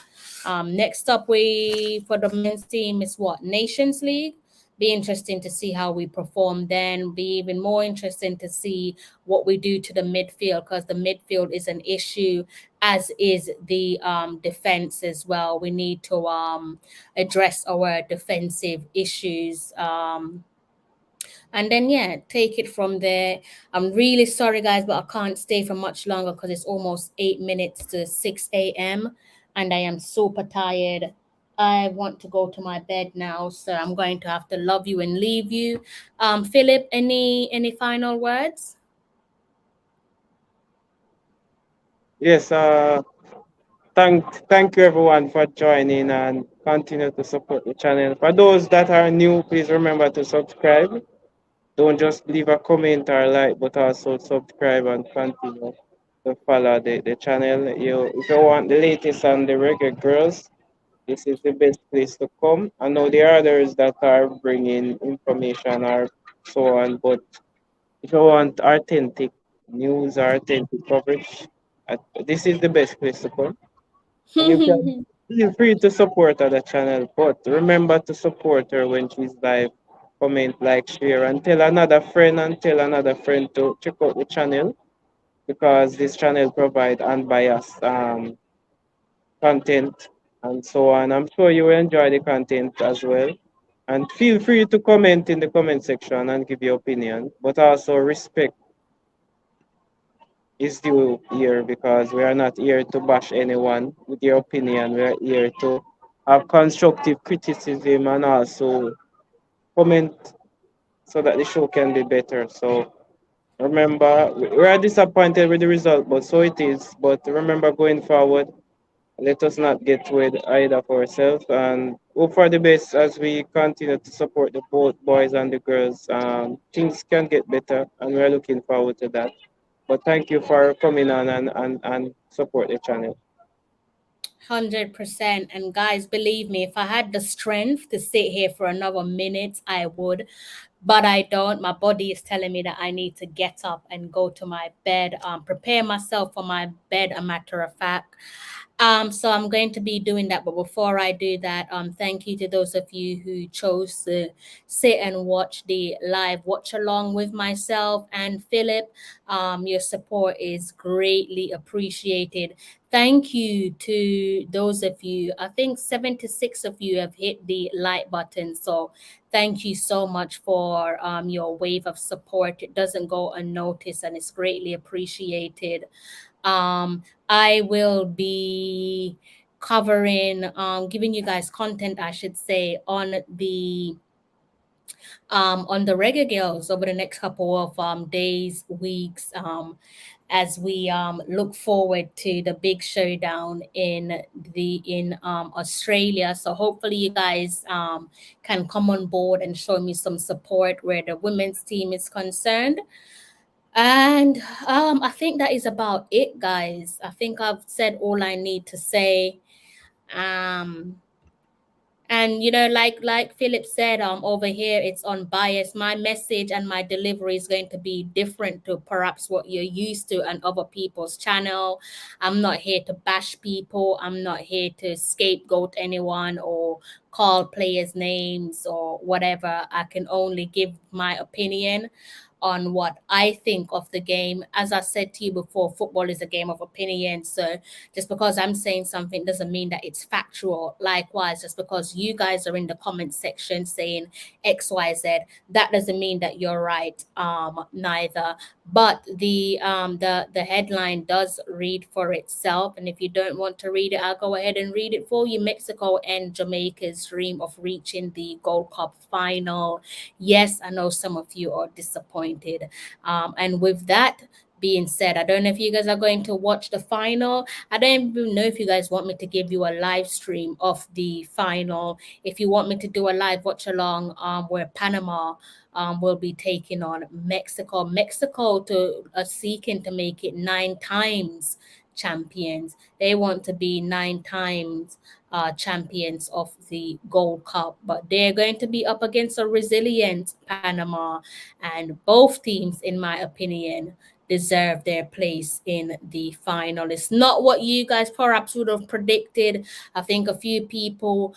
Next up, for the men's team is what? Nations League. Be interesting to see how we perform then. Be even more interesting to see what we do to the midfield, because the midfield is an issue, as is the defense as well. We need to address our defensive issues. And then, yeah, take it from there. I'm really sorry, guys, but I can't stay for much longer because it's almost 8 minutes to 6 a.m. and I am super tired. I want to go to my bed now, so I'm going to have to love you and leave you. Philip, any final words? Yes, thank you everyone for joining and continue to support the channel. For those that are new, please remember to subscribe. Don't just leave a comment or like, but also subscribe and continue to follow the channel. If you want the latest on the reggae girls, this is the best place to come. I know there are others that are bringing information or so on, but if you want authentic news or authentic coverage, this is the best place to come. And you can feel free to support other channel, but remember to support her when she's live. Comment, like, share, and tell another friend to check out the channel, because this channel provide unbiased content and so on. I'm sure you will enjoy the content as well. And feel free to comment in the comment section and give your opinion, but also respect is due here, because we are not here to bash anyone with your opinion. We are here to have constructive criticism and also comment so that the show can be better. So remember, we are disappointed with the result, but so it is. But remember, going forward, let us not get weighed either of ourselves, and hope for the best as we continue to support the both boys and the girls. Things can get better, and we're looking forward to that. But thank you for coming on and support the channel. 100%. And guys, believe me, if I had the strength to sit here for another minute, I would. But I don't. My body is telling me that I need to get up and go to my bed, prepare myself for my bed, a matter of fact. So I'm going to be doing that. But before I do that, thank you to those of you who chose to sit and watch the live watch along with myself and Philip. Your support is greatly appreciated. Thank you to those of you. I think 76 of you have hit the like button. So thank you so much for your wave of support. It doesn't go unnoticed and it's greatly appreciated. I will be covering, giving you guys content, I should say, on the Reggae Girls over the next couple of days, weeks. as we look forward to the big showdown in Australia. So hopefully you guys can come on board and show me some support where the women's team is concerned. And I think that is about it, guys. I think I've said all I need to say. And like Philip said, over here it's unbiased. My message and my delivery is going to be different to perhaps what you're used to on other people's channel. I'm not here to bash people. I'm not here to scapegoat anyone or call players names or whatever. I can only give my opinion on what I think of the game. As I said to you before, football is a game of opinion. So just because I'm saying something doesn't mean that it's factual. Likewise, just because you guys are in the comment section saying XYZ, that doesn't mean that you're right. Neither. But the headline does read for itself. And if you don't want to read it, I'll go ahead and read it for you. Mexico and Jamaica's dream of reaching the Gold Cup final. Yes, I know some of you are disappointed. And with that being said, I don't know if you guys are going to watch the final. I don't even know if you guys want me to give you a live stream of the final. If you want me to do a live watch along where Panama will be taking on Mexico. Mexico seeking to make it 9 times champions. They want to be 9 times champions of the Gold Cup, but they're going to be up against a resilient Panama, and both teams, in my opinion, deserve their place in the final. It's not what you guys perhaps would have predicted. I think a few people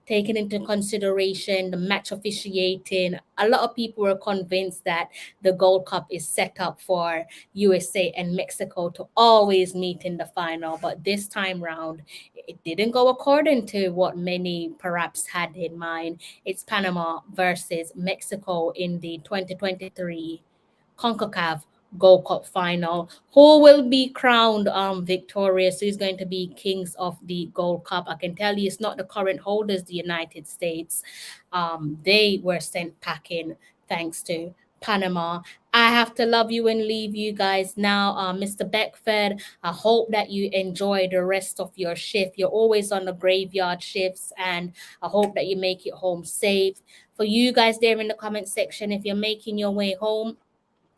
taking into consideration the match officiating, a lot of people were convinced that the Gold Cup is set up for USA and Mexico to always meet in the final, but this time round it didn't go according to what many perhaps had in mind. It's Panama versus Mexico in the 2023 Concacaf Gold Cup final. Who will be crowned victorious? Who's going to be kings of the Gold Cup? I can tell you it's not the current holders, the United States. They were sent packing thanks to Panama. I have to love you and leave you guys now. Mr. Beckford, I hope that you enjoy the rest of your shift. You're always on the graveyard shifts, and I hope that you make it home safe. For you guys there in the comment section, if you're making your way home,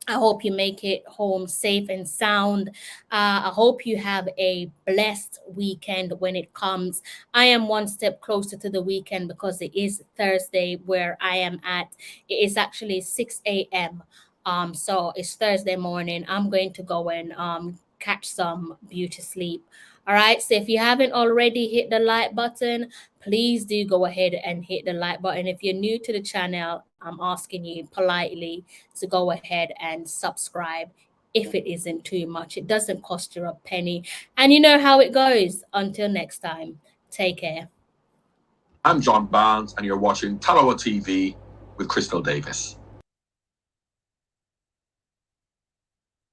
I hope you make it home safe and sound. I hope you have a blessed weekend when it comes. I am one step closer to the weekend because it is Thursday where I am at. It is actually 6 a.m. So it's Thursday morning. I'm going to go and catch some beauty sleep. All right. So if you haven't already hit the like button, please do go ahead and hit the like button. If you're new to the channel, I'm asking you politely to go ahead and subscribe if it isn't too much. It doesn't cost you a penny. And you know how it goes. Until next time, take care. I'm John Barnes, and you're watching Tallawah TV with Crystal Davis.